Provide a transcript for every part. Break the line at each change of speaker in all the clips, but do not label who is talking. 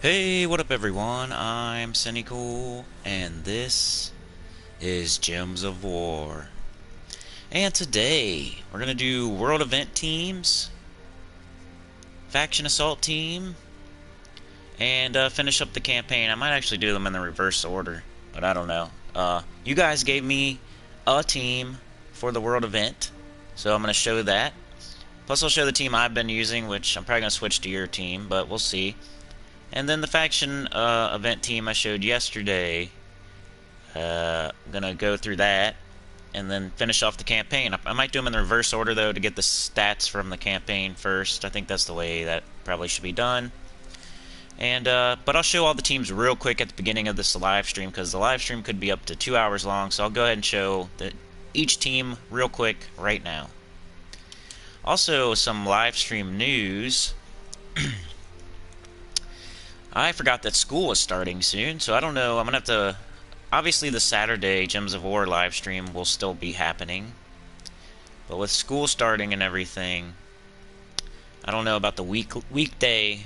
Hey, what up everyone? I'm Sinnycool, and this is Gems of War. And today, we're gonna do World Event Teams, Faction Assault Team, and finish up the campaign. I might actually do them in the reverse order, but I don't know. You guys gave me a team for the World Event, so I'm gonna show that. Plus I'll show the team I've been using, which I'm probably gonna switch to your team, but we'll see. And then the faction event team I showed yesterday. I'm gonna go through that and then finish off the campaign. I might do them in the reverse order though to get the stats from the campaign first. I think that's the way that probably should be done. And but I'll show all the teams real quick at the beginning of this live stream because the live stream could be up to 2 hours long. So I'll go ahead and show each team real quick right now. Also, some live stream news. I forgot that school was starting soon, so I don't know. I'm going to have to... Obviously, the Saturday Gems of War live stream will still be happening. But with school starting and everything, I don't know about the weekday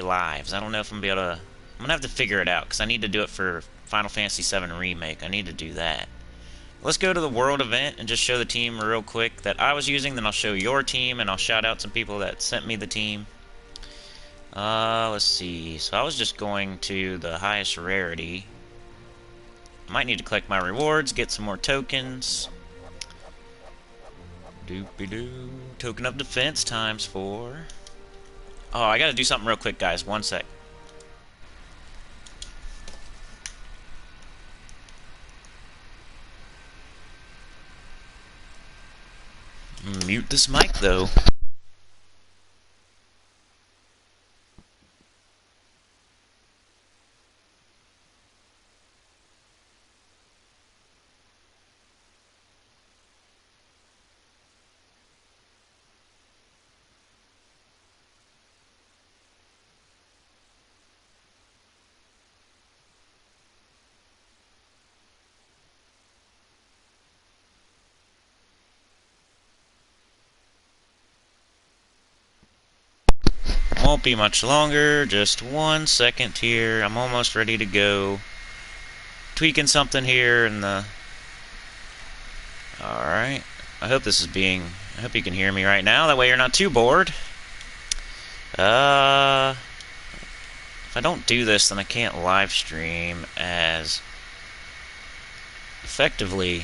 lives. I don't know if I'm going to be able to... I'm going to have to figure it out, because I need to do it for Final Fantasy VII Remake. I need to do that. Let's go to the World event and just show the team real quick that I was using. Then I'll show your team, and I'll shout out some people that sent me the team. Let's see. So I was just going to the highest rarity. I might need to collect my rewards, get some more tokens. Doopy-doo. Token of defense times 4. Oh, I gotta do something real quick, guys. One sec. Mute this mic, though. Won't be much longer, just 1 second here. I'm almost ready to go. Tweaking something here in the... Alright. I hope this is being... I hope you can hear me right now, that way you're not too bored. If I don't do this, then I can't live stream as effectively.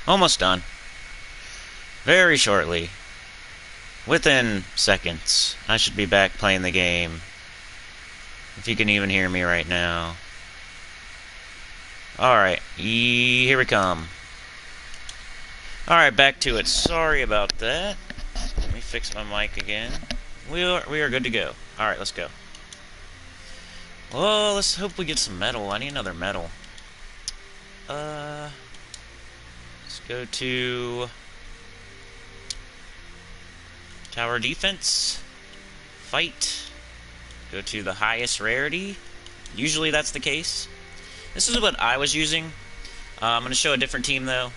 Almost done. Very shortly. Within seconds, I should be back playing the game. If you can even hear me right now. Alright, here we come. Alright, back to it. Sorry about that. Let me fix my mic again. We are good to go. Alright, let's go. Well, let's hope we get some metal. I need another metal. Let's go to... Tower defense, fight, go to the highest rarity. Usually that's the case. This is what I was using. I'm going to show a different team though.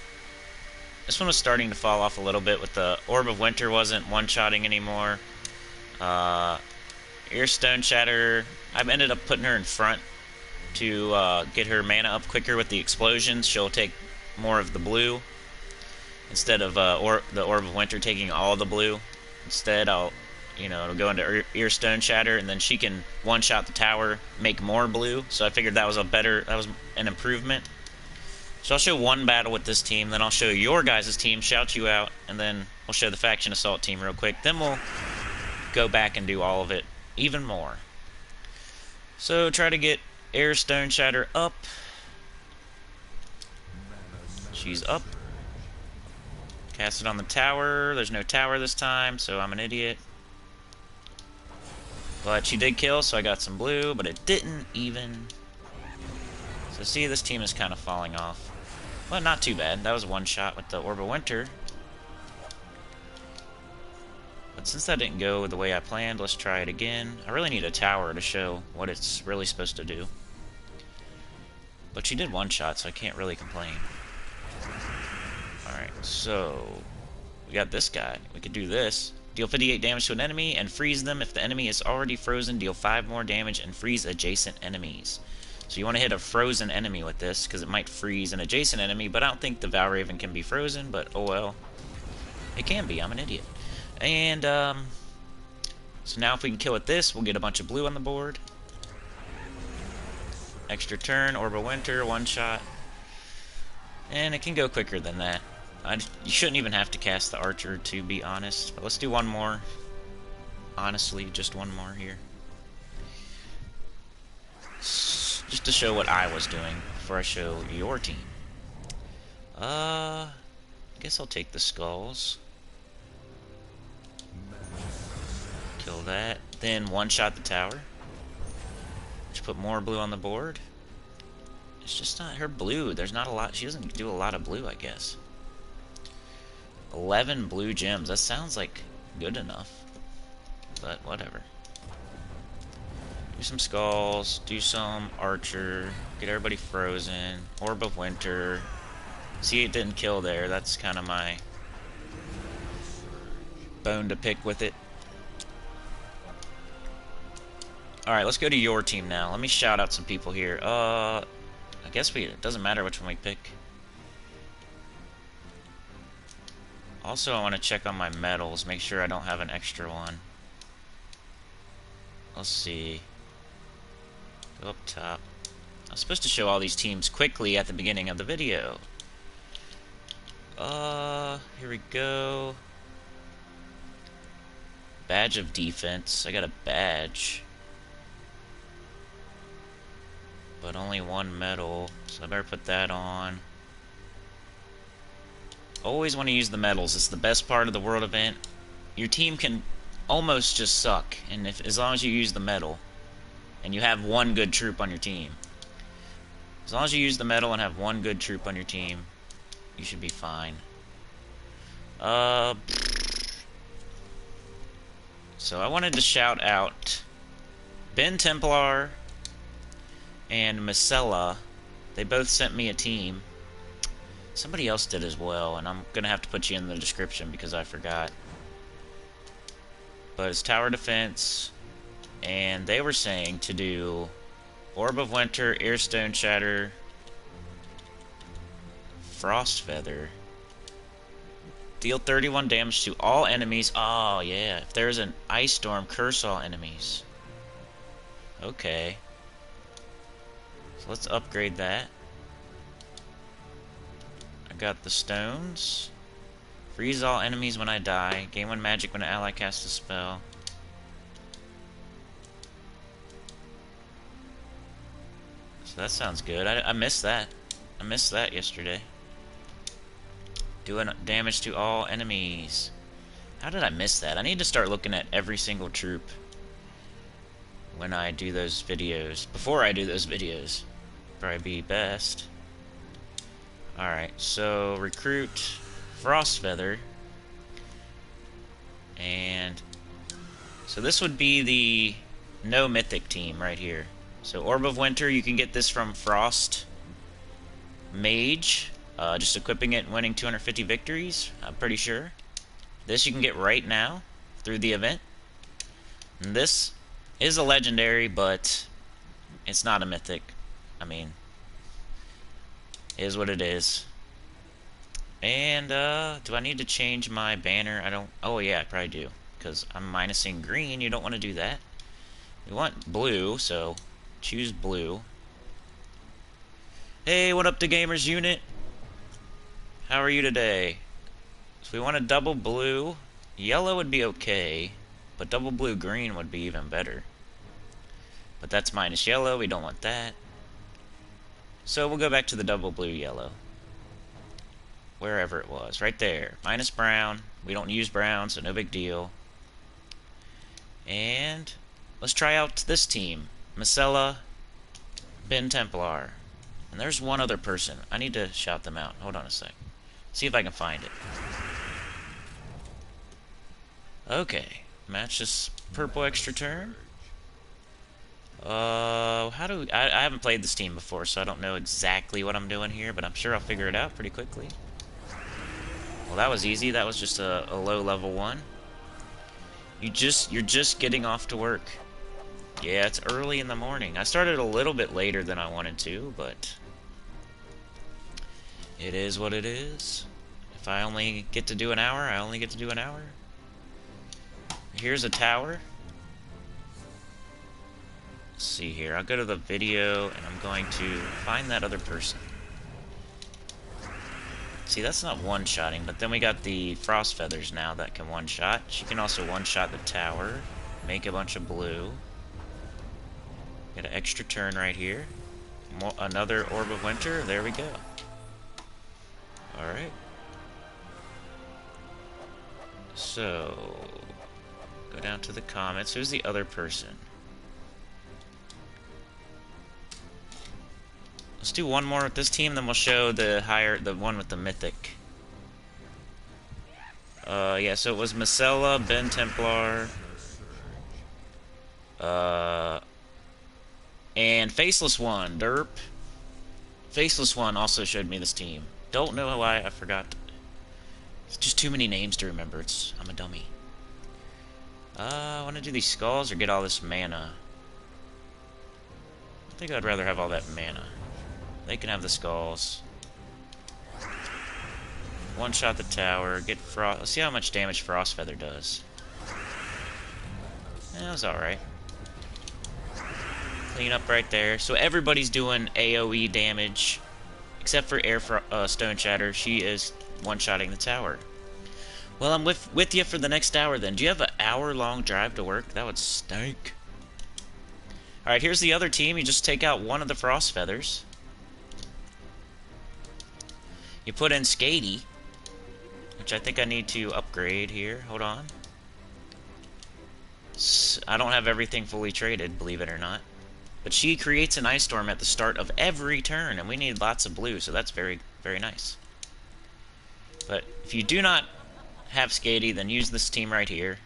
This one was starting to fall off a little bit with the Orb of Winter wasn't one-shotting anymore. Earstone Shatter, I've ended up putting her in front to get her mana up quicker with the explosions. She'll take more of the blue instead of the Orb of Winter taking all the blue. Instead, it'll go into Earstone Shatter, and then she can one-shot the tower, make more blue. So I figured that was an improvement. So I'll show one battle with this team, then I'll show your guys' team, shout you out, and then we'll show the Faction Assault team real quick. Then we'll go back and do all of it even more. So try to get Earstone Shatter up. She's up. Cast it on the tower. There's no tower this time, so I'm an idiot. But she did kill, so I got some blue, but it didn't even. So see, this team is kind of falling off. Well, not too bad. That was one shot with the Orb of Winter. But since that didn't go the way I planned, let's try it again. I really need a tower to show what it's really supposed to do. But she did one shot, so I can't really complain. Alright, so we got this guy. We could do this. Deal 58 damage to an enemy and freeze them. If the enemy is already frozen, deal 5 more damage and freeze adjacent enemies. So you want to hit a frozen enemy with this, because it might freeze an adjacent enemy, but I don't think the Valraven can be frozen, but oh well. It can be, I'm an idiot. And, so now if we can kill with this, we'll get a bunch of blue on the board. Extra turn, Orb of Winter, one shot. And it can go quicker than that. You shouldn't even have to cast the Archer, to be honest. But let's do one more. Honestly, just one more here. Just to show what I was doing before I show your team. I guess I'll take the skulls. Kill that. Then one-shot the tower. Just put more blue on the board. It's just not her blue. There's not a lot. She doesn't do a lot of blue, I guess. 11 blue gems. That sounds like good enough. But whatever. Do some skulls. Do some archer. Get everybody frozen. Orb of Winter. See, it didn't kill there. That's kind of my bone to pick with it. Alright, let's go to your team now. Let me shout out some people here. I guess it doesn't matter which one we pick. Also, I want to check on my medals, make sure I don't have an extra one. Let's see. Go up top. I was supposed to show all these teams quickly at the beginning of the video. Here we go. Badge of defense. I got a badge. But only one medal, so I better put that on. Always want to use the medals. It's the best part of the world event. Your team can almost just suck, and as long as you use the medal, and you have one good troop on your team. As long as you use the medal and have one good troop on your team, you should be fine. So I wanted to shout out Ben Templar and Micella. They both sent me a team. Somebody else did as well, and I'm gonna have to put you in the description because I forgot. But it's tower defense, and they were saying to do Orb of Winter, Earstone Shatter, Frost Feather. Deal 31 damage to all enemies. Oh yeah, if there's an ice storm, curse all enemies. Okay. So let's upgrade that. I got the stones. Freeze all enemies when I die. Gain 1 magic when an ally casts a spell. So that sounds good. I missed that. I missed that yesterday. Doing damage to all enemies. How did I miss that? I need to start looking at every single troop when I do those videos. Before I do those videos. Probably be best. Alright, so recruit Frost Feather. And so this would be the no mythic team right here. So Orb of Winter, you can get this from Frost Mage. Just equipping it and winning 250 victories, I'm pretty sure. This you can get right now through the event. And this is a legendary, but it's not a mythic. I mean, it is what it is. And do I need to change my banner? I don't. Oh yeah, I probably do, because I'm minusing green. You don't want to do that. You want blue, so choose blue. Hey, what up to Gamers Unit? How are you today? So we want a double blue. Yellow would be okay, but double blue green would be even better. But that's minus yellow. We don't want that. So we'll go back to the double blue yellow. Wherever it was. Right there. Minus brown. We don't use brown, so no big deal. And let's try out this team. Micella, Ben Templar. And there's one other person. I need to shout them out. Hold on a sec. See if I can find it. Okay. Match this purple extra turn. How do we, I haven't played this team before, so I don't know exactly what I'm doing here, but I'm sure I'll figure it out pretty quickly. Well, that was easy. That was just a low level one. You're just getting off to work. Yeah, it's early in the morning. I started a little bit later than I wanted to, but it is what it is. If I only get to do an hour, I only get to do an hour. Here's a tower. Let's see here. I'll go to the video, and I'm going to find that other person. See, that's not one-shotting, but then we got the frost feathers now that can one-shot. She can also one-shot the tower, make a bunch of blue. Get an extra turn right here. Another Orb of Winter. There we go. Alright. So, go down to the comments. Who's the other person? Let's do one more with this team, then we'll show the one with the mythic. Yeah, so it was Micella, Ben Templar, and Faceless One, derp. Faceless One also showed me this team. Don't know why I forgot. It's just too many names to remember. I'm a dummy. I want to do these skulls or get all this mana. I think I'd rather have all that mana. They can have the skulls. One-shot the tower, get frost. Let's see how much damage Frost Feather does. That was alright. Clean up right there. So everybody's doing AoE damage. Except for Stone Shatter. She is one-shotting the tower. Well, I'm with you for the next hour then. Do you have an hour-long drive to work? That would stink. Alright, here's the other team. You just take out one of the Frost Feathers. You put in Skady, which I think I need to upgrade here. Hold on. I don't have everything fully traded, believe it or not. But she creates an Ice Storm at the start of every turn, and we need lots of blue, so that's very, very nice. But if you do not have Skady, then use this team right here.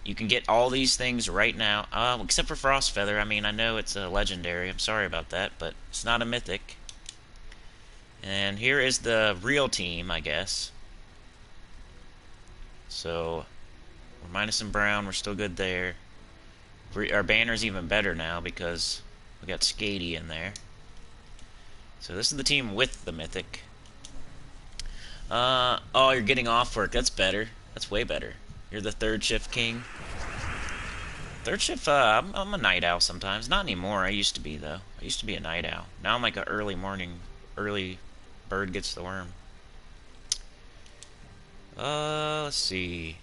You can get all these things right now, except for Frost Feather. I mean, I know it's a legendary. I'm sorry about that, but it's not a mythic. And here is the real team, I guess. So, we're minus in brown. We're still good there. Our banner's even better now because we got Skady in there. So this is the team with the mythic. Oh, you're getting off work. That's better. That's way better. You're the third shift king. Third shift, I'm a night owl sometimes. Not anymore. I used to be, though. I used to be a night owl. Now I'm like an early bird gets the worm. Let's see.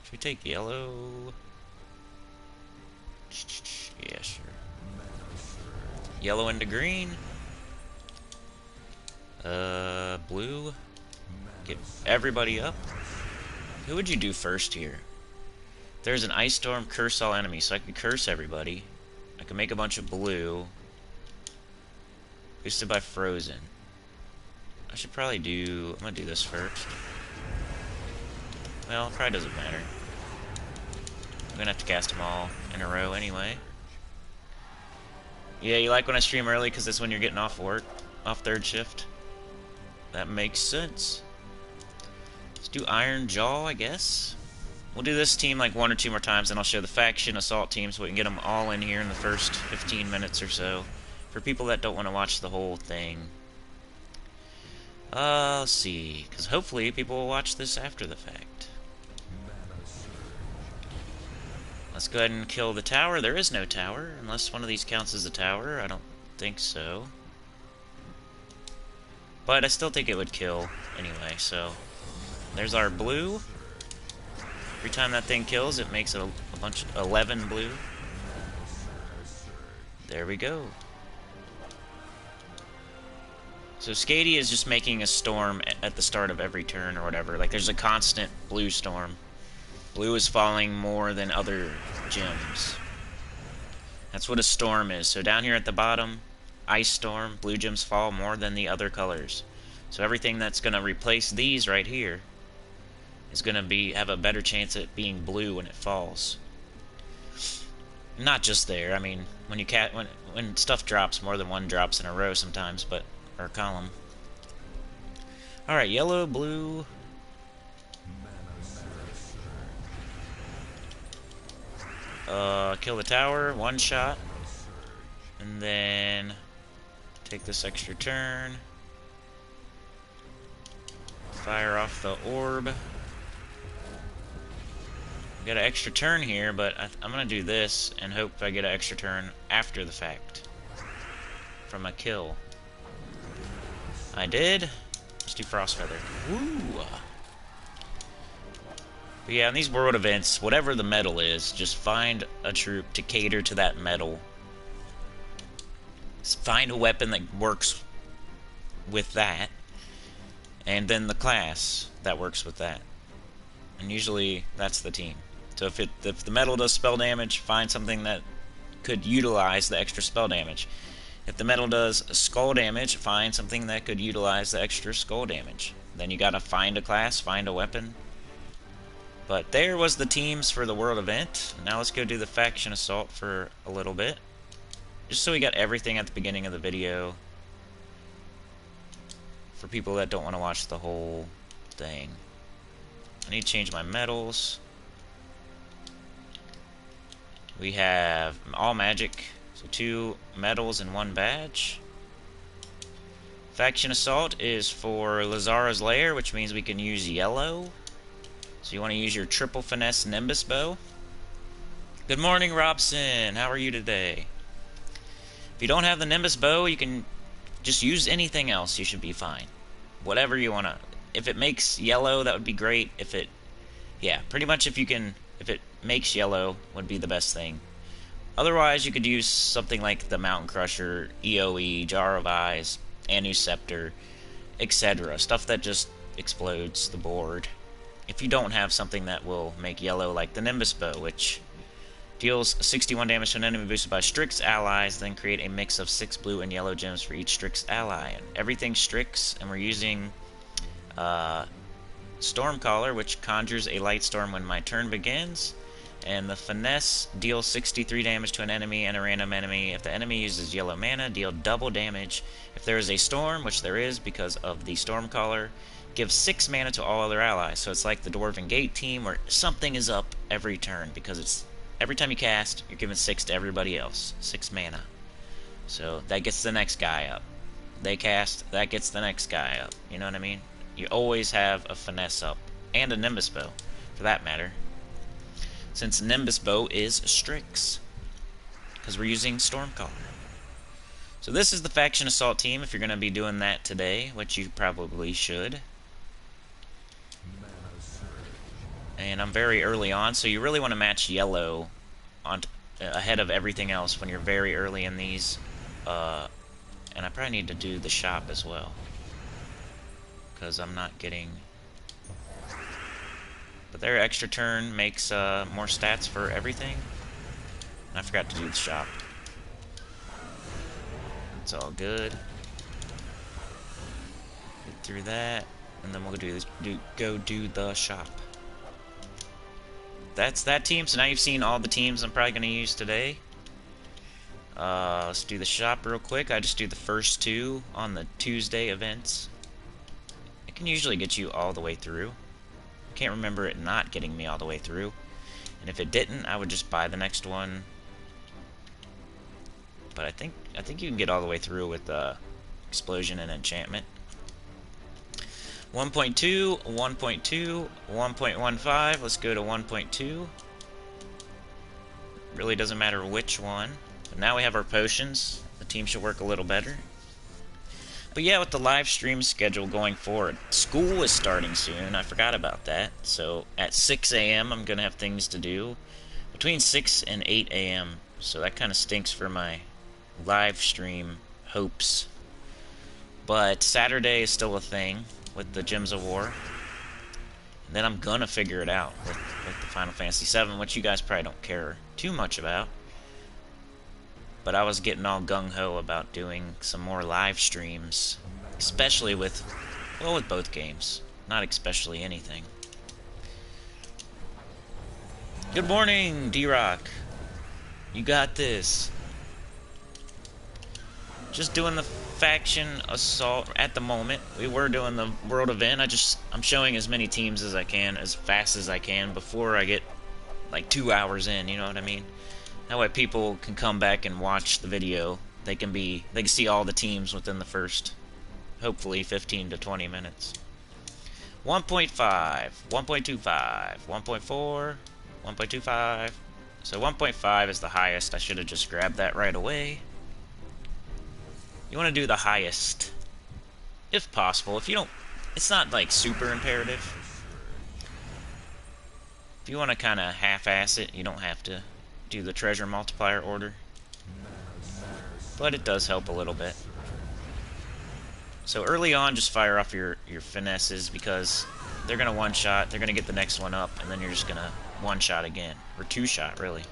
Should we take yellow? Yeah, sure. Yellow into green. Blue. Get everybody up. Who would you do first here? There's an Ice Storm, curse all enemies, so I could curse everybody. I can make a bunch of blue. Boosted by Frozen. I should probably I'm gonna do this first. Well, it probably doesn't matter. I'm gonna have to cast them all in a row anyway. Yeah, you like when I stream early because that's when you're getting off work, off third shift. That makes sense. Let's do Iron Jaw, I guess. We'll do this team like one or two more times, and I'll show the faction assault team so we can get them all in here in the first 15 minutes or so. For people that don't want to watch the whole thing. Let's see, because hopefully people will watch this after the fact. Let's go ahead and kill the tower. There is no tower, unless one of these counts as a tower. I don't think so. But I still think it would kill anyway, so... There's our blue. Every time that thing kills, it makes a bunch of 11 blue. There we go. So Skady is just making a storm at the start of every turn or whatever. Like there's a constant blue storm. Blue is falling more than other gems. That's what a storm is. So down here at the bottom, Ice Storm, blue gems fall more than the other colors. So everything that's going to replace these right here is going to have a better chance at being blue when it falls. Not just there. I mean, when stuff drops, more than one drops in a row sometimes, or column. All right, yellow, blue. kill the tower, one shot. And then take this extra turn. Fire off the orb. I got an extra turn here, but I'm going to do this and hope I get an extra turn after the fact from a kill. I did. Let's do Frost Feather. Woo! But yeah, in these world events, whatever the medal is, just find a troop to cater to that medal. Just find a weapon that works with that, and then the class that works with that. And usually, that's the team. So if the medal does spell damage, find something that could utilize the extra spell damage. If the medal does skull damage, find something that could utilize the extra skull damage. Then you gotta find a class, find a weapon. But there was the teams for the world event. Now let's go do the faction assault for a little bit. Just so we got everything at the beginning of the video. For people that don't want to watch the whole thing. I need to change my medals. We have all magic, so 2 medals and 1 badge. Faction Assault is for Lazara's Lair, which means we can use yellow. So you want to use your triple finesse Nimbus bow. Good morning, Robson. How are you today? If you don't have the Nimbus bow, you can just use anything else. You should be fine. Whatever you want to. If it makes yellow, that would be great. Yeah, pretty much if it makes yellow would be the best thing. Otherwise, you could use something like the Mountain Crusher, EOE, Jar of Eyes, Anu Scepter, etc. Stuff that just explodes the board. If you don't have something that will make yellow, like the Nimbus Bow, which deals 61 damage to an enemy boosted by Strix allies, then create a mix of 6 blue and yellow gems for each Strix ally. And everything's Strix, and we're using Stormcaller, which conjures a light storm when my turn begins. And the Finesse deals 63 damage to an enemy and a random enemy. If the enemy uses yellow mana, deal double damage. If there is a storm, which there is because of the Stormcaller, give 6 mana to all other allies. So it's like the Dwarven Gate team where something is up every turn, because it's every time you cast, you're giving 6 to everybody else. 6 mana. So that gets the next guy up. They cast, that gets the next guy up. You know what I mean? You always have a Finesse up. And a Nimbus Bow, for that matter. Since Nimbus Bow is Strix. Because we're using Stormcaller. So this is the Faction Assault team, if you're going to be doing that today, which you probably should. And I'm very early on, so you really want to match yellow on ahead of everything else when you're very early in these. And I probably need to do the shop as well, because I'm not getting... But their extra turn makes more stats for everything. And I forgot to do the shop. It's all good. Get through that, and then we'll go do the shop. That's that team. So now you've seen all the teams I'm probably going to use today. Let's do the shop real quick. I just do the first 2 on the Tuesday events. It can usually get you all the way through. I can't remember it not getting me all the way through. And if it didn't, I would just buy the next one. But I think you can get all the way through with Explosion and Enchantment. 1.2, 1.2, 1.15. Let's go to 1.2. Really doesn't matter which one. But now we have our potions. The team should work a little better. But yeah, with the live stream schedule going forward, school is starting soon. I forgot about that. So at 6 a.m. I'm going to have things to do. Between 6 and 8 a.m. So that kind of stinks for my live stream hopes. But Saturday is still a thing with the Gems of War. And then I'm going to figure it out with the Final Fantasy VII, which you guys probably don't care too much about. But I was getting all gung-ho about doing some more live streams, especially with both games, not especially anything. Good morning, D-Rock. You got this. Just doing the faction assault at the moment. We were doing the world event. I'm showing as many teams as I can, as fast as I can, before I get like 2 hours in, you know what I mean? That way people can come back and watch the video. They can see all the teams within the first, hopefully, 15 to 20 minutes. 1.5, 1.25, 1.4, 1.25. So 1.5 is the highest. I should have just grabbed that right away. You want to do the highest, if possible. If you don't, it's not like super imperative. If you want to kind of half-ass it, you don't have to do the treasure multiplier order. But it does help a little bit. So early on, just fire off your finesses, because they're going to one-shot, they're going to get the next one up, and then you're just going to one-shot again. Or two-shot, really.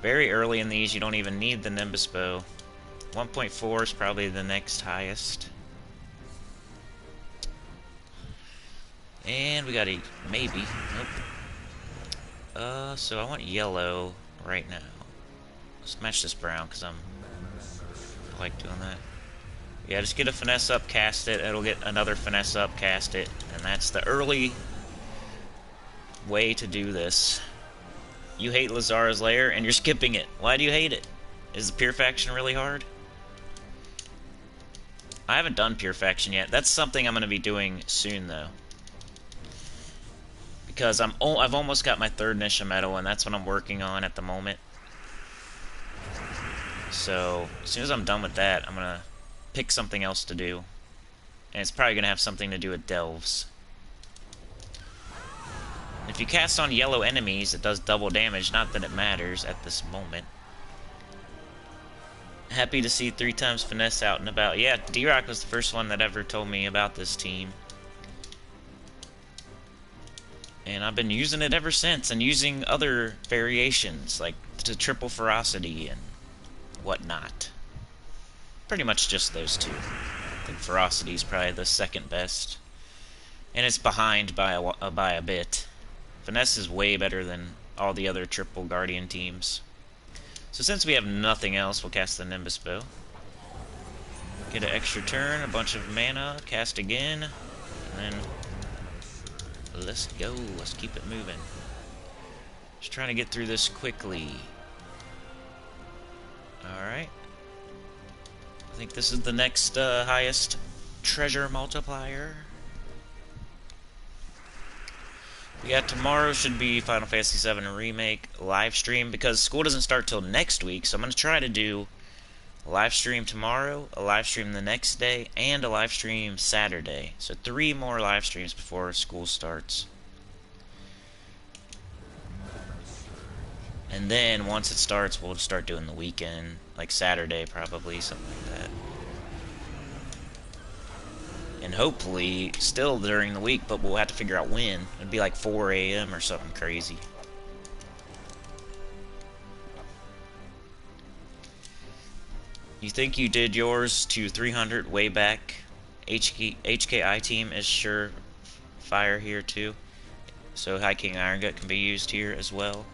Very early in these, you don't even need the Nimbus Bow. 1.4 is probably the next highest. And we got a maybe. Nope. So I want yellow right now. Let's match this brown, because I like doing that. Yeah, just get a finesse up, cast it. It'll get another finesse up, cast it. And that's the early way to do this. You hate Lazara's Lair, and you're skipping it. Why do you hate it? Is the Purifaction really hard? I haven't done Purifaction yet. That's something I'm going to be doing soon, though. Because I've almost got my 3rd Nisha medal, and that's what I'm working on at the moment. So, as soon as I'm done with that, I'm going to pick something else to do. And it's probably going to have something to do with delves. If you cast on yellow enemies, it does double damage. Not that it matters at this moment. Happy to see 3 times finesse out and about. Yeah, D-Rock was the first one that ever told me about this team. And I've been using it ever since, and using other variations, like the triple ferocity and whatnot. Pretty much just those 2. I think ferocity is probably the 2nd best. And it's behind by a bit. Finesse is way better than all the other triple guardian teams. So since we have nothing else, we'll cast the Nimbus Bow. Get an extra turn, a bunch of mana, cast again, and then let's go. Let's keep it moving. Just trying to get through this quickly. Alright. I think this is the next highest treasure multiplier. Yeah, tomorrow should be Final Fantasy VII Remake live stream, because school doesn't start till next week, so I'm going to try to do a live stream tomorrow, a live stream the next day, and a live stream Saturday. So 3 more live streams before school starts. And then, once it starts, we'll start doing the weekend, like Saturday probably, something like that. And hopefully, still during the week, but we'll have to figure out when. It'd be like 4 a.m. or something crazy. You think you did yours to 300 way back? HKI team is sure fire here too. So High King Iron Gut can be used here as well.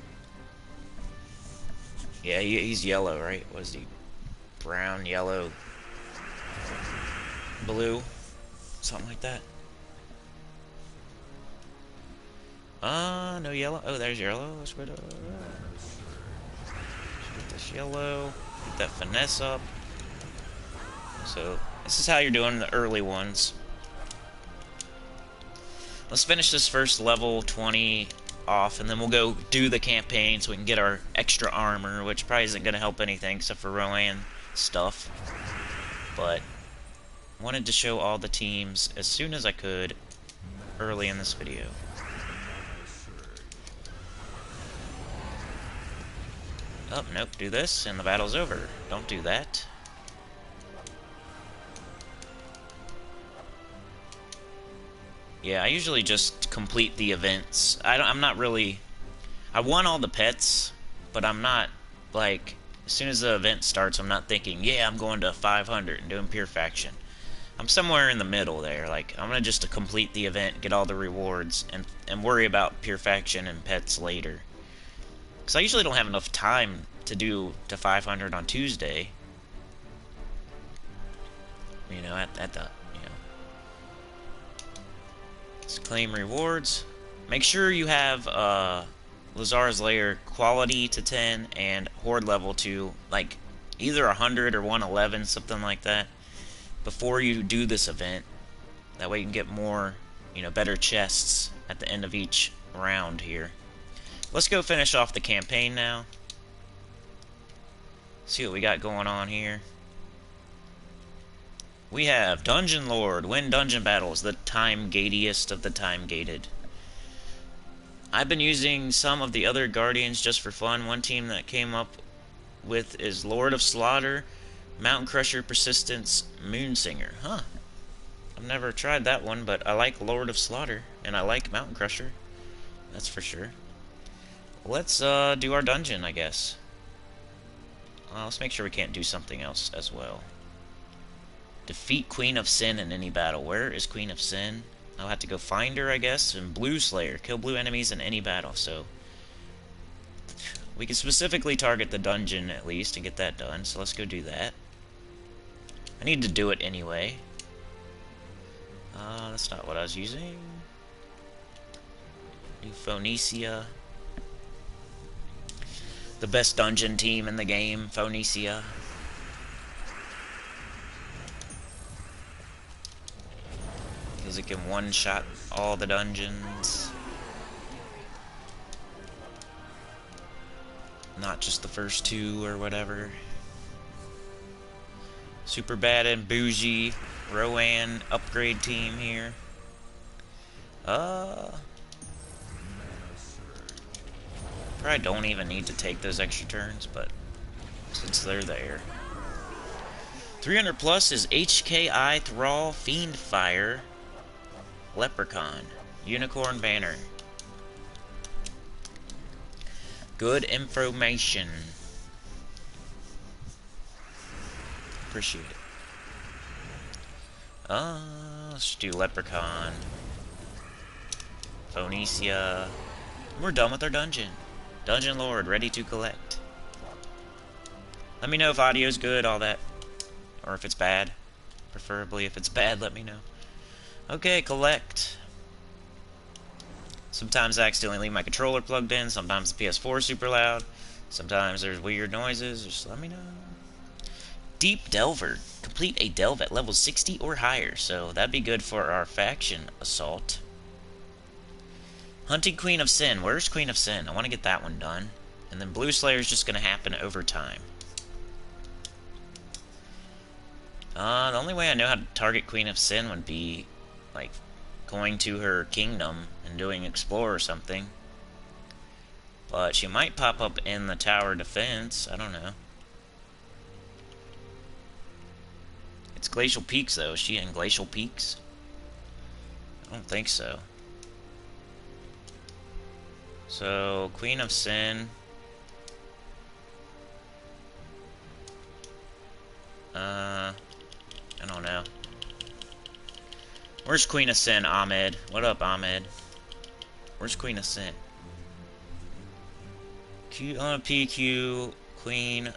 Yeah, he's yellow, right? What is he? Brown, yellow, blue? Something like that. No yellow. Oh, there's yellow. Let's get this yellow. Get that finesse up. So, this is how you're doing the early ones. Let's finish this first level 20 off, and then we'll go do the campaign so we can get our extra armor, which probably isn't going to help anything except for Rowan stuff. But wanted to show all the teams as soon as I could early in this video. Oh, nope, do this and the battle's over. Don't do that. Yeah, I usually just complete the events. I'm not really... I want all the pets, but I'm not, like... As soon as the event starts, I'm not thinking, yeah, I'm going to 500 and doing Purifaction. I'm somewhere in the middle there. Like, I'm going to just complete the event, get all the rewards, and worry about Purifaction and pets later. Because I usually don't have enough time to do to 500 on Tuesday. You know, at the, you know. Let's claim rewards. Make sure you have Lazar's Lair quality to 10 and horde level to like either 100 or 111, something like that, before you do this event. That way you can get more, better chests at the end of each round here. Let's go finish off the campaign now. See what we got going on here. We have Dungeon Lord, win dungeon battles, the time-gatiest of the time-gated. I've been using some of the other Guardians just for fun. One team that came up with is Lord of Slaughter, Mountain Crusher, Persistence, Moonsinger. Huh. I've never tried that one, but I like Lord of Slaughter, and I like Mountain Crusher. That's for sure. Let's do our dungeon, I guess. Let's make sure we can't do something else as well. Defeat Queen of Sin in any battle. Where is Queen of Sin? I'll have to go find her, I guess. And Blue Slayer. Kill blue enemies in any battle. So we can specifically target the dungeon at least and get that done. So let's go do that. I need to do it anyway. That's not what I was using. New Phoenicia. The best dungeon team in the game, Phoenicia. Because it can one-shot all the dungeons. Not just the first two or whatever. Super bad and bougie Rowan upgrade team here. Probably don't even need to take those extra turns, but since they're there. 300 plus is HKI, Thrall, Fiendfire, Leprechaun, Unicorn Banner. Good information. Appreciate it. Let's do Leprechaun. Phoenicia. We're done with our dungeon. Dungeon Lord, ready to collect. Let me know if audio's good, all that. Or if it's bad. Preferably if it's bad, let me know. Okay, collect. Sometimes I accidentally leave my controller plugged in. Sometimes the PS4 is super loud. Sometimes there's weird noises. Just let me know. Deep Delver. Complete a delve at level 60 or higher. So that'd be good for our faction assault. Hunting Queen of Sin. Where's Queen of Sin? I want to get that one done. And then Blue Slayer is just going to happen over time. The only way I know how to target Queen of Sin would be, like, going to her kingdom and doing Explore or something. But she might pop up in the tower defense. I don't know. It's Glacial Peaks, though. Is she in Glacial Peaks? I don't think so. So, Queen of Sin. I don't know. Where's Queen of Sin, Ahmed? What up, Ahmed? Where's Queen of Sin? Q on a PQ, Queen.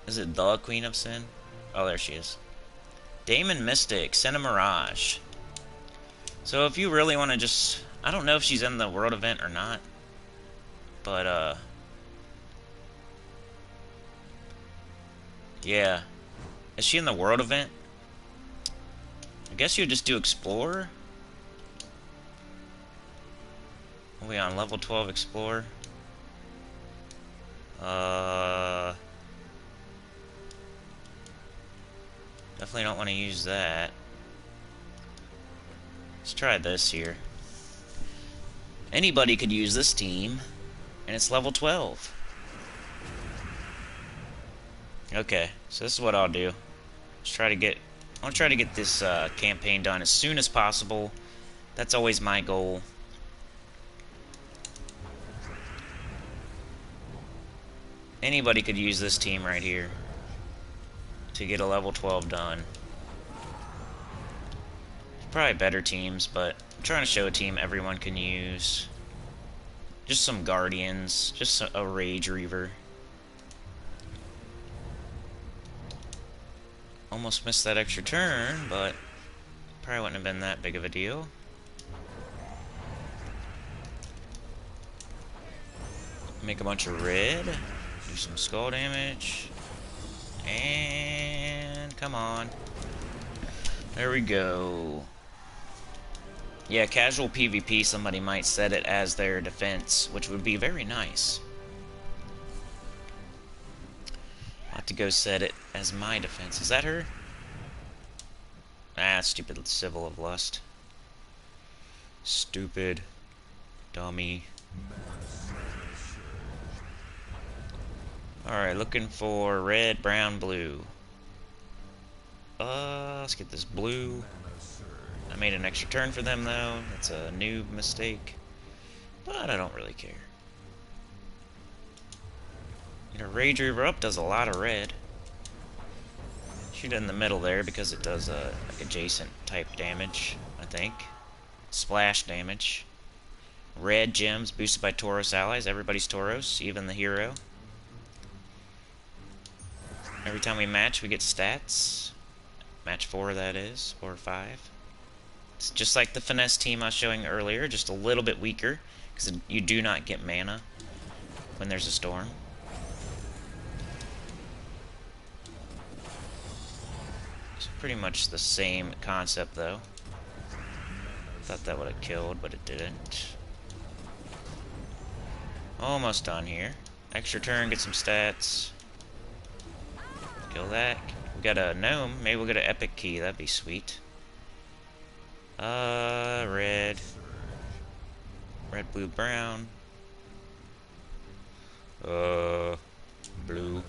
Is it the Queen of Sin? Oh, there she is. Damon Mystic, Senna Mirage. So if you really want to just... I don't know if she's in the world event or not. But, yeah. Is she in the world event? I guess you would just do Explorer. Are we on level 12 Explorer? Definitely don't want to use that. Let's try this here. Anybody could use this team, and it's level 12. Okay, so this is what I'll do. I'll try to get this campaign done as soon as possible. That's always my goal. Anybody could use this team right here to get a level 12 done. Probably better teams, but I'm trying to show a team everyone can use. Just some Guardians, just a Rage Reaver. Almost missed that extra turn, but probably wouldn't have been that big of a deal. Make a bunch of red. Do some skull damage. And come on. There we go. Yeah, casual PvP, somebody might set it as their defense, which would be very nice. I'll have to go set it as my defense. Is that her? Ah, stupid Civil of Lust. Stupid. Dummy. Alright, looking for red, brown, blue. Let's get this blue. I made an extra turn for them, though. That's a noob mistake. But I don't really care. You know, Rage Reaver up does a lot of red. Shoot it in the middle there because it does like adjacent type damage, I think. Splash damage. Red gems boosted by Tauros allies. Everybody's Tauros, even the hero. Every time we match, we get stats. Match 4, that is, or 5. It's just like the finesse team I was showing earlier, just a little bit weaker, because you do not get mana when there's a storm. It's pretty much the same concept, though. Thought that would have killed, but it didn't. Almost done here. Extra turn, get some stats. Kill that. We got a gnome. Maybe we'll get an epic key. That'd be sweet. Red. Red, blue, brown. Blue.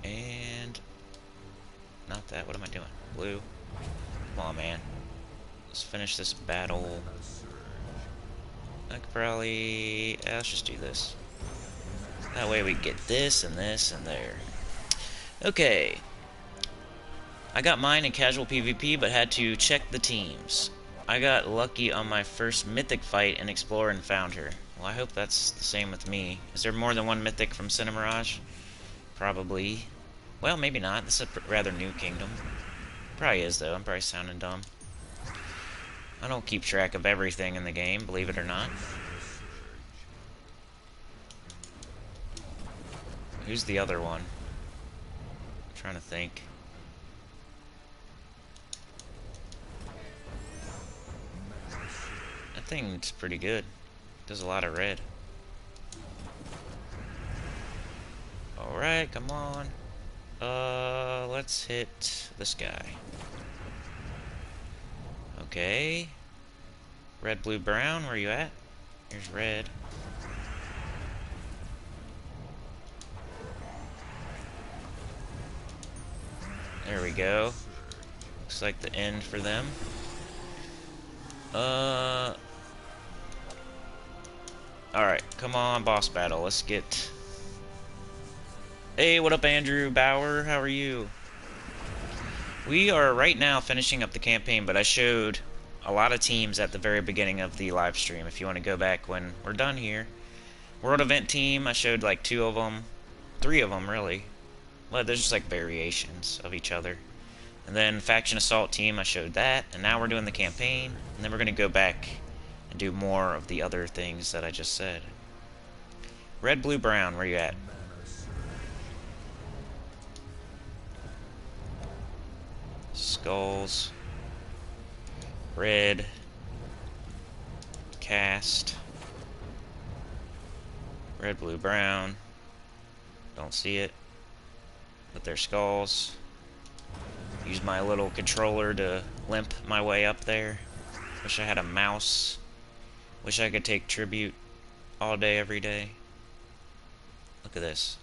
And... not that. What am I doing? Blue. Come on, man. Let's finish this battle. I could probably... let's just do this. That way we get this and this and there. Okay. I got mine in casual PvP, but had to check the teams. I got lucky on my first mythic fight in Explorer and found her. Well, I hope that's the same with me. Is there more than one mythic from Cinemirage? Probably. Well, maybe not. This is a rather new kingdom. Probably is, though. I'm probably sounding dumb. I don't keep track of everything in the game, believe it or not. Who's the other one? I'm trying to think. That thing's pretty good. Does a lot of red. Alright, come on. Let's hit this guy. Okay. Red, blue, brown, where you at? Here's red. There we go. Looks like the end for them. Alright, come on, boss battle. Let's get... Hey, what up, Andrew Bauer? How are you? We are right now finishing up the campaign, but I showed a lot of teams at the very beginning of the live stream, if you want to go back when we're done here. World Event Team, I showed like 2 of them. 3 of them, really. Well, there's just like variations of each other. And then Faction Assault Team, I showed that. And now we're doing the campaign. And then we're going to go back and do more of the other things that I just said. Red, blue, brown, where you at? Skulls. Red. Cast. Red, blue, brown. Don't see it. But they're skulls. Use my little controller to limp my way up there. Wish I had a mouse. Wish I could take tribute all day, every day. Look at this.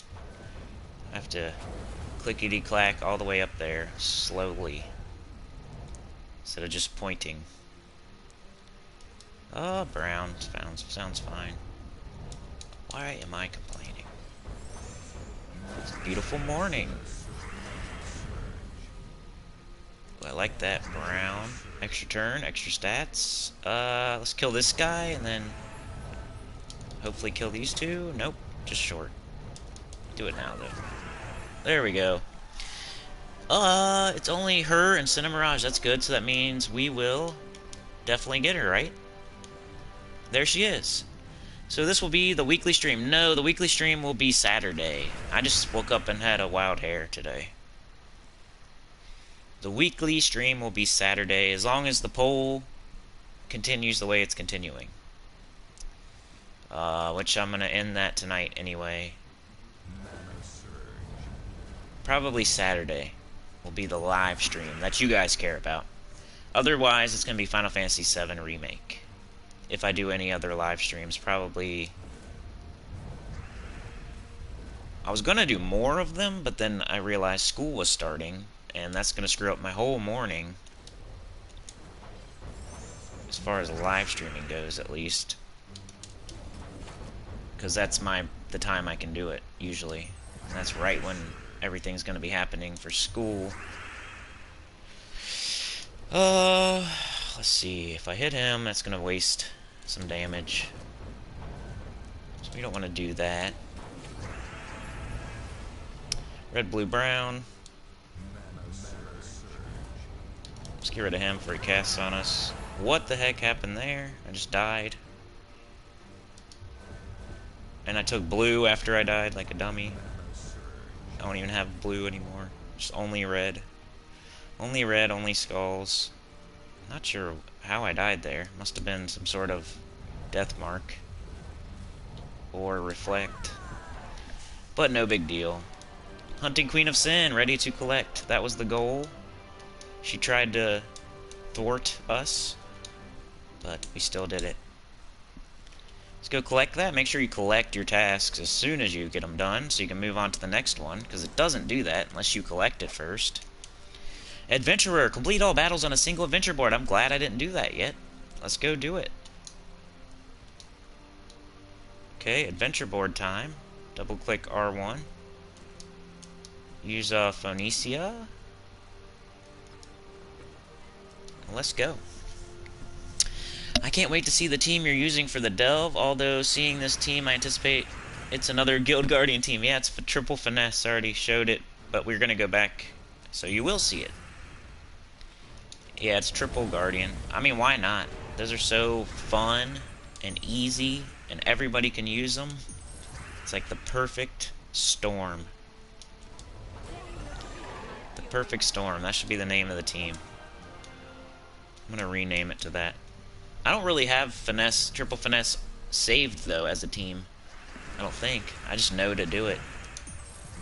I have to clickety-clack all the way up there, slowly. Instead of just pointing. Oh, brown sounds fine. Why am I complaining? It's a beautiful morning. Ooh, I like that. Brown. Extra turn, extra stats. Let's kill this guy and then hopefully kill these 2. Nope, just short. Do it now, though. There we go. It's only her and Cinemirage. That's good, so that means we will definitely get her, right? There she is. So this will be the weekly stream. No, the weekly stream will be Saturday. I just woke up and had a wild hair today. The weekly stream will be Saturday, as long as the poll continues the way it's continuing. Which I'm going to end that tonight anyway. Probably Saturday will be the live stream that you guys care about. Otherwise, it's going to be Final Fantasy VII Remake. If I do any other live streams, probably... I was going to do more of them, but then I realized school was starting, and that's going to screw up my whole morning. As far as live streaming goes, at least. Because that's the time I can do it, usually. And that's right when everything's going to be happening for school. Let's see. If I hit him, that's going to waste some damage. So we don't want to do that. Red, blue, brown. Let's get rid of him before he casts on us. What the heck happened there? I just died. And I took blue after I died like a dummy. I don't even have blue anymore. Just only red. Only red, only skulls. Not sure how I died there. Must have been some sort of death mark. Or reflect. But no big deal. Hunting Queen of Sin, ready to collect. That was the goal. She tried to thwart us, but we still did it. Let's go collect that. Make sure you collect your tasks as soon as you get them done, so you can move on to the next one, because it doesn't do that unless you collect it first. Adventurer, complete all battles on a single adventure board. I'm glad I didn't do that yet. Let's go do it. Okay, adventure board time. Double click R1. Use Phoenicia. Let's go. I can't wait to see the team you're using for the delve, although seeing this team I anticipate it's another Guild Guardian team. Yeah, it's triple finesse. I already showed it, but we're going to go back so you will see it. Yeah, it's triple Guardian. I mean, why not? Those are so fun and easy, and everybody can use them. It's like the perfect storm. The perfect storm. That should be the name of the team. I'm going to rename it to that. I don't really have finesse, triple finesse saved, though, as a team. I don't think. I just know to do it.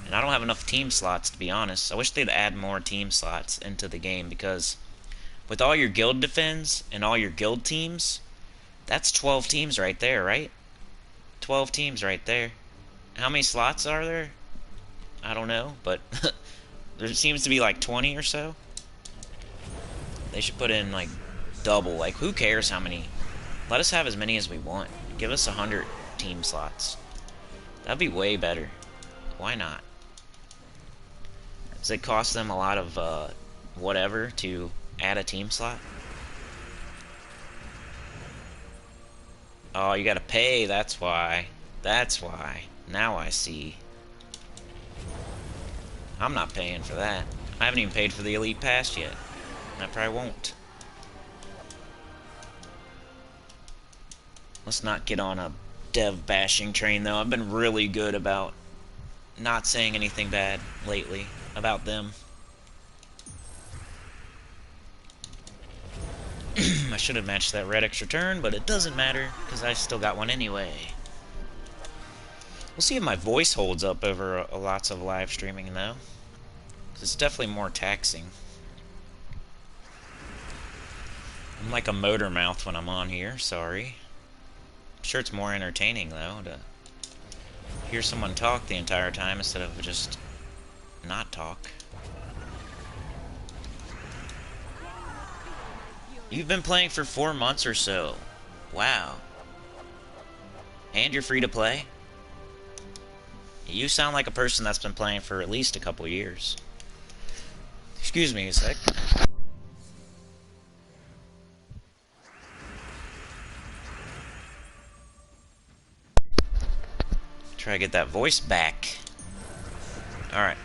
And I don't have enough team slots, to be honest. I wish they'd add more team slots into the game, because with all your guild defends and all your guild teams, that's 12 teams right there, right? 12 teams right there. How many slots are there? I don't know, but there seems to be like 20 or so. They should put in like double. Like, who cares how many? Let us have as many as we want. Give us 100 team slots. That'd be way better. Why not? Does it cost them a lot of whatever to add a team slot? Oh, you gotta pay, that's why. That's why. Now I see. I'm not paying for that. I haven't even paid for the Elite Pass yet. I probably won't. Let's not get on a dev bashing train, though. I've been really good about not saying anything bad lately about them. I should have matched that red extra turn, but it doesn't matter, because I still got one anyway. We'll see if my voice holds up over lots of live streaming, though. 'Cause it's definitely more taxing. I'm like a motor mouth when I'm on here, sorry. I'm sure it's more entertaining, though, to hear someone talk the entire time instead of just not talk. You've been playing for 4 months or so. Wow. And you're free to play? You sound like a person that's been playing for at least a couple years. Excuse me a sec. Try to get that voice back. Alright.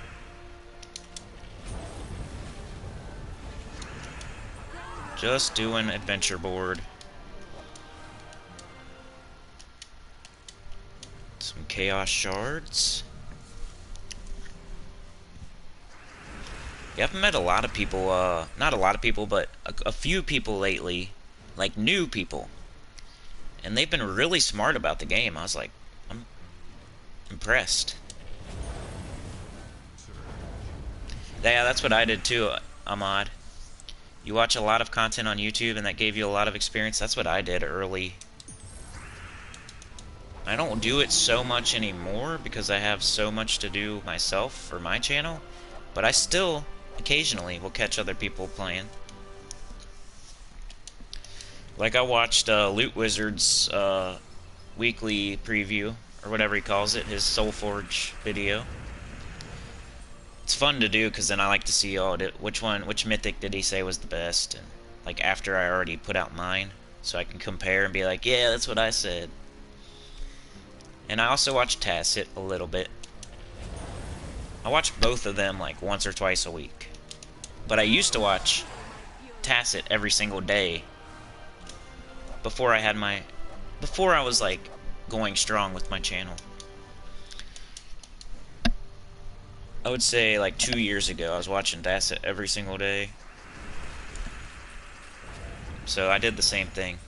Just doing adventure board. Some chaos shards. Yeah, I've met a lot of people, not a lot of people, but a few people lately, like new people. And they've been really smart about the game. I was like, I'm impressed. Yeah, that's what I did too, Ahmad. You watch a lot of content on YouTube and that gave you a lot of experience. That's what I did early. I don't do it so much anymore because I have so much to do myself for my channel, but I still occasionally will catch other people playing. Like I watched Loot Wizard's weekly preview, or whatever he calls it, his Soulforge video. It's fun to do because then I like to see which mythic did he say was the best, and like after I already put out mine, so I can compare and be like, yeah, that's what I said. And I also watch Tacit a little bit. I watch both of them like once or twice a week, but I used to watch Tacit every single day before I was like going strong with my channel. I would say like 2 years ago I was watching Tacit every single day. So I did the same thing.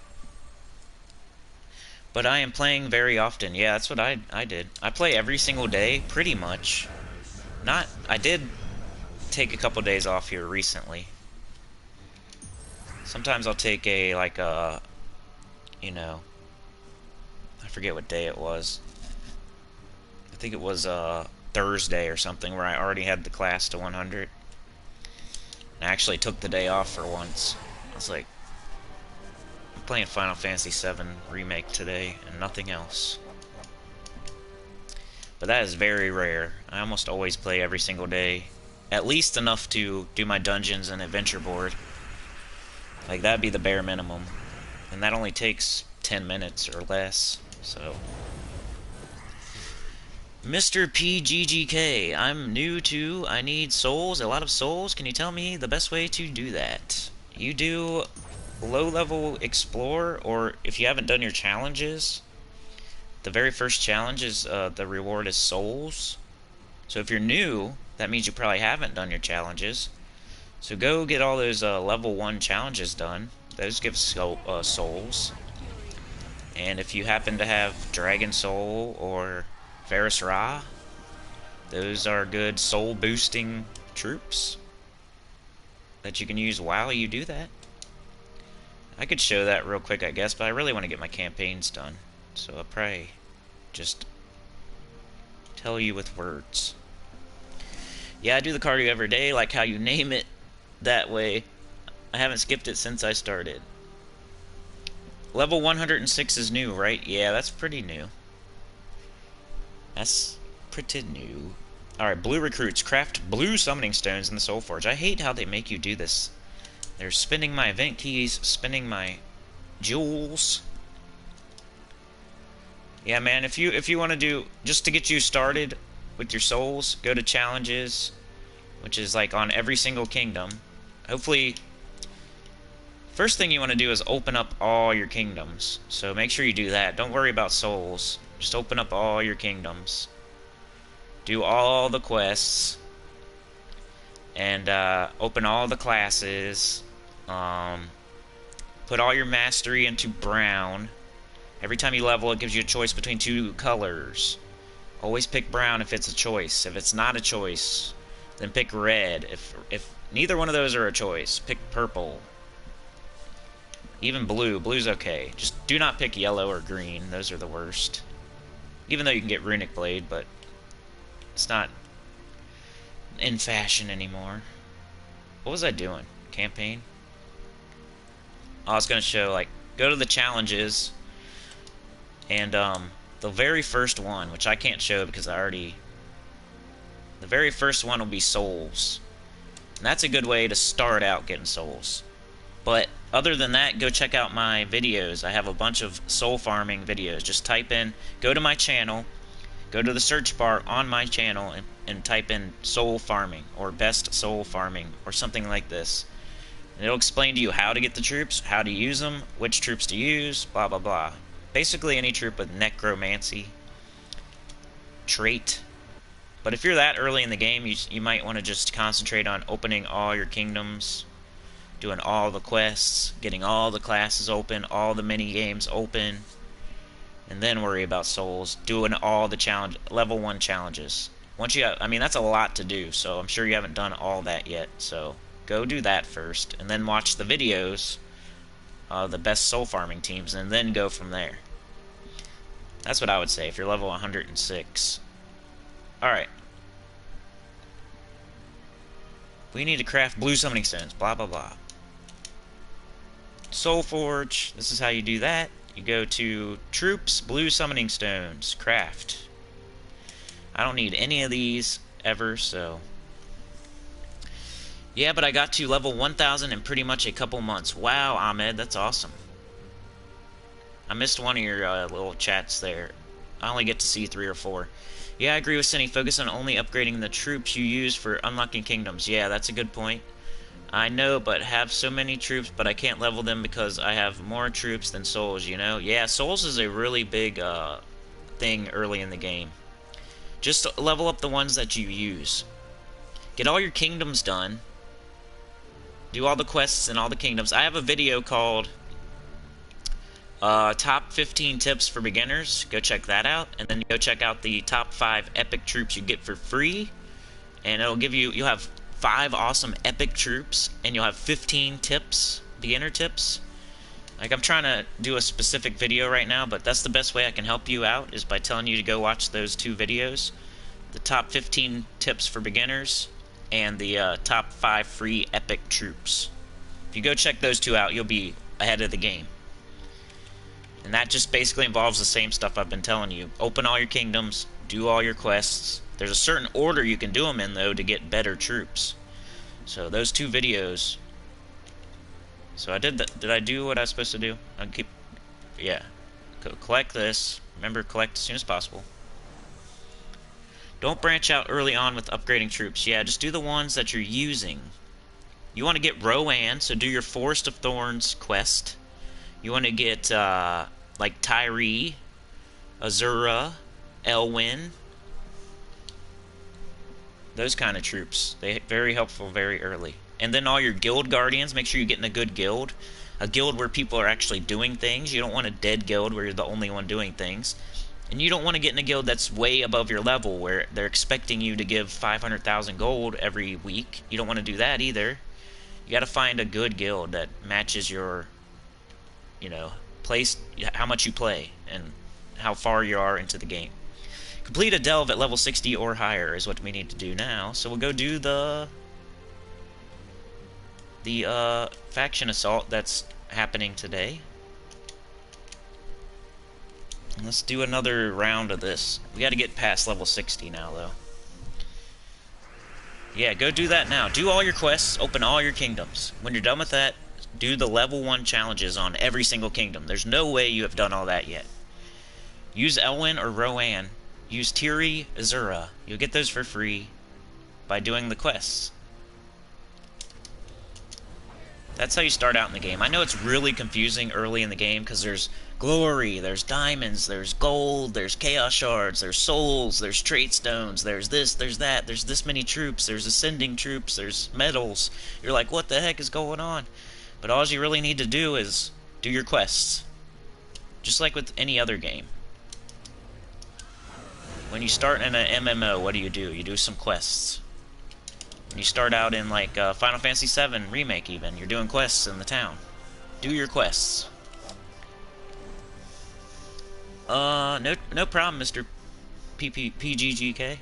But I am playing very often. Yeah, that's what I did. I play every single day, pretty much. I did take a couple days off here recently. Sometimes I'll take I forget what day it was. I think it was Thursday or something where I already had the class to 100. And I actually took the day off for once. I was like, I'm playing Final Fantasy VII Remake today and nothing else. But that is very rare. I almost always play every single day. At least enough to do my dungeons and adventure board. Like, that'd be the bare minimum. And that only takes 10 minutes or less, so... Mr. PGGK, I'm new to, I need souls, a lot of souls. Can you tell me the best way to do that? You do low-level explore, or if you haven't done your challenges, the very first challenge is, the reward is souls. So if you're new, that means you probably haven't done your challenges. So go get all those level 1 challenges done. Those give souls. And if you happen to have Dragon Soul or Ferris Ra, those are good soul boosting troops that you can use while you do that. I could show that real quick, I guess, but I really want to get my campaigns done. So I'll probably just tell you with words. Yeah, I do the cardio every day, like how you name it that way. I haven't skipped it since I started. Level 106 is new, right? Yeah, that's pretty new. That's pretty new. Alright, blue recruits. Craft blue summoning stones in the Soul Forge. I hate how they make you do this. They're spinning my event keys, spinning my jewels. Yeah, man, if you want to do, just to get you started with your souls, go to challenges, which is like on every single kingdom. Hopefully, first thing you want to do is open up all your kingdoms. So make sure you do that. Don't worry about souls. Just open up all your kingdoms. Do all the quests. And open all the classes. Put all your mastery into brown. Every time you level, it gives you a choice between 2 colors. Always pick brown if it's a choice. If it's not a choice, then pick red. If neither one of those are a choice, pick purple. Even blue. Blue's okay. Just do not pick yellow or green. Those are the worst. Even though you can get Runic Blade, but it's not in fashion anymore. What was I doing? Campaign? I was going to show, like, go to the challenges, and the very first one, which I can't show because the very first one will be souls. And that's a good way to start out getting souls. But other than that, go check out my videos. I have a bunch of soul farming videos. Just type in, go to my channel, go to the search bar on my channel, and type in soul farming, or best soul farming, or something like this. And it'll explain to you how to get the troops, how to use them, which troops to use, blah blah blah. Basically any troop with necromancy. trait. But if you're that early in the game, you might want to just concentrate on opening all your kingdoms, doing all the quests, getting all the classes open, all the mini games open, and then worry about souls, doing all the level 1 challenges. Once you have, I mean, that's a lot to do, so I'm sure you haven't done all that yet, so go do that first, and then watch the videos of the best soul farming teams, and then go from there. That's what I would say if you're level 106. Alright. We need to craft blue summoning stones, blah blah blah. Soul Forge, this is how you do that. You go to Troops, Blue Summoning Stones, Craft. I don't need any of these ever, so... Yeah, but I got to level 1,000 in pretty much a couple months. Wow, Ahmed, that's awesome. I missed one of your little chats there. I only get to see 3 or 4. Yeah, I agree with Cinny. Focus on only upgrading the troops you use for unlocking kingdoms. Yeah, that's a good point. I know, but have so many troops, but I can't level them because I have more troops than souls, you know? Yeah, souls is a really big thing early in the game. Just level up the ones that you use. Get all your kingdoms done. Do all the quests in all the kingdoms. I have a video called Top 15 Tips for Beginners. Go check that out. And then go check out the top 5 epic troops you get for free. And it'll give you, you'll have 5 awesome epic troops, and you'll have 15 tips, beginner tips. Like, I'm trying to do a specific video right now, but that's the best way I can help you out, is by telling you to go watch those 2 videos. The top 15 tips for beginners, and the top 5 free epic troops. If you go check those 2 out, you'll be ahead of the game. And that just basically involves the same stuff I've been telling you. Open all your kingdoms, do all your quests. There's a certain order you can do them in, though, to get better troops. So those 2 videos. So I did that. Did I do what I was supposed to do? I'll keep. Yeah. Collect this. Remember, collect as soon as possible. Don't branch out early on with upgrading troops. Yeah, just do the ones that you're using. You want to get Rowan, so do your Forest of Thorns quest. You want to get, like, Tyree, Azura, Elwyn. Those kind of troops. They're very helpful very early. And then all your guild guardians, make sure you get in a good guild. A guild where people are actually doing things. You don't want a dead guild where you're the only one doing things. And you don't want to get in a guild that's way above your level, where they're expecting you to give 500,000 gold every week. You don't want to do that either. You got to find a good guild that matches your, you know, place, how much you play, and how far you are into the game. Complete a delve at level 60 or higher is what we need to do now. So we'll go do the faction assault that's happening today. And let's do another round of this. We got to get past level 60 now, though. Yeah, go do that now. Do all your quests, open all your kingdoms. When you're done with that, do the level 1 challenges on every single kingdom. There's no way you have done all that yet. Use Elwyn or Rowan. Use Tiri, Azura. You'll get those for free by doing the quests. That's how you start out in the game. I know it's really confusing early in the game because there's glory, there's diamonds, there's gold, there's chaos shards, there's souls, there's trait stones, there's this, there's that, there's this many troops, there's ascending troops, there's medals. You're like, what the heck is going on? But all you really need to do is do your quests. Just like with any other game. When you start in an MMO, what do? You do some quests. When you start out in, like, Final Fantasy VII Remake even, you're doing quests in the town. Do your quests. No problem, Mr. PGGK.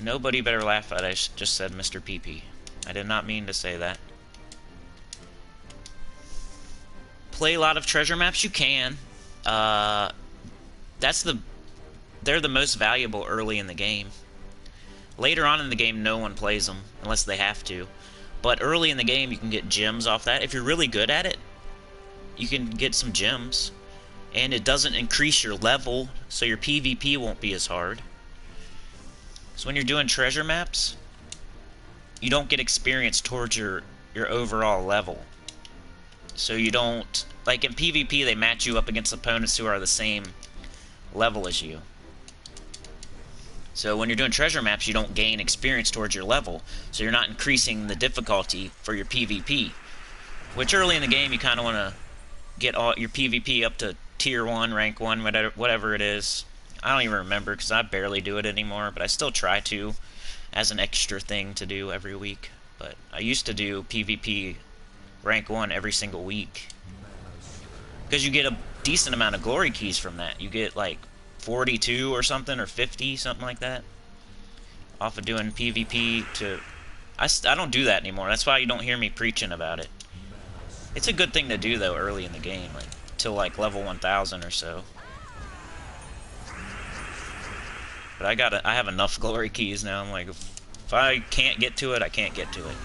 Nobody better laugh at I just said Mr. PP. I did not mean to say that. Play a lot of treasure maps? You can. They're the most valuable early in the game. Later on in the game, no one plays them, unless they have to. But early in the game, you can get gems off that. If you're really good at it, you can get some gems. And it doesn't increase your level, so your PvP won't be as hard. So when you're doing treasure maps, you don't get experience towards your overall level. So you don't... Like in PvP, they match you up against opponents who are the same level as you. So when you're doing treasure maps, you don't gain experience towards your level, so you're not increasing the difficulty for your PvP. Which early in the game, you kind of want to get all your PvP up to tier 1, rank 1, whatever it is. I don't even remember because I barely do it anymore, but I still try to as an extra thing to do every week. But I used to do PvP rank 1 every single week, because you get a decent amount of glory keys from that. You get like 42 or something, or 50, something like that, off of doing PvP to... I don't do that anymore. That's why you don't hear me preaching about it. It's a good thing to do, though, early in the game, like till like level 1000 or so. But I have enough glory keys now. I'm like, if I can't get to it, I can't get to it.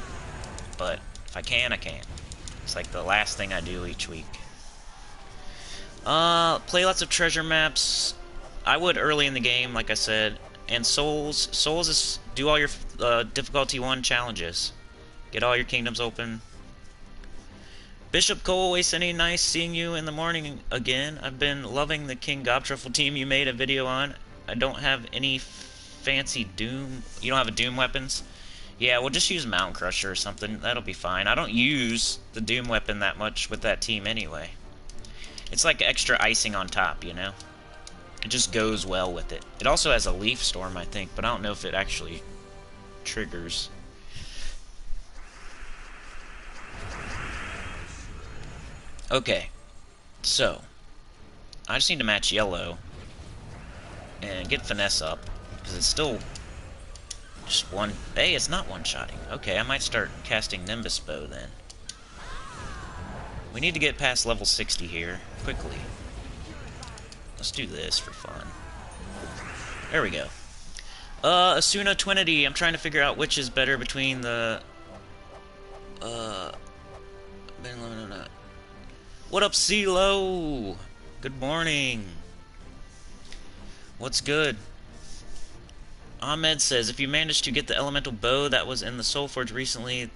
But if I can, I can. It's like the last thing I do each week. Play lots of treasure maps. I would early in the game, like I said. And Souls. Souls is do all your difficulty 1 challenges. Get all your kingdoms open. Bishop Cole, Cinny, nice seeing you in the morning again. I've been loving the King Gobtruffle team you made a video on. I don't have any fancy Doom. You don't have a Doom weapons? Yeah, we'll just use Mountain Crusher or something. That'll be fine. I don't use the Doom weapon that much with that team anyway. It's like extra icing on top, you know? It just goes well with it. It also has a Leaf Storm, I think, but I don't know if it actually triggers. Okay, so I just need to match yellow and get finesse up, because it's still just one. Hey, it's not one-shotting. Okay, I might start casting Nimbus Bow then. We need to get past level 60 here quickly. Let's do this for fun. There we go. Asuna Twinity. I'm trying to figure out which is better between the What up, CeeLo? Good morning. What's good? Ahmed says, if you manage to get the elemental bow that was in the Soulforge recently,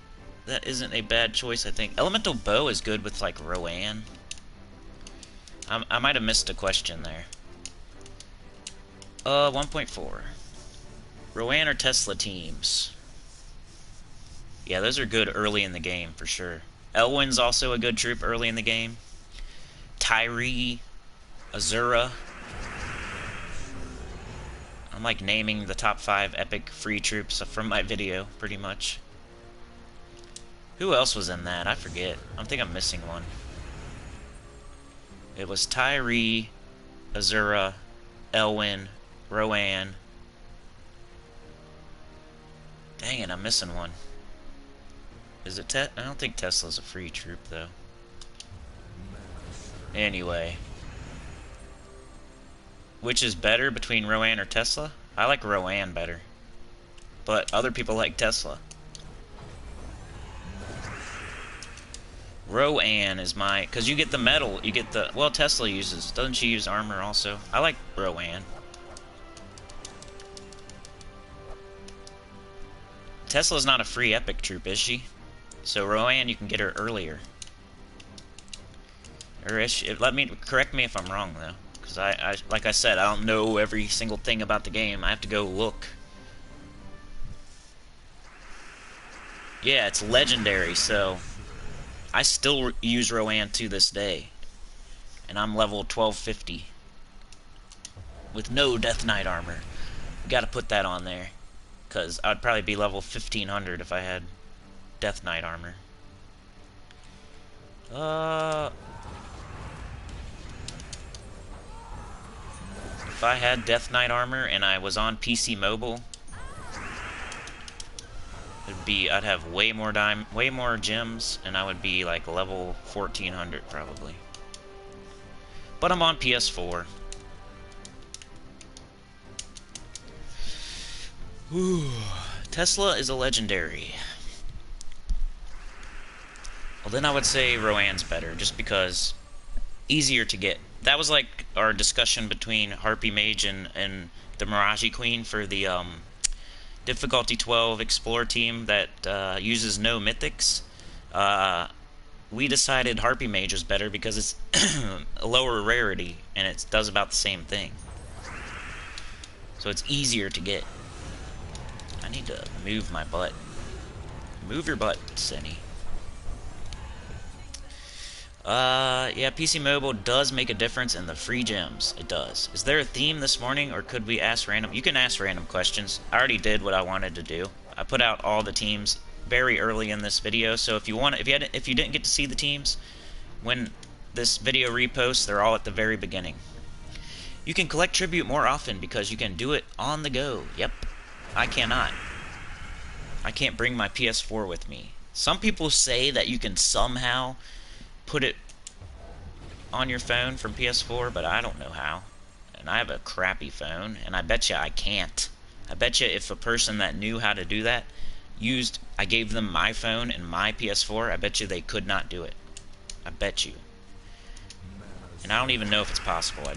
that isn't a bad choice, I think. Elemental bow is good with, like, Rowan. I might have missed a question there. 1.4. Rowan or Tesla teams? Yeah, those are good early in the game, for sure. Elwyn's also a good troop early in the game. Tyree, Azura. I'm like naming the top 5 epic free troops from my video, pretty much. Who else was in that? I forget. I think I'm missing one. It was Tyree, Azura, Elwyn, Rowan. Dang it, I'm missing one. Is it I don't think Tesla's a free troop, though. Anyway. Which is better between Rowan or Tesla? I like Rowan better. But other people like Tesla. Rowan is my... because you get the metal, you get the... well, Tesla uses... doesn't she use armor also? I like Rowan. Tesla's not a free epic troop, is she? So Rowan, you can get her earlier. Or is she... correct me if I'm wrong, though. Because I like I said, I don't know every single thing about the game. I have to go look. Yeah, it's legendary, so... I still use Rowan to this day. And I'm level 1250. With no Death Knight armor. Gotta put that on there. Because I'd probably be level 1500 if I had Death Knight armor. If I had Death Knight armor and I was on PC mobile, I'd have way more gems, and I would be like level 1400 probably. But I'm on PS4. Whew. Tesla is a legendary. Well, then I would say Rowan's better, just because easier to get. That was like our discussion between Harpy Mage and the Mirage Queen for the difficulty 12 Explorer team that uses no mythics. We decided Harpy Mage was better because it's a lower rarity and it does about the same thing. so it's easier to get. I need to move my butt. Move your butt, Cinny. Yeah, PC Mobile does make a difference in the free gems. It does. Is there a theme this morning, or could we ask random? You can ask random questions. I already did what I wanted to do. I put out all the teams very early in this video, so if you didn't get to see the teams when this video reposts, they're all at the very beginning. You can collect tribute more often because you can do it on the go. Yep, I cannot. I can't bring my PS4 with me. Some people say that you can somehow put it on your phone from PS4, but I don't know how. And I have a crappy phone, and I bet you I can't. I bet you if a person that knew how to do that I gave them my phone and my PS4, I bet you they could not do it. I bet you. And I don't even know if it's possible. I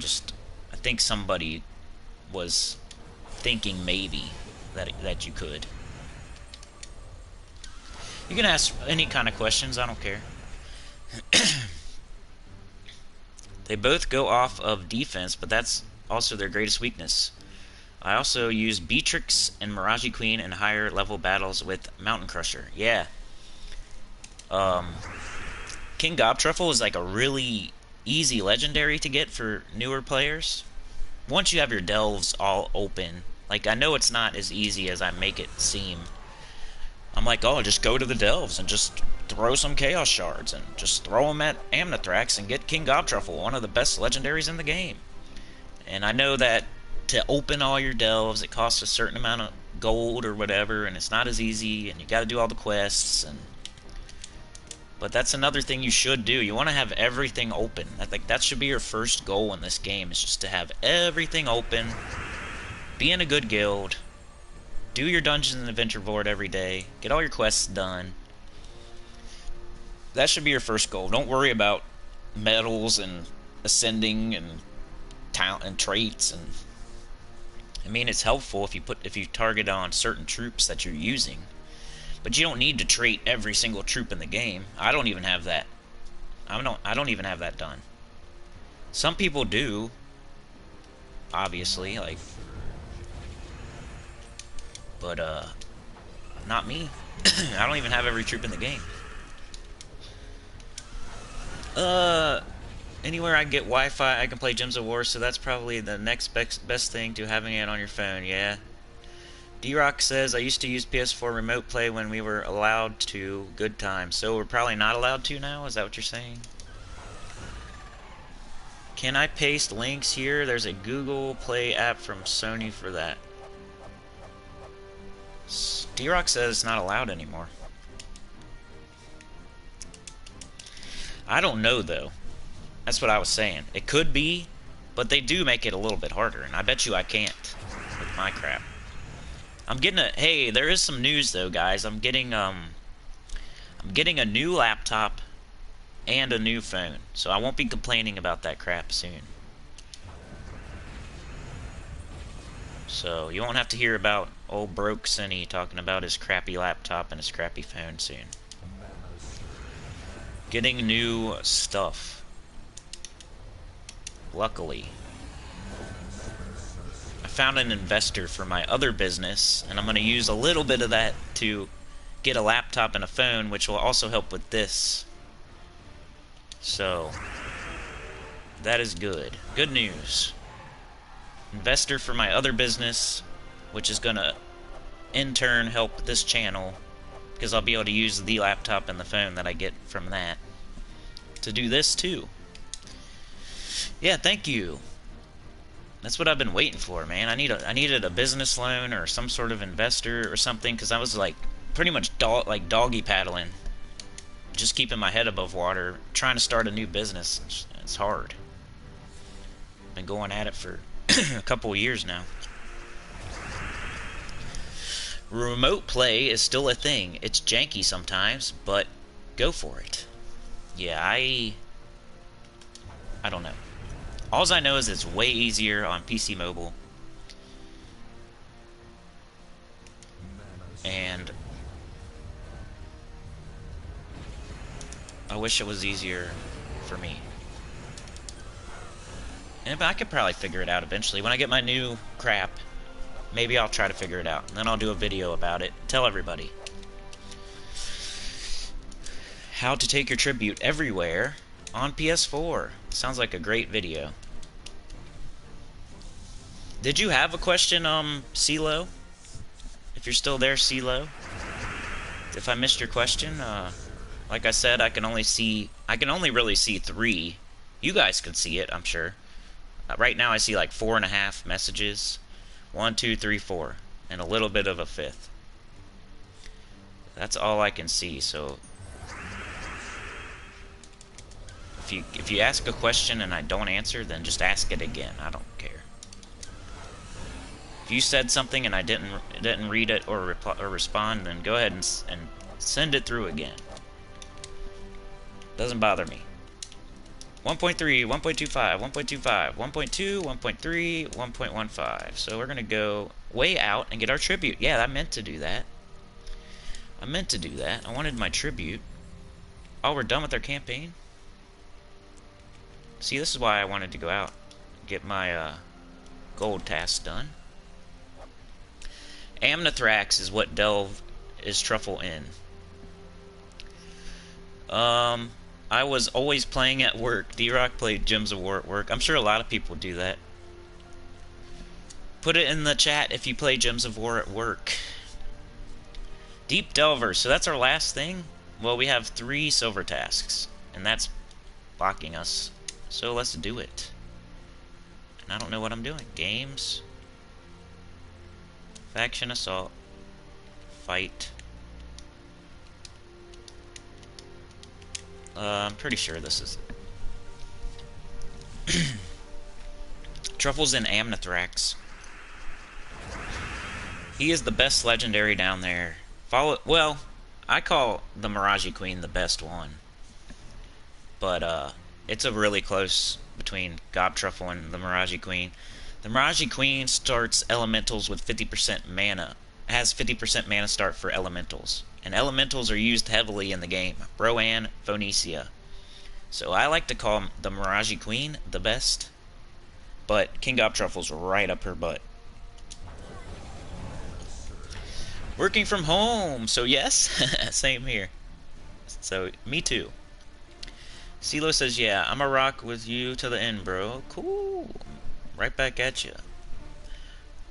think somebody was thinking maybe that you could. You can ask any kind of questions, I don't care. They both go off of defense, but that's also their greatest weakness. I also use Beatrix and Mirage Queen in higher level battles with Mountain Crusher. Yeah. King Gobtruffle is like a really easy legendary to get for newer players. Once you have your delves all open, like I know it's not as easy as I make it seem. I'm like, oh, just go to the delves and just throw some Chaos Shards and just throw them at Amnithrax and get King Gobtruffle, one of the best legendaries in the game. And I know that to open all your delves, it costs a certain amount of gold or whatever, and it's not as easy, and you got to do all the quests. But that's another thing you should do. You want to have everything open. That should be your first goal in this game, is just to have everything open, be in a good guild, do your Dungeons and Adventure board every day, get all your quests done. That should be your first goal. Don't worry about medals and ascending and talent and traits. And I mean, it's helpful if you target on certain troops that you're using, but you don't need to trait every single troop in the game. I don't even have that. I don't even have that done. Some people do, obviously, like, but not me. I don't even have every troop in the game. Anywhere I get Wi-Fi, I can play Gems of War, so that's probably the next best thing to having it on your phone, yeah. D-Rock says, I used to use PS4 remote play when we were allowed to. Good times. So we're probably not allowed to now? Is that what you're saying? Can I paste links here? There's a Google Play app from Sony for that. D-Rock says it's not allowed anymore. I don't know, though. That's what I was saying. It could be, but they do make it a little bit harder, and I bet you I can't with my crap. I'm getting a... Hey, there is some news, though, guys. I'm getting a new laptop and a new phone, so I won't be complaining about that crap soon. So you won't have to hear about old broke Cinny talking about his crappy laptop and his crappy phone soon. Getting new stuff. Luckily. I found an investor for my other business, and I'm going to use a little bit of that to get a laptop and a phone, which will also help with this. So, that is good. Good news. Investor for my other business, which is going to in turn help this channel, because I'll be able to use the laptop and the phone that I get from that to do this too. Yeah, thank you. That's what I've been waiting for, man. I needed a business loan or some sort of investor or something, because I was like pretty much doggy paddling, just keeping my head above water, trying to start a new business. It's hard. Been going at it for a couple of years now. Remote play is still a thing. It's janky sometimes, but go for it. Yeah, I don't know. All I know is it's way easier on PC Mobile. And I wish it was easier for me. And I could probably figure it out eventually. When I get my new crap, maybe I'll try to figure it out. And then I'll do a video about it. Tell everybody. How to take your tribute everywhere on PS4. Sounds like a great video. Did you have a question, CeeLo? If you're still there, CeeLo. If I missed your question, like I said, I can only really see 3. You guys could see it, I'm sure. Right now I see like 4.5 messages. 1, 2, 3, 4. And a little bit of a 5th. That's all I can see, so if you ask a question and I don't answer, then just ask it again. I don't care. If you said something and I didn't read it or respond, then go ahead and send it through again. Doesn't bother me. 1.3, 1.25, 1.25, 1.2, 1.3, 1.15. So we're gonna go way out and get our tribute. Yeah, I meant to do that. I wanted my tribute. Oh, we're done with our campaign. See, this is why I wanted to go out, get my gold task done. Amnithrax is what Delve is truffle in. I was always playing at work. D-Rock played Gems of War at work. I'm sure a lot of people do that. Put it in the chat if you play Gems of War at work. Deep Delver. So that's our last thing? Well, we have 3 silver tasks, and that's blocking us. So let's do it. And I don't know what I'm doing. Games. Faction Assault. Fight. I'm pretty sure this is Truffle's in Amnithrax. He is the best legendary down there. Well, I call the Mirage Queen the best one. But it's a really close between Gob Truffle and the Mirage Queen. The Mirage Queen starts elementals with 50% mana. Has 50% mana start for elementals. And elementals are used heavily in the game. Rowan, Phoenicia. So I like to call the Mirage Queen the best. But King Gob Truffle's right up her butt. Working from home, so yes, same here. So, me too. CeeLo says, yeah, I'm a rock with you to the end, bro. Cool. Right back at you.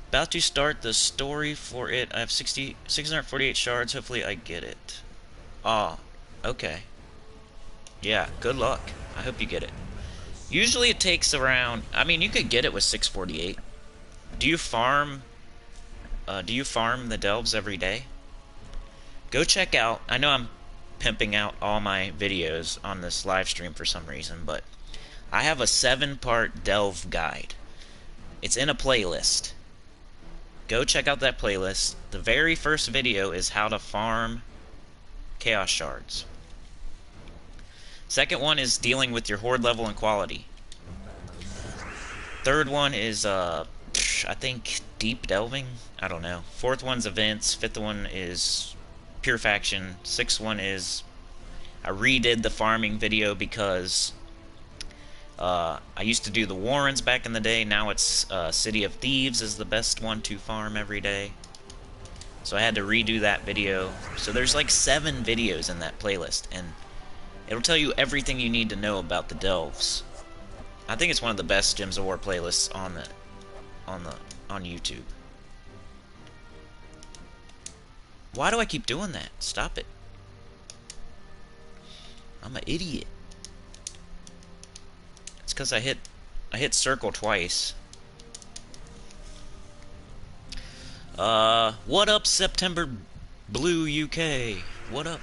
About to start the story for it. I have 648 shards. Hopefully I get it. Oh, okay. Yeah, good luck. I hope you get it. Usually it takes around... I mean, you could get it with 648. Do you farm the delves every day? Go check out... I know I'm pimping out all my videos on this live stream for some reason, but I have a 7-part delve guide. It's in a playlist. Go check out that playlist. The very first video is how to farm chaos shards. Second one is dealing with your horde level and quality. Third one is I think deep delving. I don't know. Fourth one's events. Fifth one is pure faction. Sixth one is I redid the farming video because I used to do the Warrens back in the day. Now it's City of Thieves is the best one to farm every day. So I had to redo that video. So there's like 7 videos in that playlist, and it'll tell you everything you need to know about the delves. I think it's one of the best Gems of War playlists on YouTube. Why do I keep doing that? Stop it. I'm an idiot. It's because I hit circle twice. What up, September Blue UK? What up?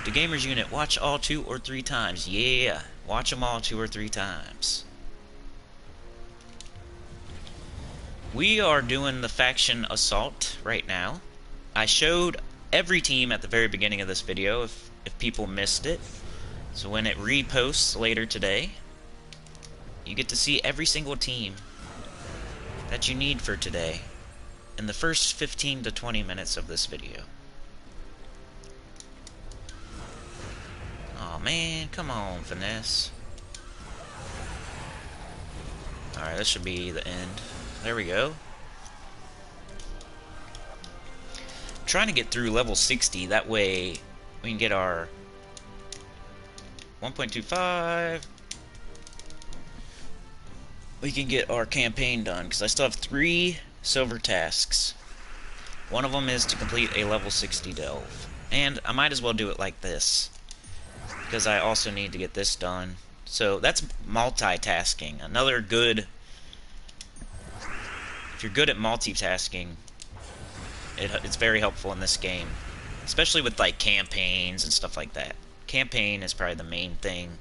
The Gamers Unit, watch all 2 or 3 times. Yeah, watch them all 2 or 3 times. We are doing the faction assault right now. I showed every team at the very beginning of this video if people missed it. So when it reposts later today, you get to see every single team that you need for today in the first 15 to 20 minutes of this video. Oh man, come on, Finesse. Alright, this should be the end. There we go. trying to get through level 60. That way we can get our 1.25. We can get our campaign done, because I still have 3 silver tasks. One of them is to complete a level 60 delve. And I might as well do it like this, because I also need to get this done. So that's multitasking. Another good... If you're good at multitasking, it's very helpful in this game. Especially with like campaigns and stuff like that. Campaign is probably the main thing.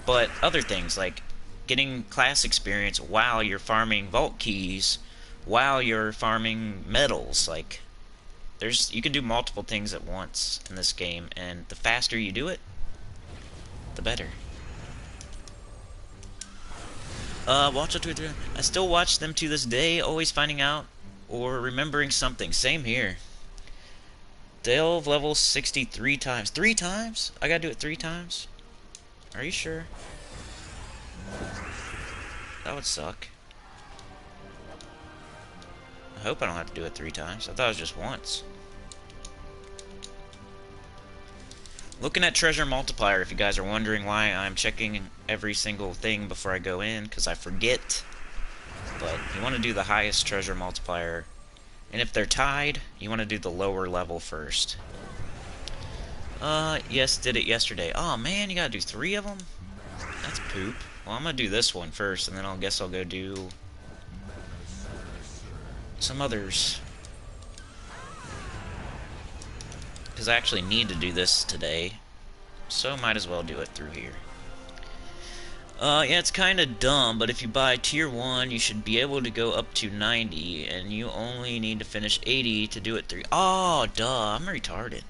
But other things like getting class experience while you're farming vault keys, while you're farming medals, like you can do multiple things at once in this game, and the faster you do it, the better. Watch on Twitter. I still watch them to this day, always finding out or remembering something. Same here. Delve level 63 times. 3 times? I gotta do it 3 times? Are you sure? That would suck. I hope I don't have to do it 3 times. I thought it was just once. Looking at treasure multiplier, if you guys are wondering why I'm checking every single thing before I go in, because I forget. But you want to do the highest treasure multiplier. And if they're tied, you want to do the lower level first. Yes, did it yesterday. Oh man, you gotta do 3 of them? That's poop. Well, I'm gonna do this one first, and then I guess I'll go do some others. Because I actually need to do this today, so might as well do it through here. Yeah, it's kind of dumb, but if you buy tier 1, you should be able to go up to 90, and you only need to finish 80 to do it 3. Oh, duh, I'm retarded.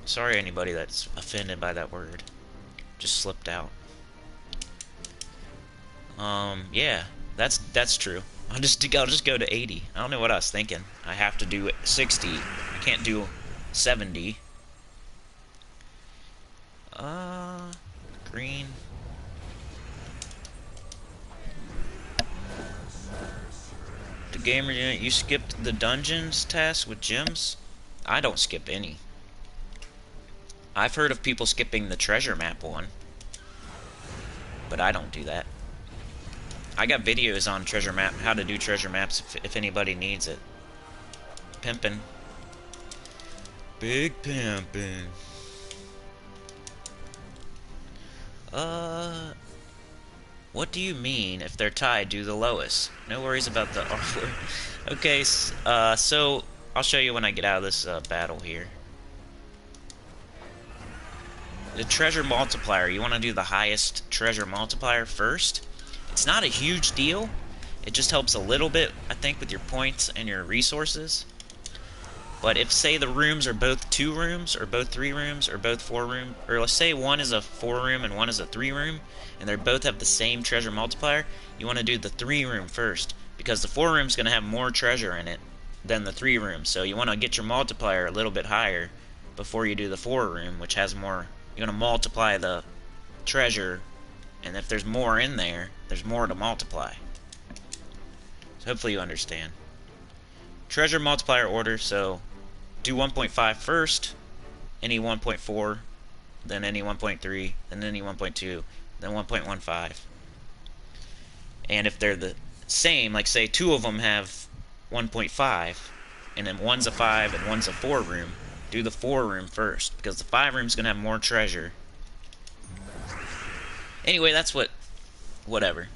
Sorry anybody that's offended by that word. Just slipped out. Yeah, that's true. I'll just go to 80. I don't know what I was thinking. I have to do 60. I can't do 70. Green. The gamer unit, you skipped the dungeons task with gems? I don't skip any. I've heard of people skipping the treasure map one, but I don't do that. I got videos on treasure map, how to do treasure maps if anybody needs it. Pimpin'. Big pimpin'. What do you mean if they're tied, do the lowest? No worries about the R-word. Okay, so I'll show you when I get out of this battle here. The treasure multiplier, you want to do the highest treasure multiplier first. It's not a huge deal. It just helps a little bit, I think, with your points and your resources. But if, say, the rooms are both 2 rooms, or both 3 rooms, or both 4 rooms, or let's say one is a 4 room and one is a 3 room, and they both have the same treasure multiplier, you want to do the 3 room first, because the 4 room is going to have more treasure in it than the 3 room. So you want to get your multiplier a little bit higher before you do the 4 room, which has more. You're going to multiply the treasure, and if there's more in there, there's more to multiply. So hopefully you understand. Treasure multiplier order, so do 1.5 first, any 1.4, then any 1.3, then any 1.2, then 1.15. And if they're the same, like say 2 of them have 1.5, and then one's a 5 and one's a 4 room, do the 4 room first, because the 5 room's gonna have more treasure. Anyway, that's whatever.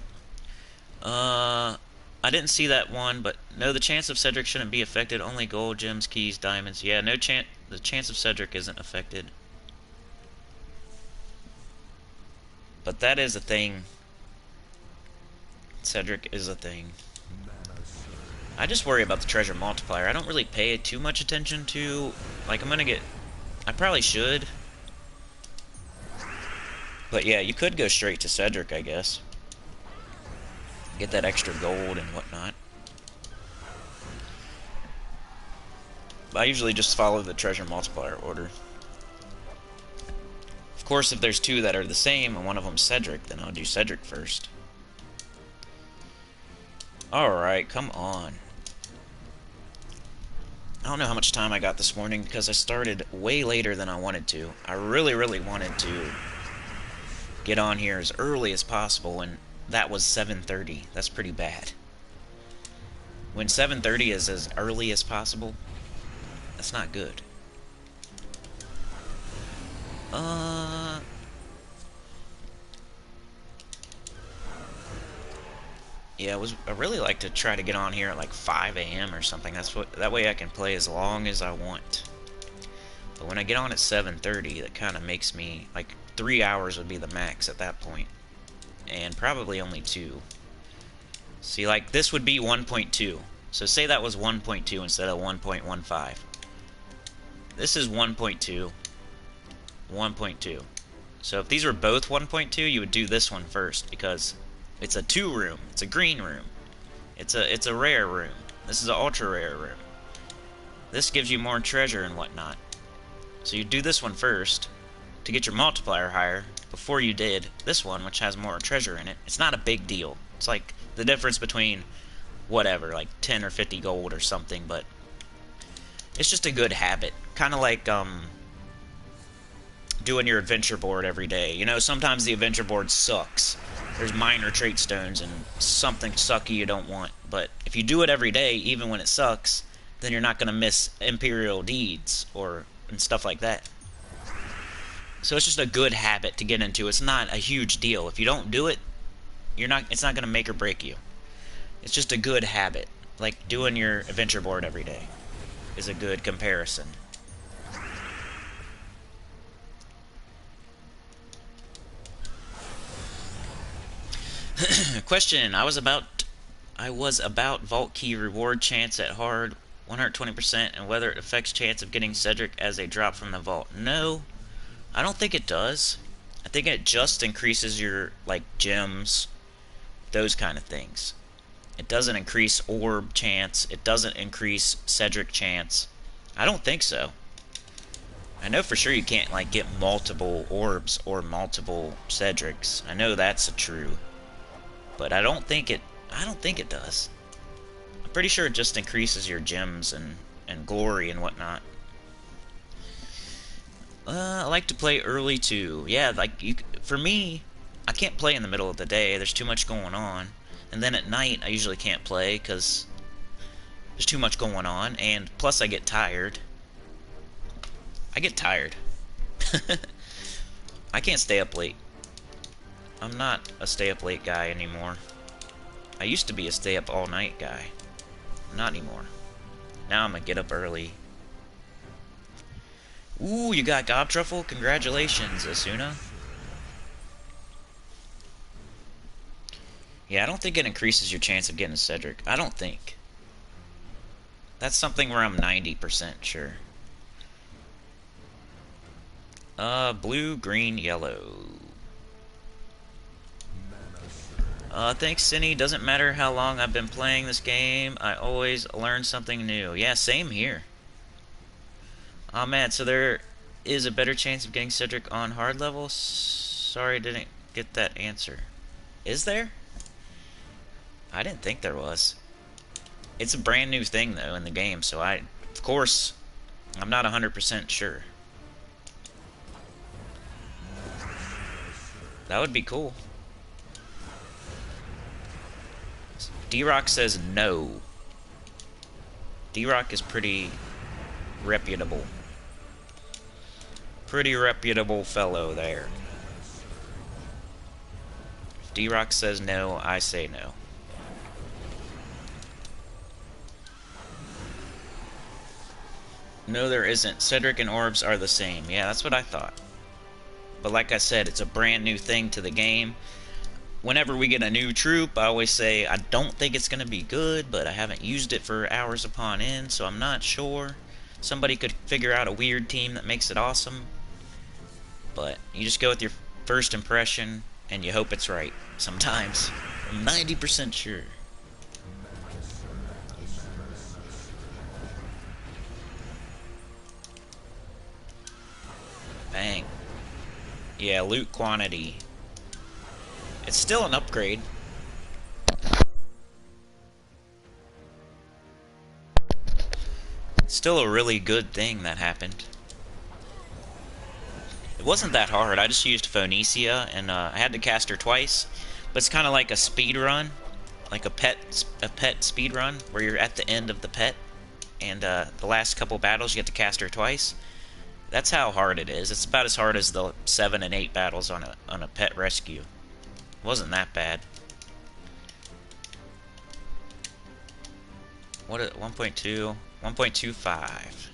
I didn't see that one, but no, the chance of Cedric shouldn't be affected. Only gold, gems, keys, diamonds. Yeah, no chance. The chance of Cedric isn't affected. But that is a thing. Cedric is a thing. I just worry about the treasure multiplier. I don't really pay too much attention to, like, I probably should. But yeah, you could go straight to Cedric, I guess. Get that extra gold and whatnot. But I usually just follow the treasure multiplier order. Of course, if there's 2 that are the same and one of them's Cedric, then I'll do Cedric first. Alright, come on. I don't know how much time I got this morning because I started way later than I wanted to. I really, really wanted to get on here as early as possible, and that was 7:30. That's pretty bad. When 7:30 is as early as possible, that's not good. Yeah, I really like to try to get on here at like 5 a.m. or something. That way I can play as long as I want. But when I get on at 7:30, that kind of makes me, like, 3 hours would be the max at that point. And probably only 2. See, like, this would be 1.2. So say that was 1.2 instead of 1.15. This is 1.2, 1.2. So if these were both 1.2, you would do this one first, because it's a 2 room. It's a green room. It's a rare room. This is an ultra rare room. This gives you more treasure and whatnot. So you do this one first to get your multiplier higher before you did this one, which has more treasure in it. It's not a big deal. It's like the difference between whatever, like 10 or 50 gold or something, but it's just a good habit. Kind of like doing your adventure board every day. You know, sometimes the adventure board sucks. There's minor trait stones and something sucky you don't want. But if you do it every day, even when it sucks, then you're not going to miss Imperial Deeds and stuff like that. So it's just a good habit to get into. It's not a huge deal. If you don't do it, it's not going to make or break you. It's just a good habit. Like doing your adventure board every day is a good comparison. Question: I was about vault key reward chance at hard 120% and whether it affects chance of getting Cedric as a drop from the vault. No, I don't think it does. I think it just increases your, like, gems, those kind of things. It doesn't increase orb chance. It doesn't increase Cedric chance. I don't think so. I know for sure you can't, like, get multiple orbs or multiple Cedrics. I know that's true. But I don't think it does. I'm pretty sure it just increases your gems and glory and whatnot. I like to play early too. Yeah, like, for me, I can't play in the middle of the day. There's too much going on. And then at night, I usually can't play because there's too much going on. And plus, I get tired. I get tired. I can't stay up late. I'm not a stay-up-late guy anymore. I used to be a stay-up-all-night guy. Not anymore. Now I'm a get-up early. Ooh, you got Gob Truffle? Congratulations, Asuna. Yeah, I don't think it increases your chance of getting Cedric. I don't think. That's something where I'm 90% sure. Blue, green, yellow. Thanks, Cinny. Doesn't matter how long I've been playing this game, I always learn something new. Yeah, same here. Oh man, so there is a better chance of getting Cedric on hard level? Sorry, I didn't get that answer. Is there? I didn't think there was. It's a brand new thing, though, in the game, so of course, I'm not 100% sure. That would be cool. D-Rock says no. D-Rock is pretty reputable. Pretty reputable fellow there. If D-Rock says no, I say no. No, there isn't. Cedric and orbs are the same. Yeah, that's what I thought. But like I said, it's a brand new thing to the game. Whenever we get a new troop, I always say, I don't think it's going to be good, but I haven't used it for hours upon end, so I'm not sure. Somebody could figure out a weird team that makes it awesome. But you just go with your first impression, and you hope it's right. Sometimes. I'm 90% sure. Bang. Yeah, loot quantity. It's still an upgrade. Still a really good thing that happened. It wasn't that hard. I just used Phoenicia, and I had to cast her twice. But it's kind of like a speed run, like a pet speed run, where you're at the end of the pet, and the last couple battles you get to cast her twice. That's how hard it is. It's about as hard as the 7 and 8 battles on a pet rescue. It wasn't that bad. What 1.2, 1.25.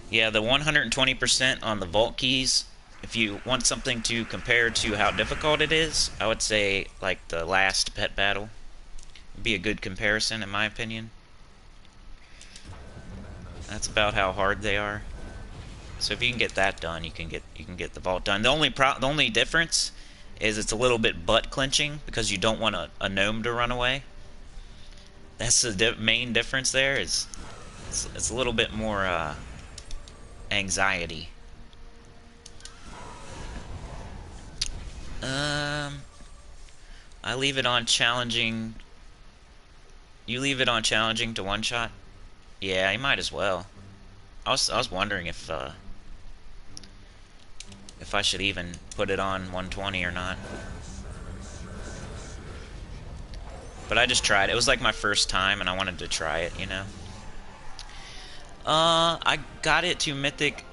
Yeah, the 120% on the vault keys. If you want something to compare to how difficult it is, I would say like the last pet battle would be a good comparison in my opinion. That's about how hard they are. So if you can get that done, you can get the vault done. The only difference is it's a little bit butt clenching because you don't want a gnome to run away. That's the main difference there. It's a little bit more anxiety. I leave it on challenging. You leave it on challenging to one shot? Yeah, you might as well. I was wondering if I should even put it on 120 or not. But I just tried. It was like my first time and I wanted to try it, you know. I got it to mythic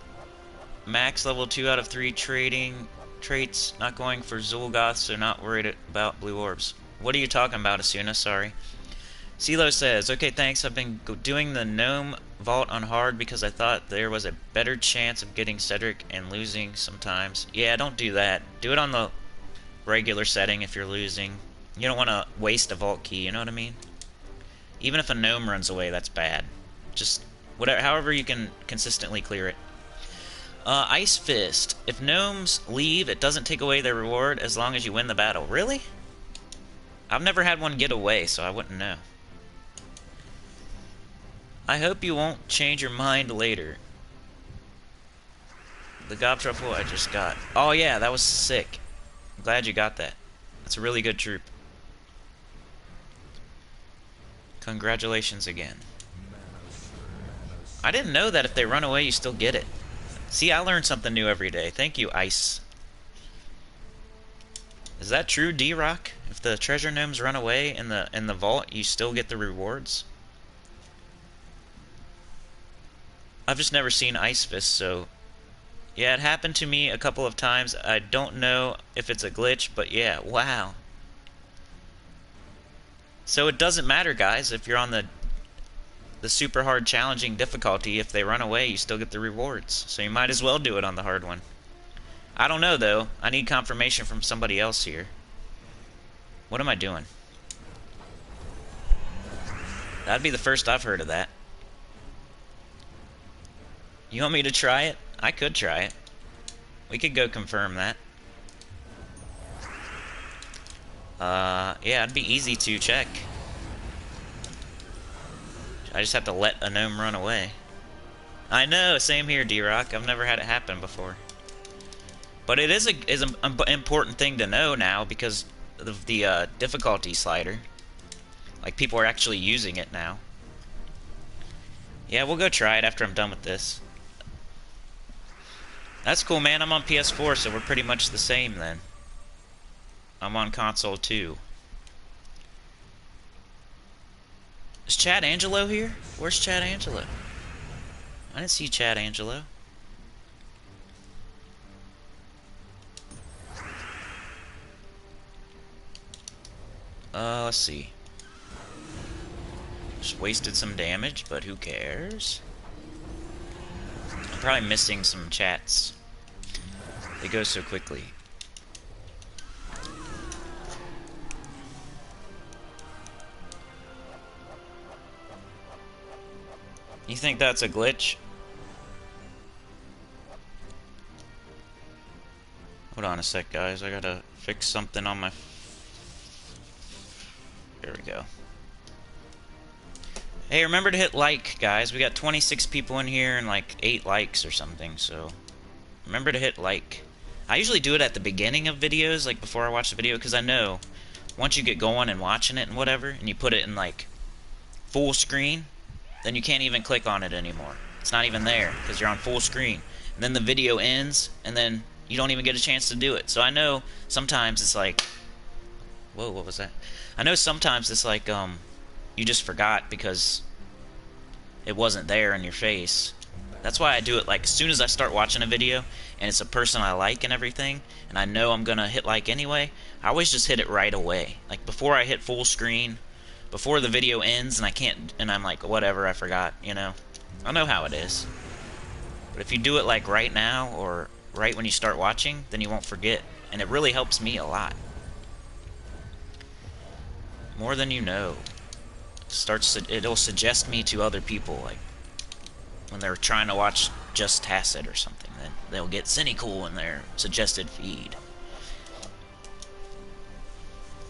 max level 2 out of 3 trading traits, not going for Zulgoth, so not worried about blue orbs. What are you talking about, Asuna? Sorry. CeeLo says, okay, thanks. I've been doing the gnome vault on hard because I thought there was a better chance of getting Cedric and losing sometimes. Yeah, don't do that. Do it on the regular setting if you're losing. You don't want to waste a vault key, you know what I mean? Even if a gnome runs away, that's bad. Just whatever, however you can consistently clear it. Ice Fist. If gnomes leave, it doesn't take away their reward as long as you win the battle. Really? I've never had one get away, so I wouldn't know. I hope you won't change your mind later. The gob truffle I just got. Oh yeah, that was sick. I'm glad you got that. That's a really good troop. Congratulations again. I didn't know that if they run away, you still get it. See, I learn something new every day. Thank you, Ice. Is that true, D-Rock? If the treasure gnomes run away in the vault, you still get the rewards? I've just never seen Ice Fist, so... Yeah, it happened to me a couple of times. I don't know if it's a glitch, but yeah, wow. So it doesn't matter, guys, if you're on the super hard challenging difficulty. If they run away, you still get the rewards. So you might as well do it on the hard one. I don't know, though. I need confirmation from somebody else here. What am I doing? That'd be the first I've heard of that. You want me to try it? I could try it. We could go confirm that. Yeah, it'd be easy to check. I just have to let a gnome run away. I know, same here, D-Rock. I've never had it happen before. But it is an important thing to know now because of the difficulty slider. Like, people are actually using it now. Yeah, we'll go try it after I'm done with this. That's cool, man. I'm on PS4, so we're pretty much the same then. I'm on console too. Is Chad Angelo here? Where's Chad Angelo? I didn't see Chad Angelo. Let's see. Just wasted some damage, but who cares? I'm probably missing some chats. They go so quickly. You think that's a glitch? Hold on a sec, guys. I gotta fix something on my... There we go. Hey, remember to hit like, guys. We got 26 people in here and like 8 likes or something, so... Remember to hit like. I usually do it at the beginning of videos, like before I watch the video, because I know once you get going and watching it and whatever, and you put it in like full screen, then you can't even click on it anymore. It's not even there because you're on full screen. And then the video ends, and then you don't even get a chance to do it. So I know sometimes it's like, whoa, what was that? I know sometimes it's like you just forgot because it wasn't there in your face. That's why I do it like as soon as I start watching a video and it's a person I like and everything, and I know I'm gonna hit like anyway, I always just hit it right away. Like before I hit full screen, before the video ends and I can't, and I'm like, whatever, I forgot, you know? I know how it is. But if you do it like right now or right when you start watching, then you won't forget. And it really helps me a lot. More than you know. It'll suggest me to other people, like when they're trying to watch Just Tacit or something, then they'll get Sinnycool in their suggested feed.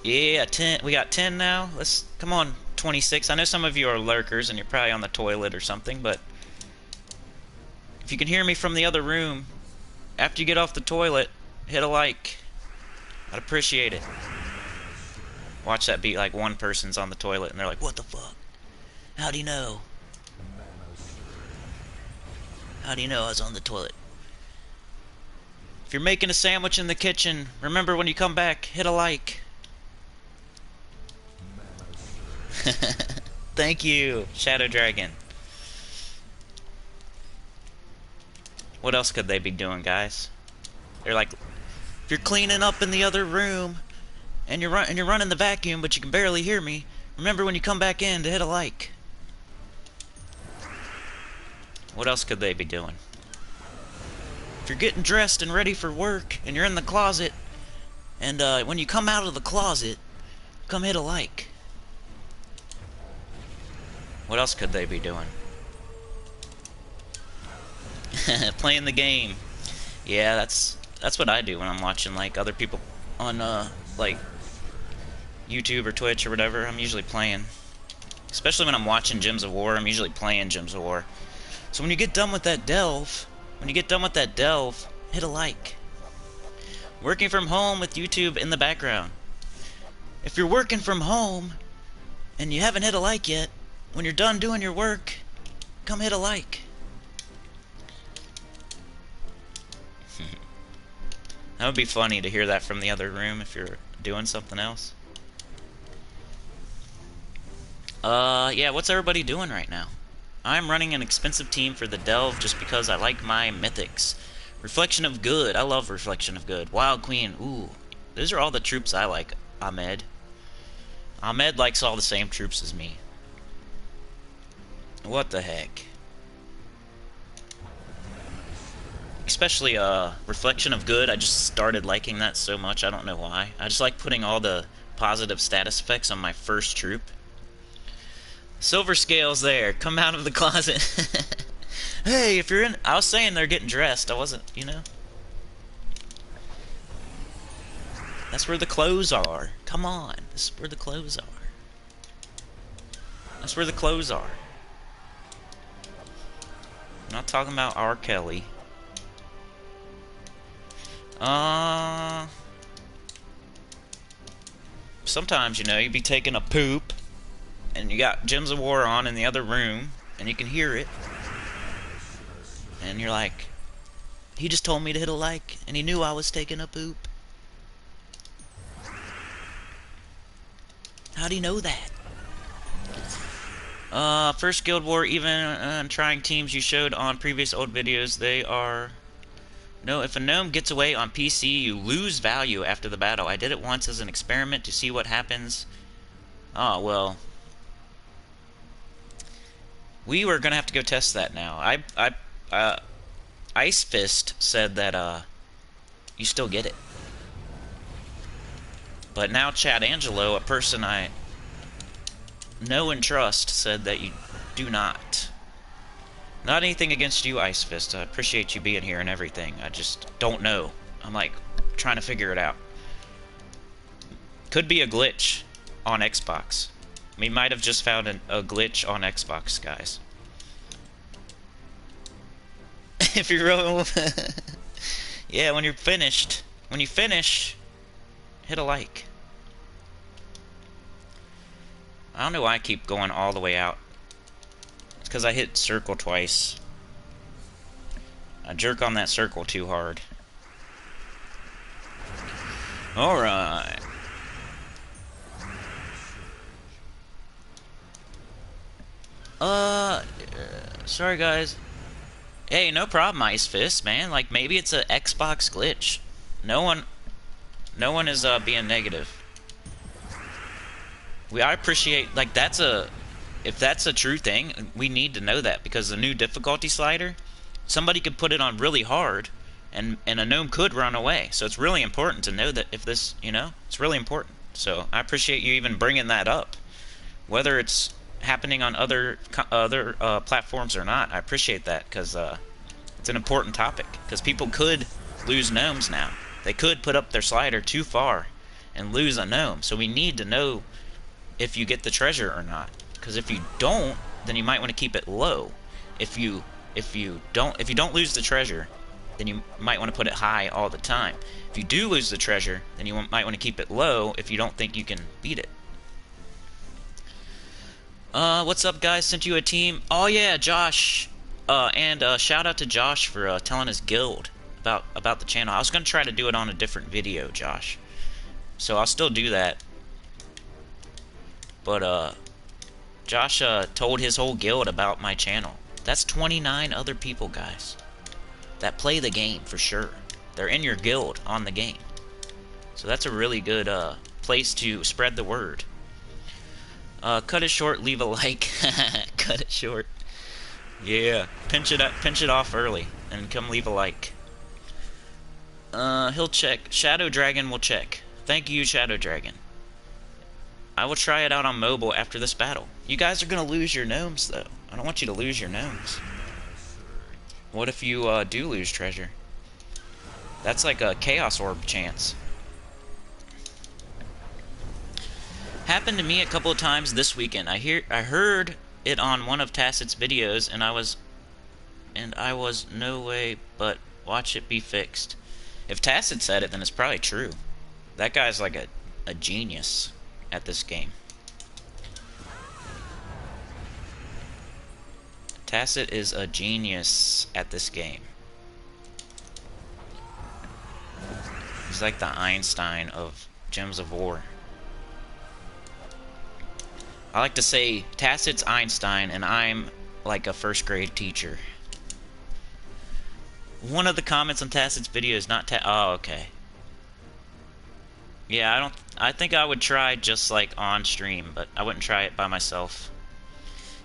Yeah, 10. We got 10 now. Let's come on, 26. I know some of you are lurkers and you're probably on the toilet or something, but if you can hear me from the other room, after you get off the toilet, hit a like. I'd appreciate it. Watch that be like one person's on the toilet and they're like, what the fuck? How do you know? How do you know I was on the toilet? If you're making a sandwich in the kitchen, remember when you come back, hit a like. Thank you, Shadow Dragon. What else could they be doing, guys? They're like, if you're cleaning up in the other room and you're running the vacuum, but you can barely hear me, remember when you come back in to hit a like. What else could they be doing? If you're getting dressed and ready for work and you're in the closet, and when you come out of the closet, come hit a like. What else could they be doing? Playing the game. Yeah, that's what I do when I'm watching like other people on like YouTube or Twitch or whatever. I'm usually playing. Especially when I'm watching Gems of War, I'm usually playing Gems of War. So when you get done with that delve, hit a like. Working from home with YouTube in the background. If you're working from home and you haven't hit a like yet, when you're done doing your work, come hit a like. That would be funny to hear that from the other room if you're doing something else. Yeah, what's everybody doing right now? I'm running an expensive team for the Delve just because I like my mythics. Reflection of Good, I love Reflection of Good. Wild Queen, ooh. Those are all the troops I like. Ahmed likes all the same troops as me. What the heck? Especially Reflection of Good, I just started liking that so much, I don't know why. I just like putting all the positive status effects on my first troop. Silver Scales there, come out of the closet. Hey, if you're in... I was saying they're getting dressed, I wasn't, you know. That's where the clothes are. Come on, this is where the clothes are. That's where the clothes are. I'm not talking about R. Kelly. Sometimes, you know, you'd be taking a poop, and you got Gems of War on in the other room, and you can hear it. And you're like, he just told me to hit a like, and he knew I was taking a poop. How do you know that? First Guild War, even trying teams you showed on previous old videos, they are... No, if a gnome gets away on PC, you lose value after the battle. I did it once as an experiment to see what happens. Oh, well. We were gonna have to go test that now. Ice Fist said that, you still get it. But now Chad Angelo, a person I know and trust, said that you do not. Not anything against you, Ice Fist. I appreciate you being here and everything. I just don't know. I'm like trying to figure it out. Could be a glitch on Xbox. We might have just found a glitch on Xbox, guys. If you're real... Yeah, when you're finished. When you finish, hit a like. I don't know why I keep going all the way out It's because I hit circle twice. I jerk on that circle too hard. Alright. Sorry guys. Hey, no problem, Ice Fist, man. Like, maybe it's a Xbox glitch. No one is, being negative. I appreciate, like, if that's a true thing, we need to know that, because the new difficulty slider, somebody could put it on really hard, and a gnome could run away. So it's really important to know that if this, it's really important. So I appreciate you even bringing that up. Whether it's happening on other platforms or not, I appreciate that, because it's an important topic. Because people could lose gnomes now. They could put up their slider too far and lose a gnome. So we need to know if you get the treasure or not. Because if you don't, then you might want to keep it low. If you don't lose the treasure, then you might want to put it high all the time. If you do lose the treasure, then you might want to keep it low if you don't think you can beat it. What's up, guys? Sent you a team. Oh yeah, Josh. And shout out to Josh for telling his guild about the channel. I was gonna try to do it on a different video, Josh. So I'll still do that. But Josh told his whole guild about my channel. That's 29 other people, guys, that play the game for sure. They're in your guild on the game. So that's a really good place to spread the word. Cut it short, leave a like. Cut it short. Yeah, pinch it off early, and come leave a like. He'll check. Shadow Dragon will check. Thank you, Shadow Dragon. I will try it out on mobile after this battle. You guys are gonna lose your gnomes, though. I don't want you to lose your gnomes. What if you do lose treasure? That's like a Chaos Orb chance. Happened to me a couple of times this weekend. I heard it on one of Tacit's videos, and I was no way but watch it be fixed. If Tacit said it, then it's probably true. That guy's like a genius at this game. Tacit is a genius at this game. He's like the Einstein of Gems of War. I like to say Tacit's Einstein, and I'm like a first grade teacher. One of the comments on Tacit's video is not oh, okay. Yeah, I think I would try just like on stream, but I wouldn't try it by myself.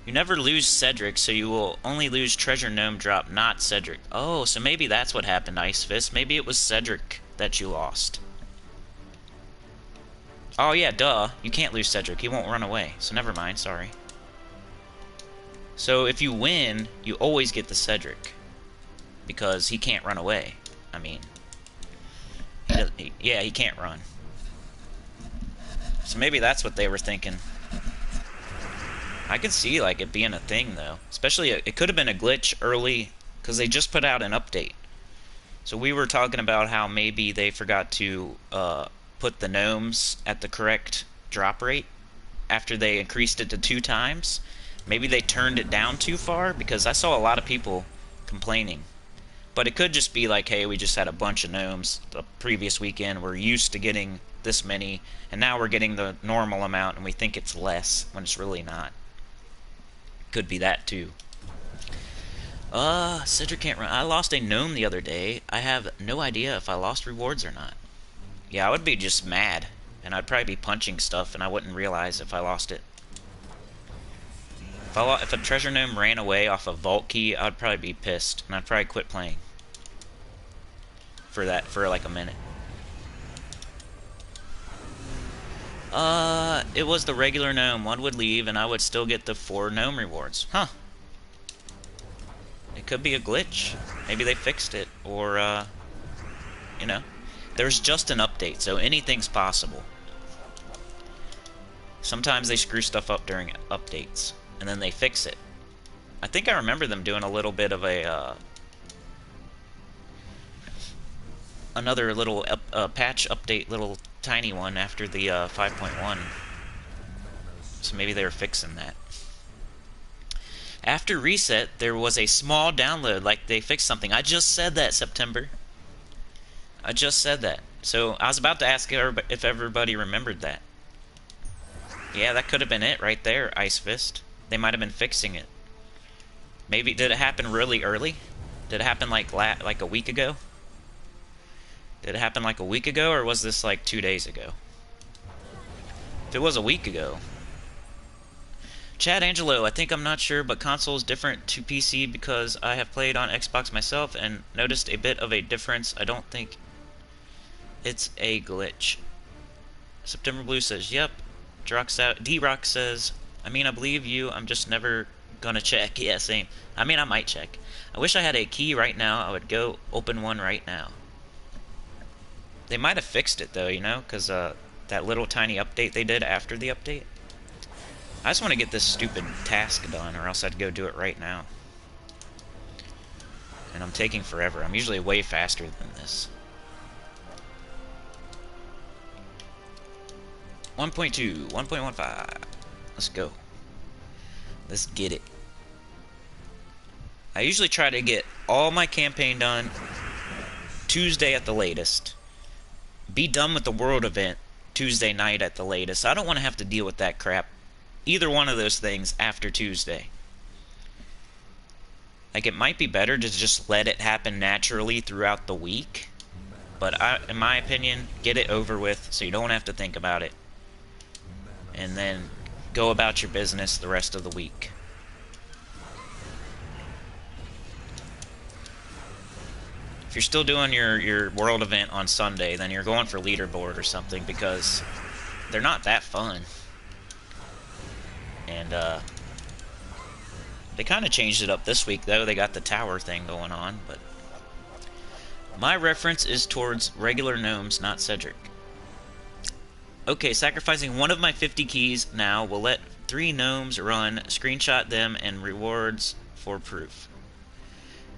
You never lose Cedric, so you will only lose Treasure Gnome Drop, not Cedric. Oh, so maybe that's what happened, Ice Fist. Maybe it was Cedric that you lost. Oh yeah, duh. You can't lose Cedric. He won't run away. So never mind, sorry. So if you win, you always get the Cedric. Because he can't run away. I mean, yeah, he can't run. So maybe that's what they were thinking. I could see like it being a thing though. Especially, it could have been a glitch early, because they just put out an update. So we were talking about how maybe they forgot to put the gnomes at the correct drop rate after they increased it to 2 times. Maybe they turned it down too far, because I saw a lot of people complaining. But it could just be like, hey, we just had a bunch of gnomes the previous weekend. We're used to getting this many, and now we're getting the normal amount, and we think it's less when it's really not. Could be that too. Cedric can't run. I lost a gnome the other day. I have no idea if I lost rewards or not. Yeah, I would be just mad, and I'd probably be punching stuff, and I wouldn't realize if I lost it. If a treasure gnome ran away off a vault key, I'd probably be pissed, and I'd probably quit playing for like a minute. It was the regular gnome. One would leave, and I would still get the 4 gnome rewards. Huh. It could be a glitch. Maybe they fixed it, or, you know. There's just an update, so anything's possible. Sometimes they screw stuff up during updates, and then they fix it. I think I remember them doing a little bit of a, another little patch update, little tiny one after the 5.1. So maybe they were fixing that. After reset, there was a small download, like they fixed something. I just said that, September. I just said that. So I was about to ask if everybody remembered that. Yeah, that could have been it right there, Ice Fist. They might have been fixing it. Maybe, did it happen really early? Did it happen like a week ago? Did it happen like a week ago, or was this like 2 days ago? If it was a week ago. Chad Angelo, I think I'm not sure, but console is different to PC because I have played on Xbox myself and noticed a bit of a difference. I don't think it's a glitch. September Blue says, yep. D-Rock says, I mean, I believe you, I'm just never gonna check. Yeah, same. I mean, I might check. I wish I had a key right now. I would go open one right now. They might have fixed it, though, you know, because that little tiny update they did after the update. I just want to get this stupid task done, or else I'd go do it right now. And I'm taking forever. I'm usually way faster than this. 1.2, 1.15. Let's go. Let's get it. I usually try to get all my campaign done Tuesday at the latest. Be done with the world event Tuesday night at the latest. I don't want to have to deal with that crap. Either one of those things after Tuesday. Like, it might be better to just let it happen naturally throughout the week. But in my opinion, get it over with so you don't have to think about it. And then go about your business the rest of the week. If you're still doing your world event on Sunday, then you're going for leaderboard or something, because they're not that fun. And they kind of changed it up this week, though. They got the tower thing going on, but my reference is towards regular gnomes, not Cedric. Okay, sacrificing one of my 50 keys now will let 3 gnomes run, screenshot them, and rewards for proof.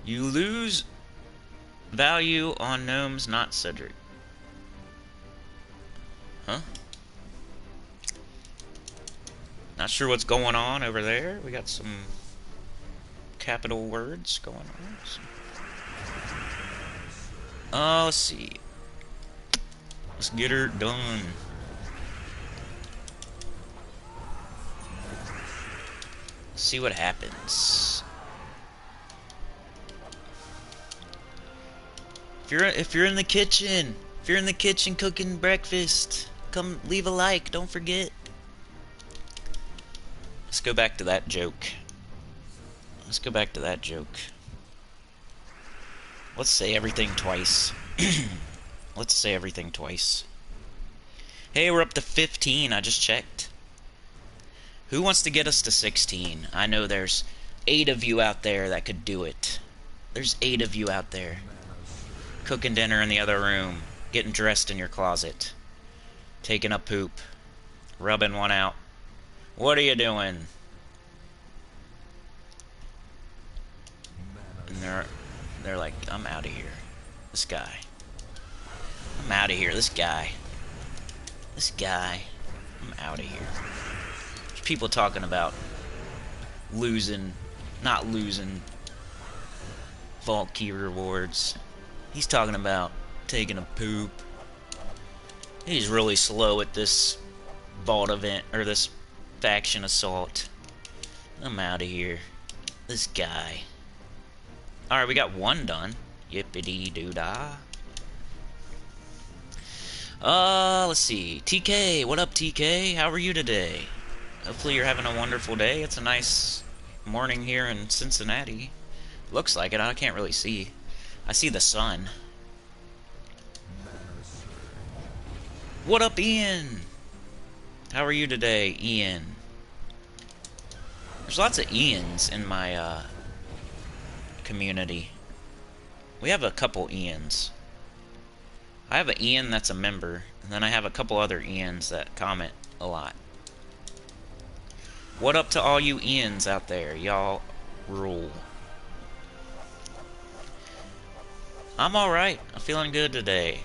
You lose value on gnomes, not Cedric. Huh? Not sure what's going on over there. We got some capital words going on. Let's see. Let's get her done. See what happens. If you're in the kitchen, cooking breakfast, come leave a like, don't forget. Let's go back to that joke. Let's say everything twice. Let's say everything twice. Hey, we're up to 15, I just checked. Who wants to get us to 16? I know there's 8 of you out there that could do it. There's 8 of you out there. Cooking dinner in the other room. Getting dressed in your closet. Taking a poop. Rubbing one out. What are you doing? And they're like, I'm out of here. This guy. I'm out of here. This guy. I'm out of here. There's people talking about not losing vault key rewards. He's talking about taking a poop. He's really slow at this vault event, or this faction assault. I'm out of here. This guy. Alright, we got 1 done. Yippity-doo-dah. Let's see. TK, what up, TK? How are you today? Hopefully you're having a wonderful day. It's a nice morning here in Cincinnati. Looks like it. I can't really see. I see the sun. What up, Ian? How are you today, Ian? There's lots of Ians in my community. We have a couple Ians. I have an Ian that's a member, and then I have a couple other Ians that comment a lot. What up to all you Ians out there? Y'all rule. I'm alright. I'm feeling good today.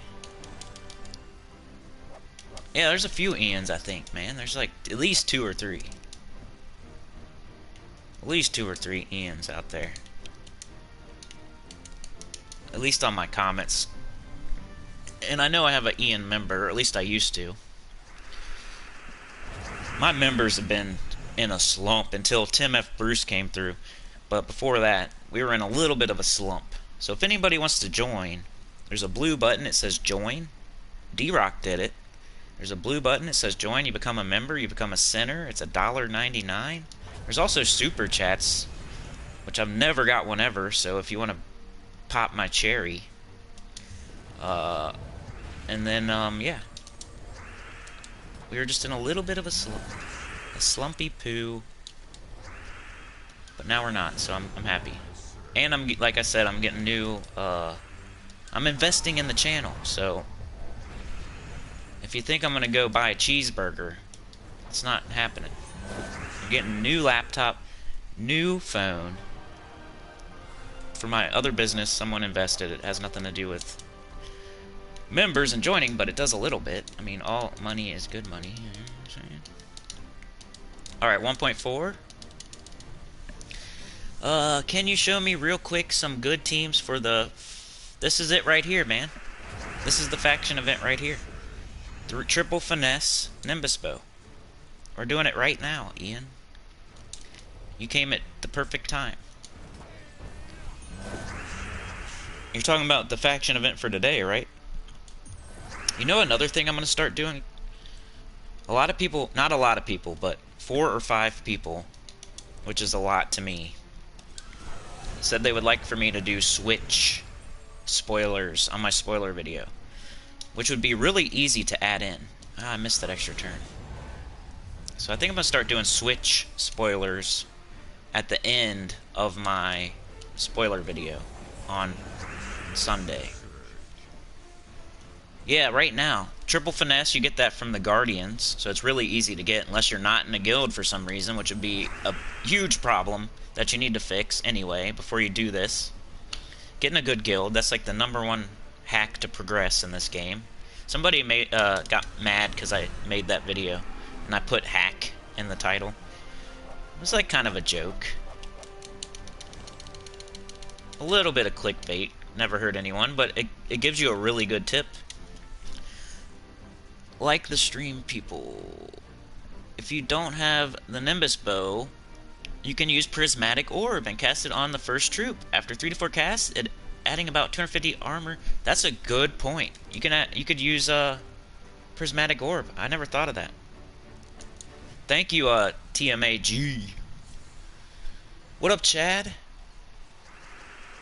Yeah, there's a few Ians, I think, man. There's like at least 2 or 3. at least 2 or 3 Ians out there. At least on my comments. And I know I have an Ian member, or at least I used to. My members have been in a slump until Tim F. Bruce came through. But before that, we were in a little bit of a slump. So if anybody wants to join, there's a blue button, it says join. D-Rock did it. There's a blue button, it says join. You become a member, you become a center. It's $1.99. There's also super chats, which I've never got one ever. So if you want to pop my cherry, and then yeah, we were just in a little bit of a slump, a slumpy poo. But now we're not, so I'm happy. And I'm, like I said, I'm getting new. I'm investing in the channel, so if you think I'm gonna go buy a cheeseburger, it's not happening. I'm getting a new laptop, new phone. For my other business, someone invested. It has nothing to do with members and joining, but it does a little bit. I mean, all money is good money. You know what I'm saying? Alright, 1.4. Can you show me real quick some good teams for the... This is it right here, man. This is the faction event right here. Triple Finesse, Nimbus Bow. We're doing it right now, Ian. You came at the perfect time. You're talking about the faction event for today, right? You know another thing I'm going to start doing? A lot of people, not a lot of people, but 4 or 5 people, which is a lot to me, said they would like for me to do Switch spoilers on my spoiler video, which would be really easy to add in. Ah, I missed that extra turn. So I think I'm going to start doing Switch spoilers at the end of my spoiler video on Sunday. Yeah, right now. Triple Finesse, you get that from the Guardians, so it's really easy to get unless you're not in a guild for some reason, which would be a huge problem that you need to fix anyway before you do this. Getting a good guild, that's like the #1 hack to progress in this game. Somebody got mad because I made that video and I put hack in the title. It was like kind of a joke. A little bit of clickbait, never hurt anyone, but it gives you a really good tip. Like the stream, people. If you don't have the Nimbus Bow, you can use Prismatic Orb and cast it on the first troop. After 3 to 4 casts, adding about 250 armor. That's a good point. You could use Prismatic Orb. I never thought of that. Thank you, TMAG. What up, Chad?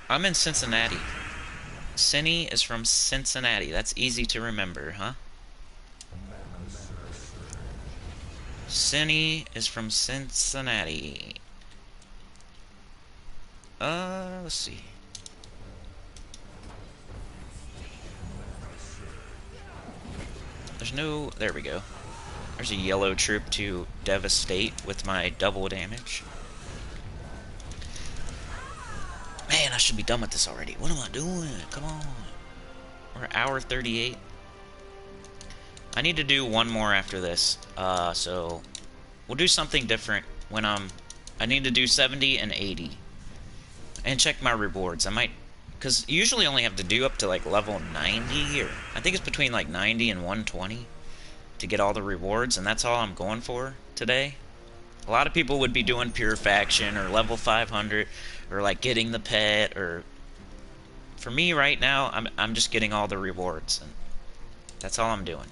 I'm in Cincinnati. Cinny is from Cincinnati. That's easy to remember, huh? Cinny is from Cincinnati. Let's see. There's no... There we go. There's a yellow troop to devastate with my double damage. Man, I should be done with this already. What am I doing? Come on. We're at hour 38. I need to do one more after this. So we'll do something different when I need to do 70 and 80. And check my rewards. I might... Because you usually only have to do up to like level 90 or... I think it's between like 90 and 120 to get all the rewards. And that's all I'm going for today. A lot of people would be doing Pure Faction or level 500 or like getting the pet or... For me right now, I'm just getting all the rewards. And that's all I'm doing.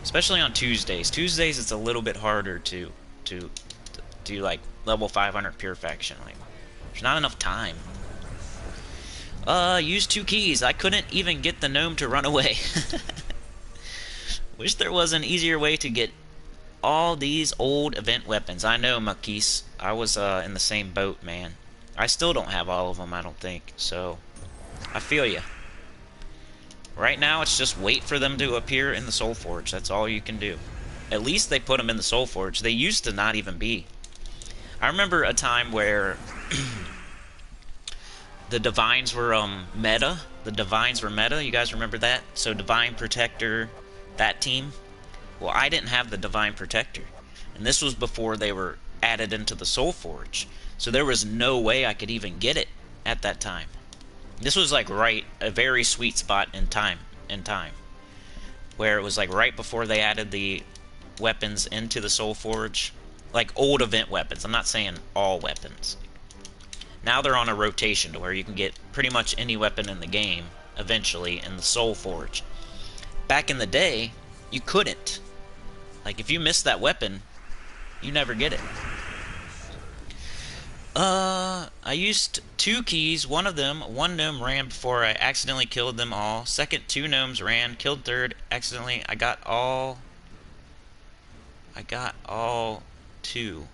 Especially on Tuesdays. Tuesdays it's a little bit harder to do like level 500 Pure Faction. Like, there's not enough time. Use 2 keys. I couldn't even get the gnome to run away. Wish there was an easier way to get all these old event weapons. I know, Makis. I was in the same boat, man. I still don't have all of them, I don't think. So, I feel ya. Right now, it's just wait for them to appear in the Soul Forge. That's all you can do. At least they put them in the Soul Forge. They used to not even be. I remember a time where the Divines were meta. The Divines were meta. You guys remember that? So Divine Protector, that team. Well, I didn't have the Divine Protector. And this was before they were added into the Soul Forge. So there was no way I could even get it at that time. This was like a very sweet spot in time, where it was like right before they added the weapons into the Soul Forge, like old event weapons. I'm not saying all weapons. Now they're on a rotation to where you can get pretty much any weapon in the game eventually in the Soul Forge. Back in the day, you couldn't. Like, if you missed that weapon, you never get it. I used 2 keys. One gnome ran before I accidentally killed them all. Second, 2 gnomes ran, killed third, accidentally. I got all 2.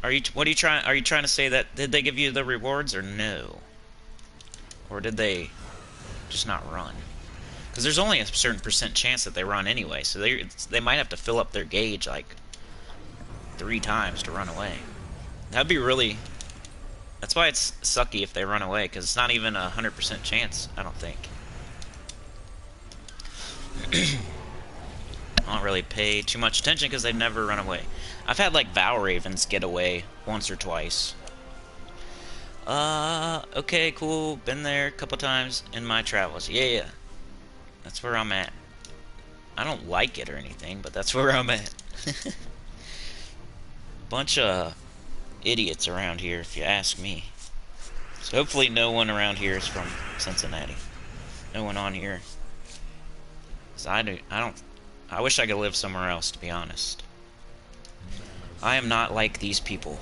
Are you trying to say that, did they give you the rewards or no? Or did they just not run? Because there's only a certain % chance that they run anyway, so they might have to fill up their gauge like 3 times to run away. That'd be really... That's why it's sucky if they run away, because it's not even a 100% chance, I don't think. I don't really pay too much attention because they never run away. I've had like Vow Ravens get away once or twice. Okay, cool. Been there a couple times in my travels. Yeah. That's where I'm at. I don't like it or anything, but that's where I'm at. Bunch of idiots around here, if you ask me. So hopefully no one around here is from Cincinnati. No one on here. 'Cause I wish I could live somewhere else, to be honest. I am not like these people.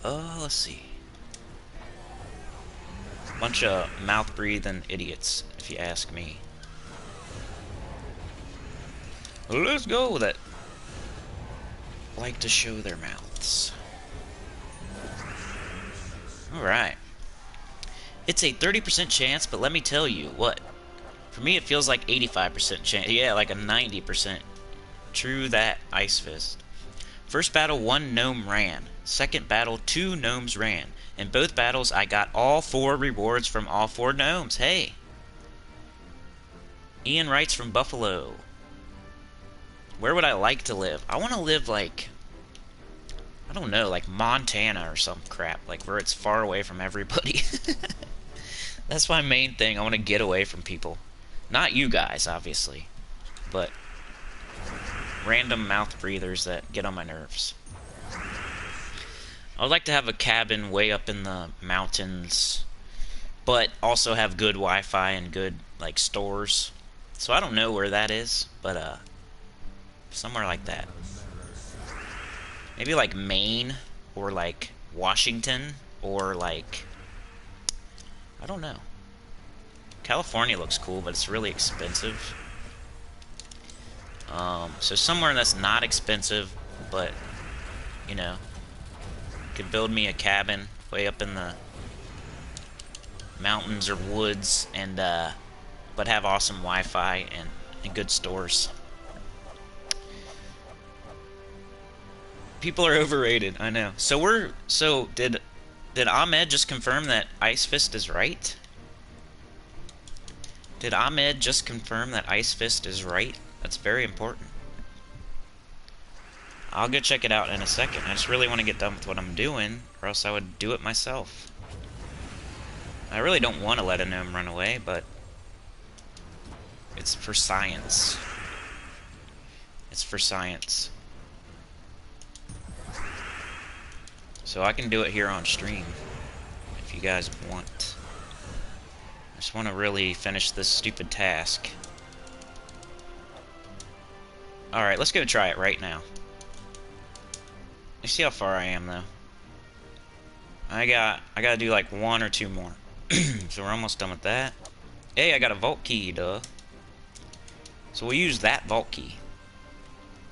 Let's see. Bunch of mouth-breathing idiots, if you ask me. Let's go that like to show their mouths. Alright. It's a 30% chance, but let me tell you what. For me, it feels like 85% chance. Yeah, like a 90%. True that, Ice Fist. First battle, 1 gnome ran. Second battle, 2 gnomes ran. In both battles, I got all 4 rewards from all 4 gnomes. Hey. Ian writes from Buffalo. Where would I like to live? I want to live like... I don't know, like Montana or some crap. Like where it's far away from everybody. That's my main thing. I want to get away from people. Not you guys, obviously. But... random mouth breathers that get on my nerves. I would like to have a cabin way up in the mountains, but also have good Wi-Fi and good like stores. So I don't know where that is, but somewhere like that. Maybe like Maine or like Washington or like, I don't know. California looks cool, but it's really expensive. So somewhere that's not expensive, but, you know, could build me a cabin way up in the mountains or woods, and but have awesome Wi-Fi and good stores. People are overrated, I know. So did Ahmed just confirm that Ice Fist is right? Did Ahmed just confirm that Ice Fist is right? That's very important. I'll go check it out in a second. I just really want to get done with what I'm doing, or else I would do it myself. I really don't want to let a gnome run away, but it's for science. It's for science. So I can do it here on stream, if you guys want. I just want to really finish this stupid task. Alright, let's go try it right now. Let's see how far I am, though. I gotta do like 1 or 2 more. So we're almost done with that. Hey, I got a vault key, duh. So we'll use that vault key.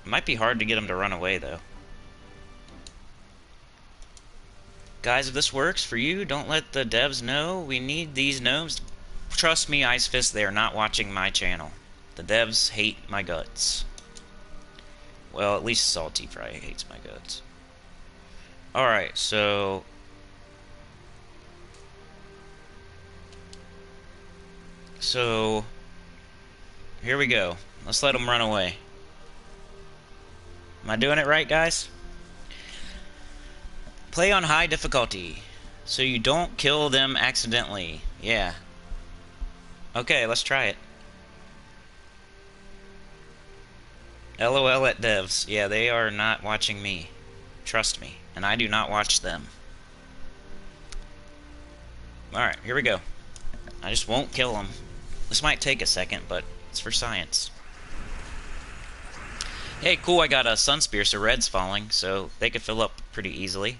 It might be hard to get them to run away, though. Guys, if this works for you, don't let the devs know. We need these gnomes. Trust me, Ice Fist, they are not watching my channel. The devs hate my guts. Well, at least Salty Fry hates my guts. Alright, so... here we go. Let's let them run away. Am I doing it right, guys? Play on high difficulty, so you don't kill them accidentally. Yeah. Okay, let's try it. LOL at devs. Yeah, they are not watching me. Trust me. And I do not watch them. Alright, here we go. I just won't kill them. This might take a second, but it's for science. Hey, cool, I got a Sunspear, so red's falling, so they could fill up pretty easily.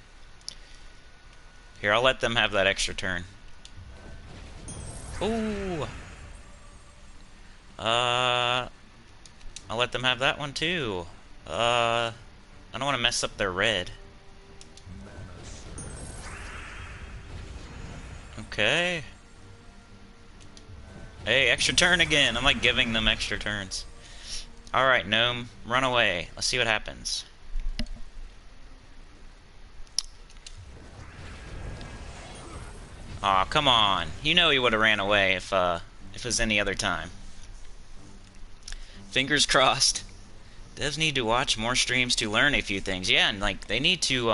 Here, I'll let them have that extra turn. Ooh. I'll let them have that one too. I don't want to mess up their red. Okay. Hey, extra turn again. I'm like giving them extra turns. Alright, Gnome, run away. Let's see what happens. Aw, come on. You know he would have ran away if it was any other time. Fingers crossed. Devs need to watch more streams to learn a few things. Yeah, and like they need to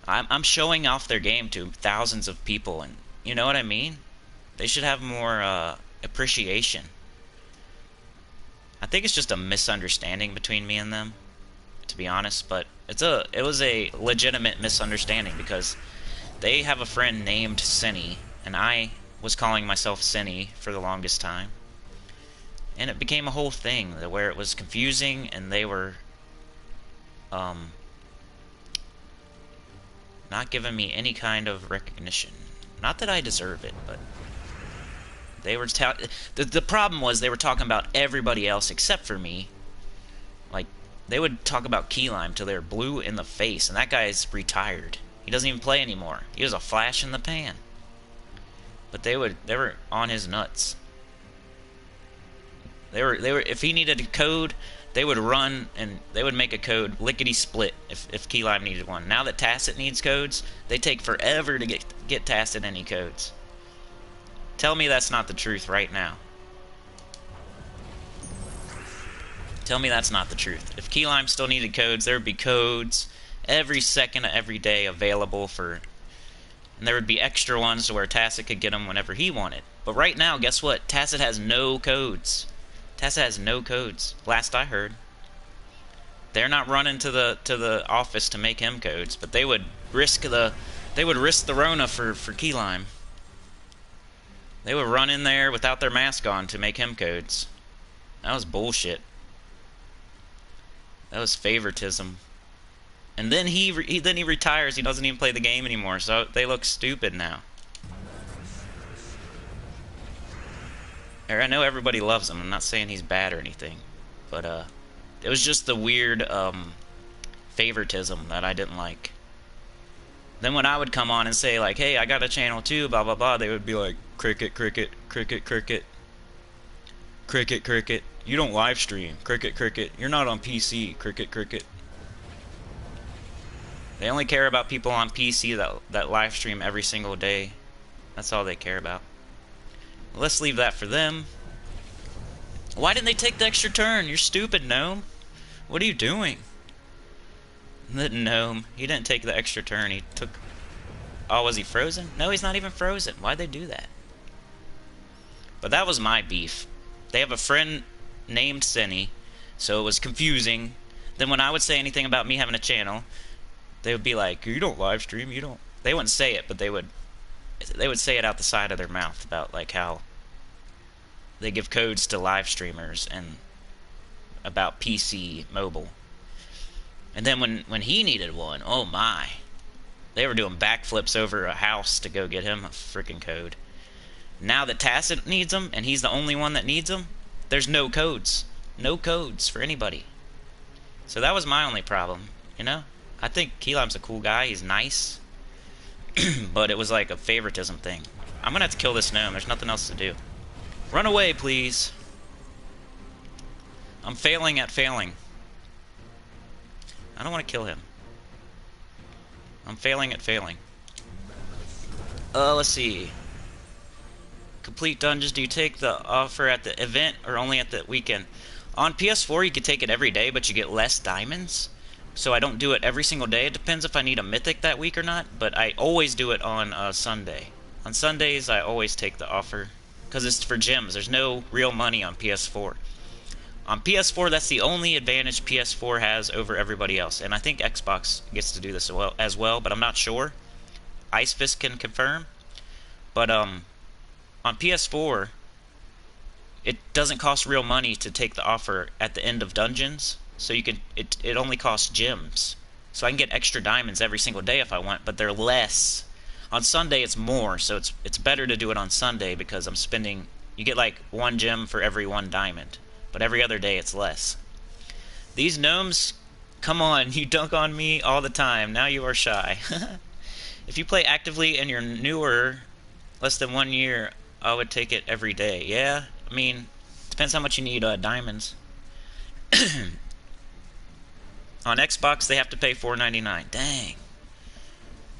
I'm showing off their game to thousands of people, and you know what I mean? They should have more appreciation. I think it's just a misunderstanding between me and them, to be honest, but it was a legitimate misunderstanding because they have a friend named Sinny, and I was calling myself Sinny for the longest time. And it became a whole thing where it was confusing, and they were not giving me any kind of recognition. Not that I deserve it, but they were the problem was they were talking about everybody else except for me. Like, they would talk about Key Lime till they were blue in the face, and that guy's retired. He doesn't even play anymore. He was a flash in the pan. But they were on his nuts. They were if he needed a code, they would run and they would make a code lickety split if Key Lime needed one. Now that Tacit needs codes, they take forever to get Tacit any codes. Tell me that's not the truth right now. Tell me that's not the truth. If Key Lime still needed codes, there would be codes every second of every day available for, and there would be extra ones to where Tacit could get them whenever he wanted. But right now, guess what? Tacit has no codes. Tacit has no codes. Last I heard, they're not running to the office to make him codes, but they would risk the Rona for Key Lime. They would run in there without their mask on to make him codes. That was bullshit. That was favoritism. And then he retires. He doesn't even play the game anymore. So they look stupid now. I know everybody loves him. I'm not saying he's bad or anything, but it was just the weird favoritism that I didn't like. Then when I would come on and say like, "Hey, I got a channel too," blah blah blah, they would be like, "Cricket, cricket, cricket, cricket, cricket, cricket. You don't live stream, cricket, cricket. You're not on PC, cricket, cricket." They only care about people on PC that live stream every single day. That's all they care about. Let's leave that for them. Why didn't they take the extra turn? You're stupid, Gnome. What are you doing? The Gnome, he didn't take the extra turn. He took... Oh, was he frozen? No, he's not even frozen. Why'd they do that? But that was my beef. They have a friend named Sinny, so it was confusing. Then when I would say anything about me having a channel, they would be like, "You don't live stream, you don't..." They wouldn't say it, but they would say it out the side of their mouth about like how they give codes to live streamers and about PC mobile. And then when he needed one, oh my, they were doing backflips over a house to go get him a freaking code. Now that Tacit needs them and he's the only one that needs them, there's no codes for anybody. So that was my only problem, you know. I think Key Lime's a cool guy, he's nice. But it was like a favoritism thing. I'm gonna have to kill this Gnome. There's nothing else to do. Run away, please. I'm failing at failing. I don't want to kill him. I'm failing at failing. Let's see. Complete dungeons. Do you take the offer at the event or only at the weekend? On PS4, you could take it every day, but you get less diamonds. So I don't do it every single day. It depends if I need a mythic that week or not, but I always do it on Sunday. On Sundays, I always take the offer, because it's for gems. There's no real money on PS4. On PS4, that's the only advantage PS4 has over everybody else. And I think Xbox gets to do this as well, but I'm not sure. Ice Fist can confirm. But on PS4, it doesn't cost real money to take the offer at the end of dungeons. So you can it only costs gems. So I can get extra diamonds every single day if I want, but they're less. On Sunday it's more, so it's better to do it on Sunday because I'm spending, you get like 1 gem for every 1 diamond. But every other day it's less. These gnomes, come on, you dunk on me all the time. Now you are shy. If you play actively and you're newer, less than 1 year, I would take it every day. Yeah, I mean, depends how much you need diamonds. On Xbox, they have to pay $4.99. Dang.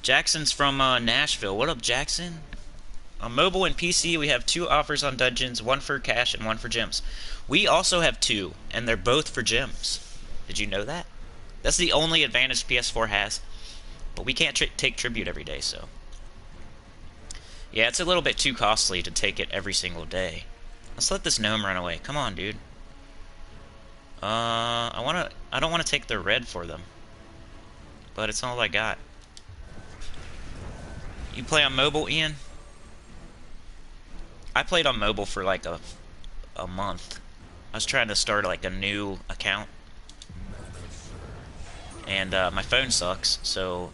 Jackson's from Nashville. What up, Jackson? On mobile and PC, we have 2 offers on dungeons, 1 for cash and 1 for gems. We also have 2, and they're both for gems. Did you know that? That's the only advantage PS4 has. But we can't take tribute every day, so. Yeah, it's a little bit too costly to take it every single day. Let's let this gnome run away. Come on, dude. I don't want to take the red for them. But it's all I got. You play on mobile, Ian? I played on mobile for like a month. I was trying to start like a new account. And my phone sucks, so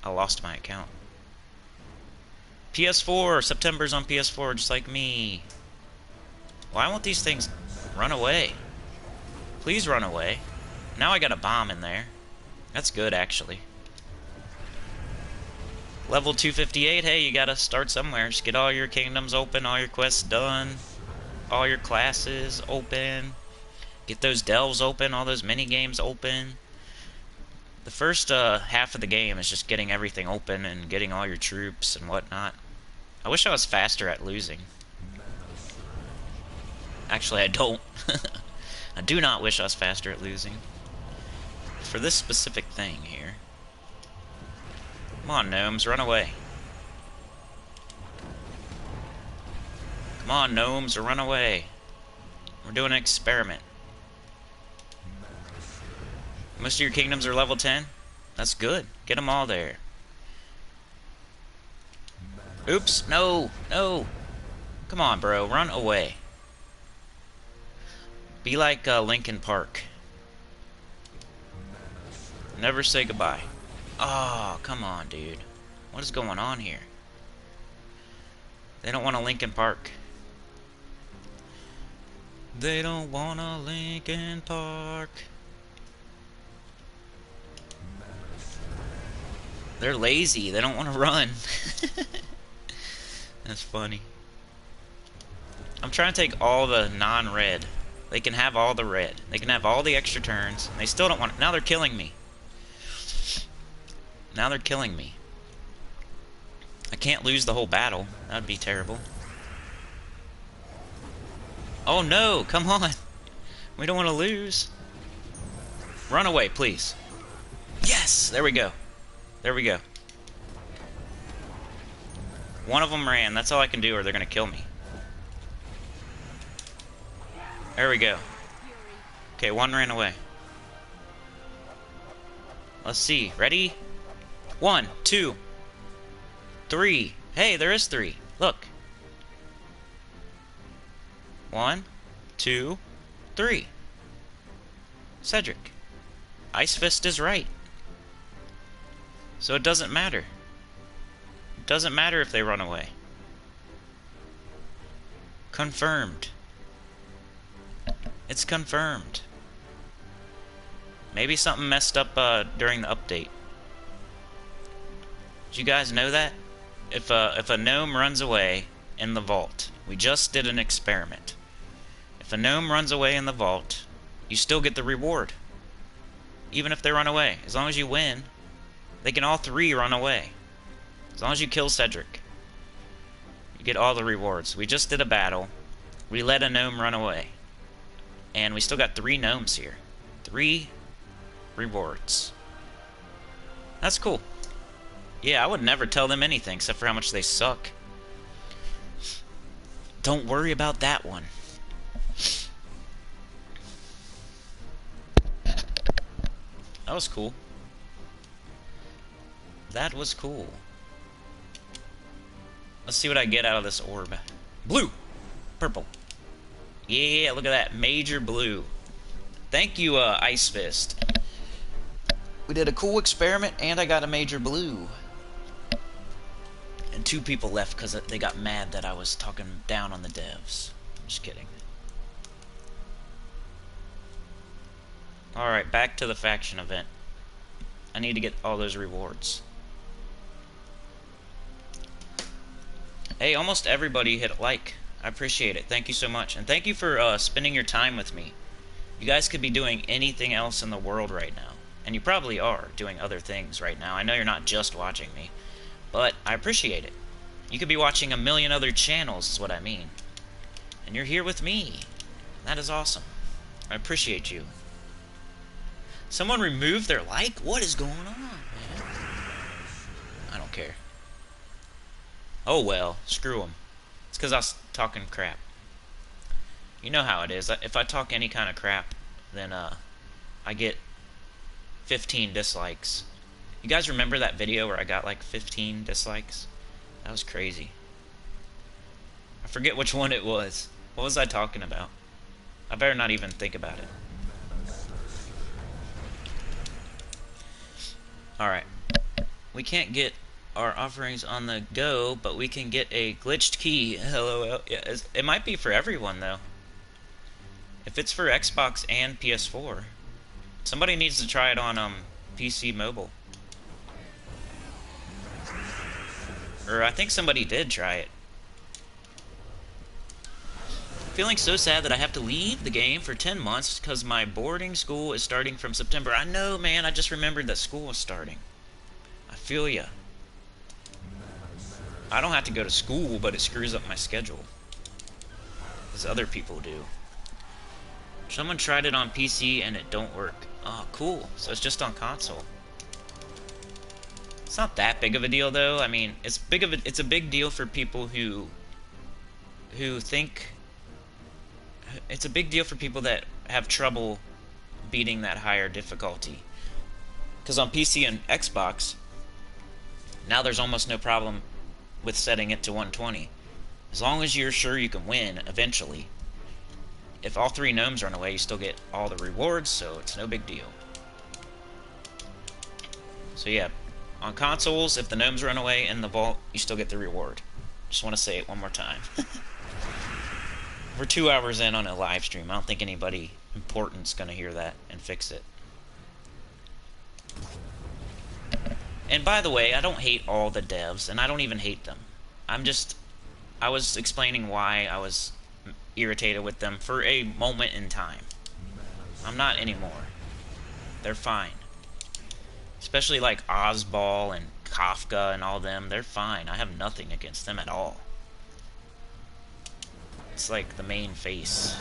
I lost my account. PS4, September's on PS4 just like me. Why won't these things run away? Please run away. Now I got a bomb in there. That's good, actually. Level 258, hey, you gotta start somewhere. Just get all your kingdoms open, all your quests done, all your classes open. Get those delves open, all those mini games open. The first half of the game is just getting everything open and getting all your troops and whatnot. I wish I was faster at losing. Actually, I don't. I do not wish I was faster at losing. For this specific thing here. Come on, gnomes, run away. Come on, gnomes, run away. We're doing an experiment. Most of your kingdoms are level 10? That's good. Get them all there. Oops, no, no. Come on, bro, run away. Be like Linkin Park. Never say goodbye. Oh, come on, dude. What is going on here? They don't want a Linkin Park. They don't want a Linkin Park. They're lazy. They don't want to run. That's funny. I'm trying to take all the non-red. They can have all the red. They can have all the extra turns. And they still don't want it. Now they're killing me. Now they're killing me. I can't lose the whole battle. That would be terrible. Oh no, come on. We don't want to lose. Run away, please. Yes, there we go. There we go. One of them ran. That's all I can do or they're going to kill me. There we go. Okay, one ran away. Let's see. Ready? 1, 2, 3. Hey, there is 3. Look. 1, 2, 3. Cedric. Ice Fist is right. So it doesn't matter. It doesn't matter if they run away. Confirmed. It's confirmed. Maybe something messed up during the update. Did you guys know that? If a gnome runs away in the vault, we just did an experiment. If a gnome runs away in the vault, you still get the reward. Even if they run away. As long as you win, they can all 3 run away. As long as you kill Cedric, you get all the rewards. We just did a battle. We let a gnome run away. And we still got 3 gnomes here. 3 rewards. That's cool. Yeah, I would never tell them anything except for how much they suck. Don't worry about that one. That was cool. That was cool. Let's see what I get out of this orb. Blue! Purple. Yeah, look at that. Major blue. Thank you, Ice Fist. We did a cool experiment, and I got a major blue. And 2 people left because they got mad that I was talking down on the devs. I'm just kidding. Alright, back to the faction event. I need to get all those rewards. Hey, almost everybody hit like. I appreciate it. Thank you so much. And thank you for spending your time with me. You guys could be doing anything else in the world right now. And you probably are doing other things right now. I know you're not just watching me. But I appreciate it. You could be watching a million other channels is what I mean. And you're here with me. That is awesome. I appreciate you. Someone removed their like? What is going on, man? I don't care. Oh well, screw them. It's because I was talking crap. You know how it is. If I talk any kind of crap, then I get 15 dislikes. You guys remember that video where I got like 15 dislikes? That was crazy. I forget which one it was. What was I talking about? I better not even think about it. Alright. We can't get our offerings on the go, but we can get a glitched key. LOL. Yeah, it might be for everyone, though. If it's for Xbox and PS4, somebody needs to try it on PC mobile. Or I think somebody did try it. Feeling so sad that I have to leave the game for 10 months because my boarding school is starting from September. I know, man. I just remembered that school was starting. I feel ya. I don't have to go to school, but it screws up my schedule. As other people do. Someone tried it on PC and it don't work. Oh, cool. So it's just on console. It's not that big of a deal, though. I mean, it's a big deal for people who think. It's a big deal for people that have trouble beating that higher difficulty. Because on PC and Xbox, now there's almost no problem with setting it to 120. As long as you're sure you can win eventually. If all 3 gnomes run away, you still get all the rewards, so it's no big deal. So yeah, on consoles, if the gnomes run away in the vault, you still get the reward. Just want to say it one more time. We're 2 hours in on a live stream. I don't think anybody important's going to hear that and fix it. And by the way, I don't hate all the devs, and I don't even hate them. I was explaining why I was irritated with them for a moment in time. I'm not anymore. They're fine. Especially like Ozball and Kafka and all them. They're fine. I have nothing against them at all. It's like the main face.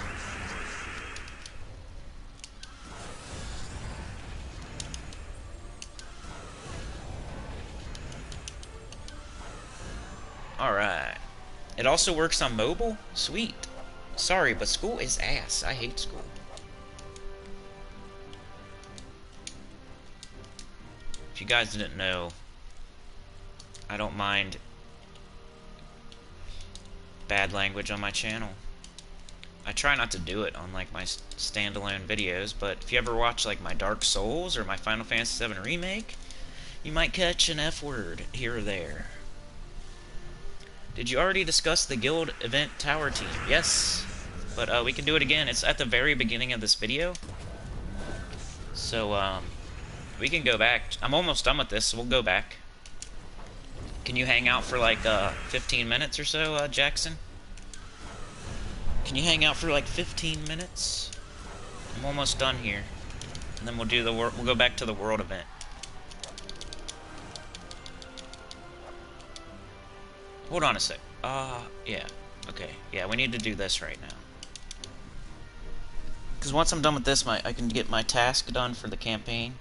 Alright. It also works on mobile? Sweet. Sorry, but school is ass. I hate school. If you guys didn't know, I don't mind bad language on my channel. I try not to do it on like my standalone videos, but if you ever watch like my Dark Souls or my Final Fantasy VII Remake, you might catch an F word here or there. Did you already discuss the guild event tower team? Yes, but we can do it again. It's at the very beginning of this video. So, we can go back. I'm almost done with this, so we'll go back. Can you hang out for like 15 minutes or so, Jackson? Can you hang out for like 15 minutes? I'm almost done here. And then we'll do we'll go back to the world event. Hold on a sec. Yeah. Okay. Yeah, we need to do this right now. Because once I'm done with this, I can get my task done for the campaign.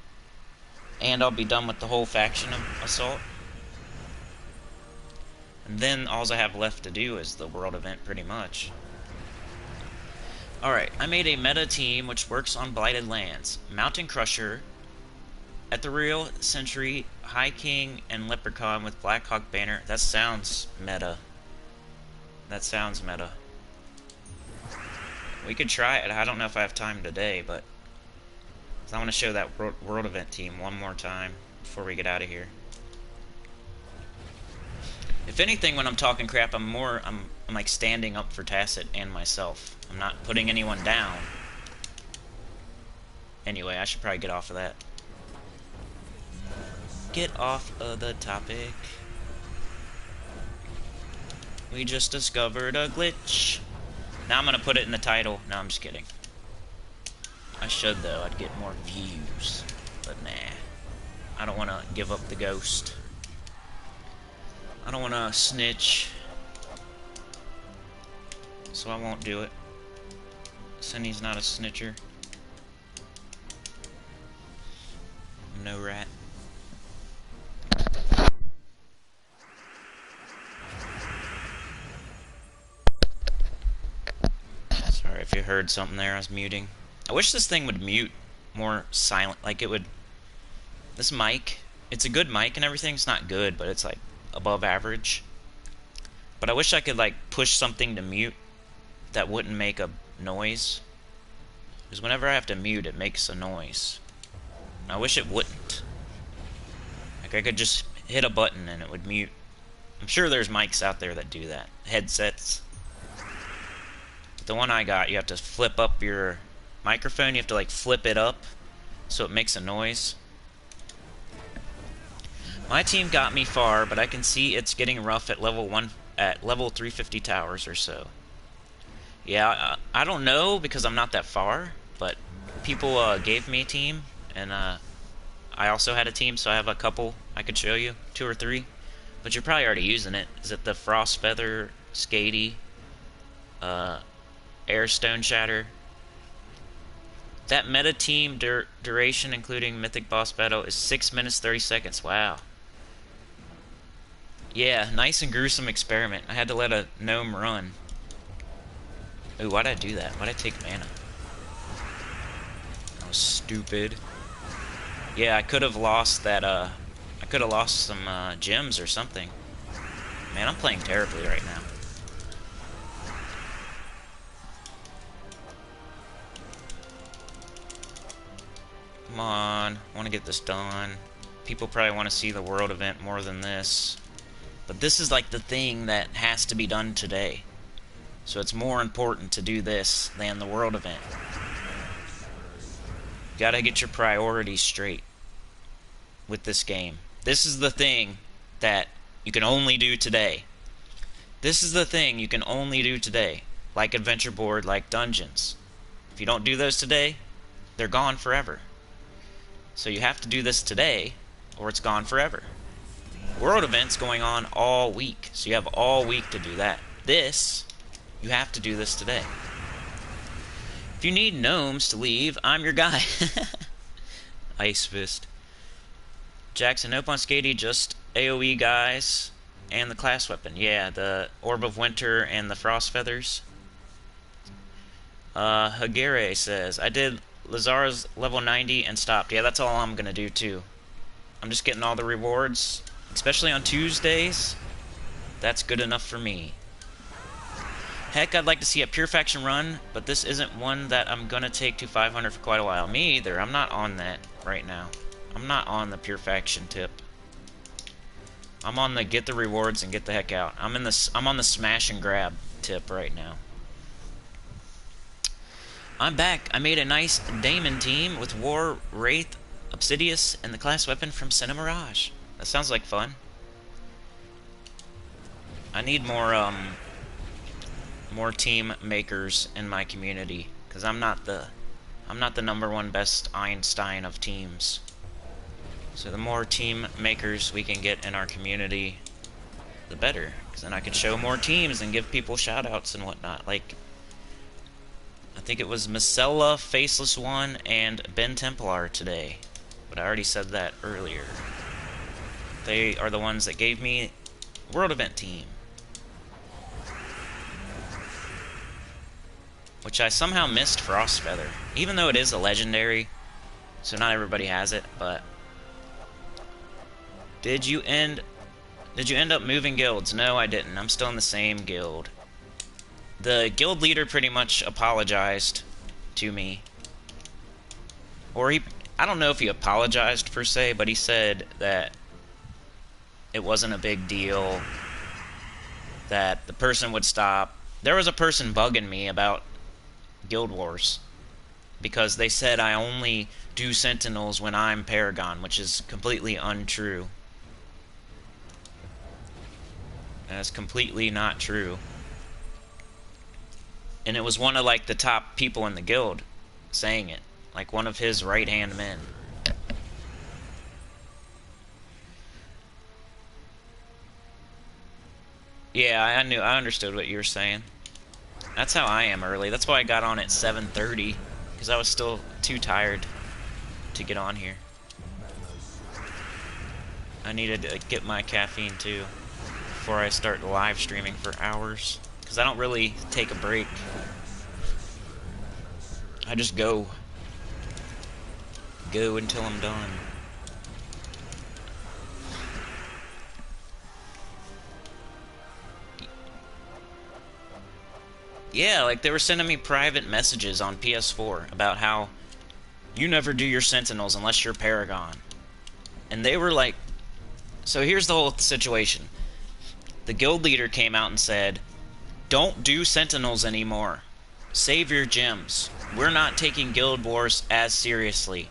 And I'll be done with the whole faction of Assault. And then all I have left to do is the world event, pretty much. Alright, I made a meta team which works on Blighted Lands. Mountain Crusher, Ethereal, Sentry, High King, and Leprechaun with Black Hawk Banner. That sounds meta. That sounds meta. We could try it. I don't know if I have time today, but I want to show that world event team one more time before we get out of here. If anything, when I'm talking crap, I'm like standing up for Tacit and myself. I'm not putting anyone down. Anyway, I should probably get off of that. Get off of the topic. We just discovered a glitch. Now I'm gonna put it in the title. No, I'm just kidding. I should though, I'd get more views. But nah. I don't wanna give up the ghost. I don't wanna snitch. So I won't do it. Cindy's not a snitcher. I'm no rat. Sorry if you heard something there, I was muting. I wish this thing would mute more silent, like it would... This mic, it's a good mic and everything, it's not good, but it's like above average. But I wish I could like push something to mute that wouldn't make a noise. Because whenever I have to mute, it makes a noise. And I wish it wouldn't. Like I could just hit a button and it would mute. I'm sure there's mics out there that do that. Headsets. But the one I got, you have to flip up your microphone. You have to like flip it up so it makes a noise. My team got me far, but I can see it's getting rough at level 350 towers or so. Yeah, I don't know because I'm not that far, but people gave me a team, and I also had a team, so I have a couple I could show you, 2 or 3. But you're probably already using it. Is it the Frost Feather, Skady, Air Stone Shatter? That meta team duration, including Mythic Boss Battle, is 6 minutes 30 seconds. Wow. Yeah, nice and gruesome experiment. I had to let a gnome run. Ooh, why'd I do that? Why'd I take mana? That was stupid. Yeah, I could have lost that, I could have lost some, gems or something. Man, I'm playing terribly right now. Come on, I want to get this done. People probably want to see the world event more than this. But this is like the thing that has to be done today. So it's more important to do this than the world event. You gotta get your priorities straight with this game. This is the thing that you can only do today. This is the thing you can only do today. Like Adventure Board, like Dungeons. If you don't do those today, they're gone forever. So you have to do this today, or it's gone forever. World event's going on all week, so you have all week to do that. This, you have to do this today. If you need gnomes to leave, I'm your guy. Ice Fist. Jackson, nope on Skady, just AoE guys, and the class weapon. Yeah, the Orb of Winter and the Frost Feathers. Hagere says, I did Lazara's level 90 and stopped. Yeah, that's all I'm gonna do too. I'm just getting all the rewards, especially on Tuesdays. That's good enough for me. Heck, I'd like to see a pure faction run, but this isn't one that I'm gonna take to 500 for quite a while. Me either. I'm not on that right now. I'm not on the pure faction tip. I'm on the get the rewards and get the heck out. I'm on the smash and grab tip right now. I'm back. I made a nice Daemon team with War, Wraith, Obsidius, and the class weapon from Senna Mirage. That sounds like fun. I need more team makers in my community, because I'm not the #1 best Einstein of teams. So the more team makers we can get in our community, the better. Because then I can show more teams and give people shoutouts and whatnot. Like, I think it was Misella, Faceless One, and Ben Templar today. But I already said that earlier. They are the ones that gave me World Event Team. Which I somehow missed Frostfeather. Even though it is a legendary, so not everybody has it, but... Did you end up moving guilds? No, I didn't. I'm still in the same guild. The guild leader pretty much apologized to me. Or I don't know if he apologized per se, but he said that it wasn't a big deal, that the person would stop. There was a person bugging me about Guild Wars because they said I only do Sentinels when I'm Paragon, which is completely untrue. That's completely not true. And it was one of like the top people in the guild saying it, like one of his right-hand men. Yeah, I understood what you were saying. That's how I am early. That's why I got on at 7:30, because I was still too tired to get on here. I needed to get my caffeine too before I start live streaming for hours, because I don't really take a break. I just go until I'm done. Yeah, like they were sending me private messages on PS4 about how you never do your Sentinels unless you're Paragon. And they were like... So here's the whole situation. The guild leader came out and said, don't do Sentinels anymore. Save your gems. We're not taking Guild Wars as seriously.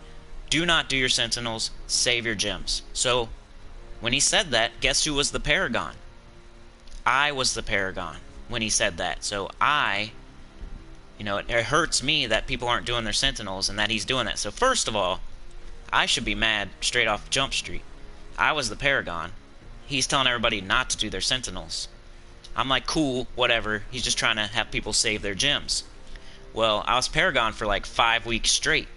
Do not do your Sentinels. Save your gems. So, when he said that, guess who was the Paragon? I was the Paragon when he said that. So it hurts me that people aren't doing their Sentinels and that he's doing that. So first of all, I should be mad straight off Jump Street. I was the Paragon. He's telling everybody not to do their Sentinels. I'm like, cool, whatever. He's just trying to have people save their gems. Well, I was Paragon for like 5 weeks straight.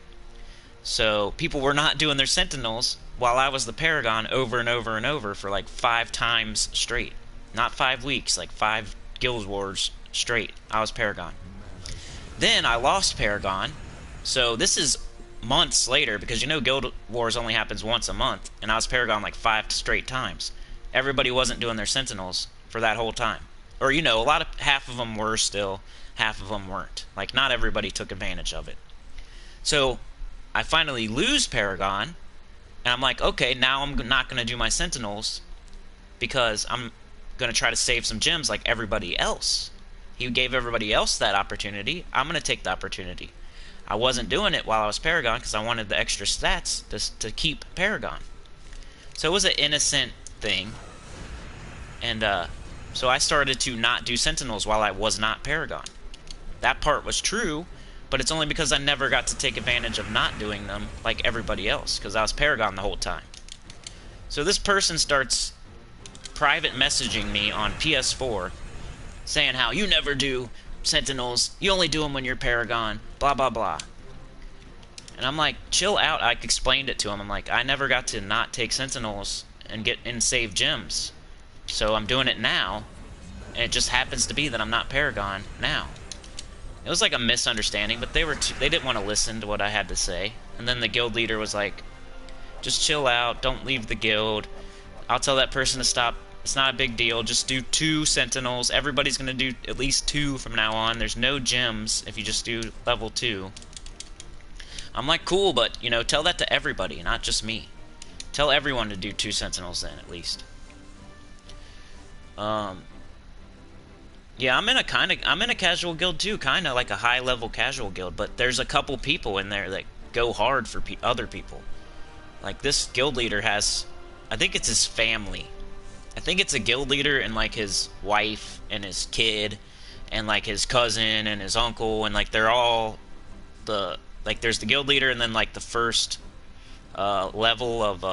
So people were not doing their Sentinels while I was the Paragon over and over and over for like 5 times straight. Not 5 weeks, like 5 Guild Wars straight. I was Paragon. Then I lost Paragon. So this is months later, because Guild Wars only happens once a month, and I was Paragon like 5 straight times. Everybody wasn't doing their Sentinels for that whole time. Or, half of them were still, half of them weren't. Like, not everybody took advantage of it. So, I finally lose Paragon, and I'm like, okay, now I'm not going to do my Sentinels, because I'm going to try to save some gems like everybody else. He gave everybody else that opportunity. I'm going to take the opportunity. I wasn't doing it while I was Paragon because I wanted the extra stats to keep Paragon. So it was an innocent thing. And so I started to not do Sentinels while I was not Paragon. That part was true, but it's only because I never got to take advantage of not doing them like everybody else, because I was Paragon the whole time. So this person starts private messaging me on PS4 saying how you never do Sentinels, you only do them when you're Paragon, blah blah blah. And I'm like, chill out. I explained it to him. I'm like, I never got to not take Sentinels and save gems, so I'm doing it now, and it just happens to be that I'm not Paragon now. It was like a misunderstanding, but they didn't want to listen to what I had to say. And then the guild leader was like, just chill out, don't leave the guild. I'll tell that person to stop. It's not a big deal. Just do 2 Sentinels. Everybody's going to do at least 2 from now on. There's no gems if you just do level 2. I'm like, cool, but, tell that to everybody, not just me. Tell everyone to do 2 Sentinels then, at least. Yeah, I'm in a casual guild too, kind of like a high-level casual guild, but there's a couple people in there that go hard for other people. Like, this guild leader has... I think it's his family. I think it's a guild leader and like his wife and his kid and like his cousin and his uncle, and like they're all there's the guild leader and then like the first level of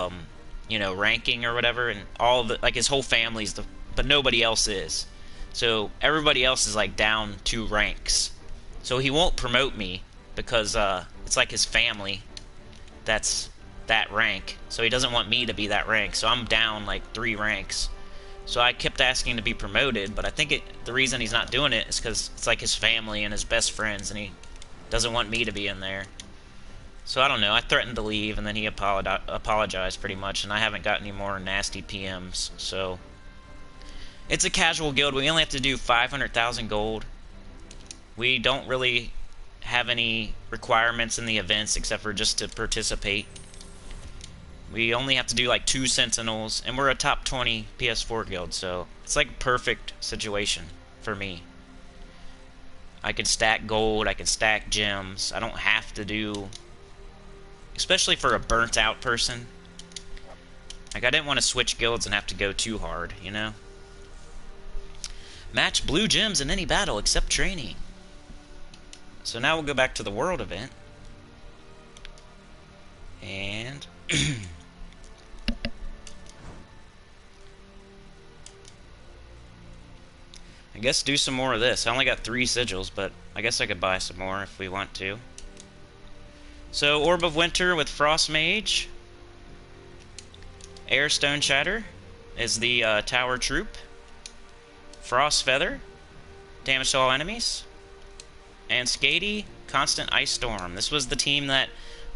ranking or whatever, and all the like his whole family's but nobody else is. So everybody else is like down 2 ranks, So he won't promote me because it's like his family that's that rank. So he doesn't want me to be that rank. So I'm down like 3 ranks. So I kept asking to be promoted, but I think the reason he's not doing it is because it's like his family and his best friends, and he doesn't want me to be in there. So I don't know. I threatened to leave, and then he apologized pretty much, and I haven't got any more nasty PMs. So it's a casual guild. We only have to do 500,000 gold. We don't really have any requirements in the events except for just to participate. We only have to do like 2 sentinels, and we're a top 20 PS4 guild, so it's like a perfect situation for me. I can stack gold, I can stack gems. I don't have to do, especially for a burnt out person. Like, I didn't want to switch guilds and have to go too hard, you know? Match blue gems in any battle except training. So now we'll go back to the world event. And I guess do some more of this. I only got 3 sigils, but I guess I could buy some more if we want to. So, Orb of Winter with Frost Mage. Air Stone Shatter is the tower troop. Frost Feather, damage to all enemies. And Skady, Constant Ice Storm. This was the team that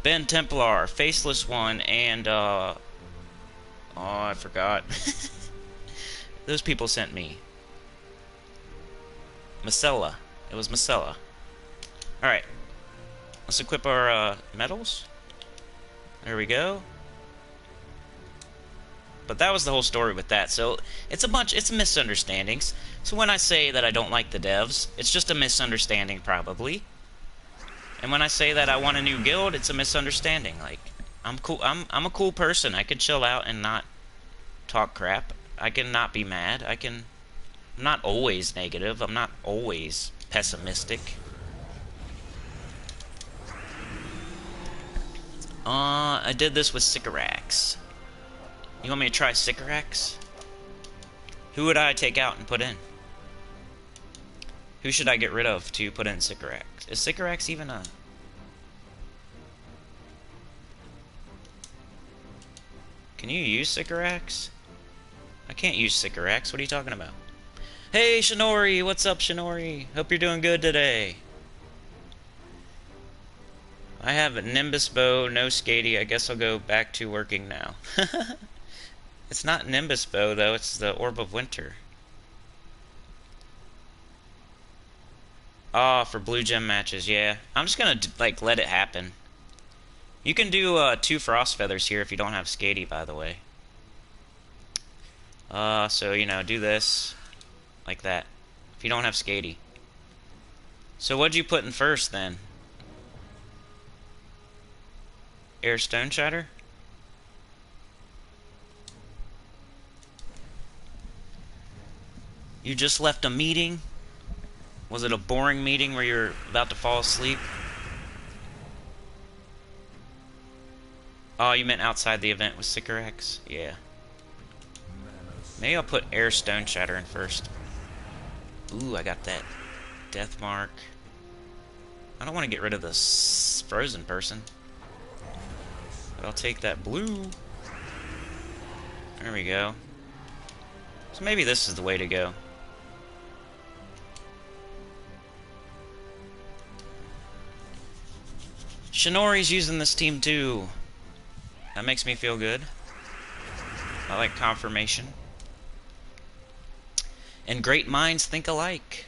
Ben Templar, Faceless One, and oh, I forgot. Those people sent me. Macella. It was Macella. Alright. Let's equip our medals. There we go. But that was the whole story with that. So it's misunderstandings. So when I say that I don't like the devs, it's just a misunderstanding probably. And when I say that I want a new guild, it's a misunderstanding. Like, I'm cool. I'm a cool person. I can chill out and not talk crap. I can not be mad. I'm not always negative. I'm not always pessimistic. I did this with Sycorax. You want me to try Sycorax? Who would I take out and put in? Who should I get rid of to put in Sycorax? Is Sycorax even a... Can you use Sycorax? I can't use Sycorax. What are you talking about? Hey, Shinori! What's up, Shinori? Hope you're doing good today. I have a Nimbus bow, no Skady. I guess I'll go back to working now. It's not Nimbus bow, though. It's the Orb of Winter. Ah, for blue gem matches, yeah. I'm just gonna, like, let it happen. You can do 2 Frost Feathers here if you don't have Skady, by the way. So, you know, do this. Like that. If you don't have Skady. So what'd you put in first, then? Air Stone Shatter? You just left a meeting? Was it a boring meeting where you're about to fall asleep? Oh, you meant outside the event with Sycorax? Yeah. Maybe I'll put Air Stone Shatter in first. Ooh, I got that Death Mark. I don't want to get rid of this frozen person. But I'll take that blue. There we go. So maybe this is the way to go. Shinori's using this team too. That makes me feel good. I like confirmation. And great minds think alike.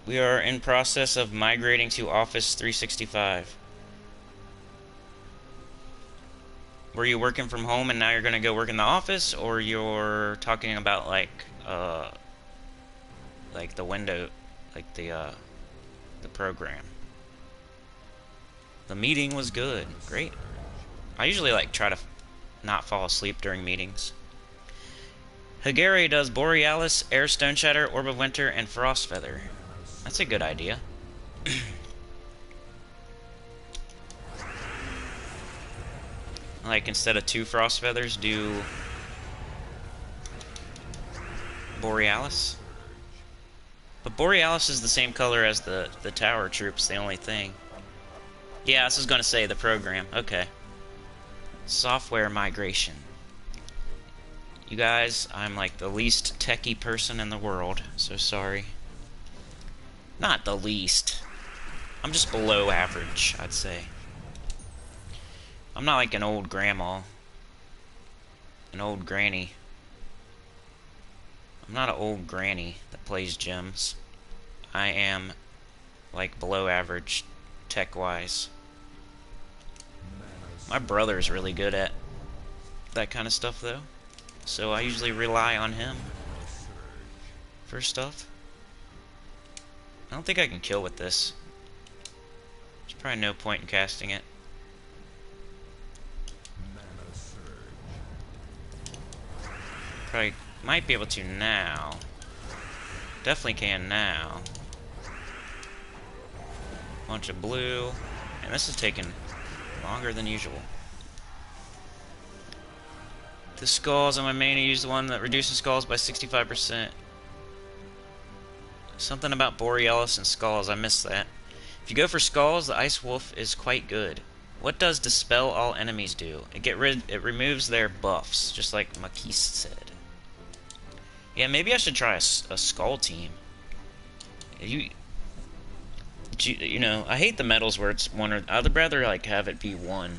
We are in process of migrating to Office 365. Were you working from home and now you're going to go work in the office, or you're talking about like the window, like the program? The meeting was good. Great. I usually like try to not fall asleep during meetings. Hagari does Borealis, Air Stone Shatter, Orb of Winter, and Frost Feather. That's a good idea. Like, instead of 2 Frost Feathers, do Borealis. But Borealis is the same color as the tower troops, the only thing. Yeah, this is going to say the program. Okay. Software migration. You guys, I'm like the least techie person in the world, so sorry. Not the least. I'm just below average, I'd say. I'm not like an old grandma. An old granny. I'm not an old granny that plays gems. I am like below average tech-wise. My brother's really good at that kind of stuff though, so I usually rely on him for stuff. I don't think I can kill with this. There's probably no point in casting it. Probably might be able to now. Definitely can now. Bunch of blue. And this is taking longer than usual. The skulls on my main, I use the one that reduces skulls by 65%. Something about Borealis and skulls, I missed that. If you go for skulls, the Ice Wolf is quite good. What does dispel all enemies do? It removes their buffs, just like Makis said. Yeah, maybe I should try a skull team. You know, I hate the medals where it's one or I'd rather like have it be one,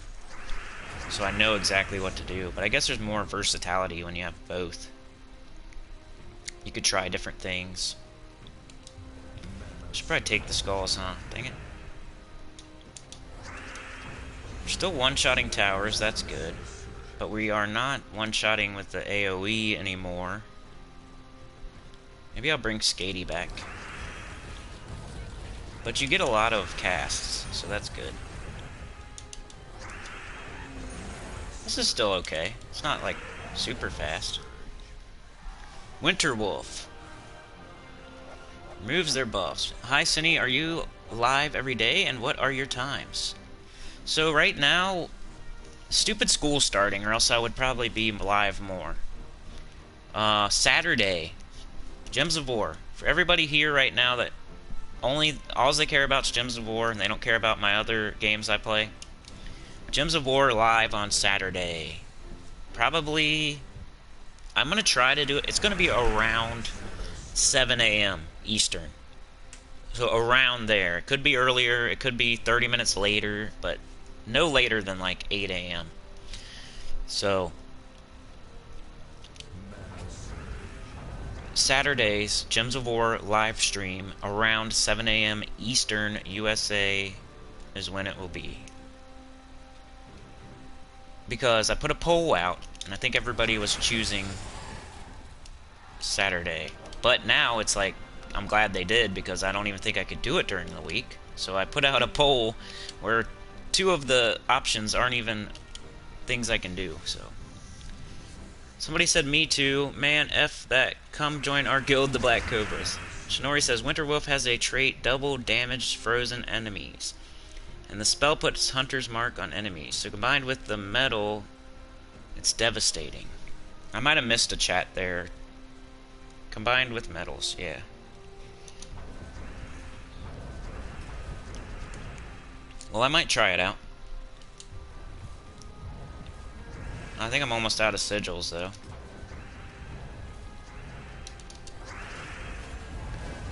so I know exactly what to do. But I guess there's more versatility when you have both. You could try different things. Should probably take the skulls, huh? Dang it. We're still one-shotting towers, that's good. But we are not one-shotting with the AoE anymore. Maybe I'll bring Skady back. But you get a lot of casts, so that's good. This is still okay. It's not like super fast. Winter Wolf. Removes their buffs. Hi Cinny, are you live every day, and what are your times? So right now, stupid school's starting, or else I would probably be live more. Saturday, Gems of War. For everybody here right now that all they care about is Gems of War, and they don't care about my other games I play. Gems of War live on Saturday. Probably, I'm gonna try to do it. It's gonna be around 7 a.m. Eastern. So around there. It could be earlier, it could be 30 minutes later, but no later than like 8 a.m. So Saturdays, Gems of War live stream around 7 a.m. Eastern USA is when it will be. Because I put a poll out, and I think everybody was choosing Saturday. But now it's like, I'm glad they did, because I don't even think I could do it during the week. So I put out a poll where 2 of the options aren't even things I can do, so. Somebody said, me too. Man, F that. Come join our guild, the Black Cobras. Shinori says, Winter Wolf has a trait, double damaged frozen enemies. And the spell puts Hunter's Mark on enemies. So combined with the metal, it's devastating. I might have missed a chat there. Combined with metals, yeah. Well, I might try it out. I think I'm almost out of sigils, though.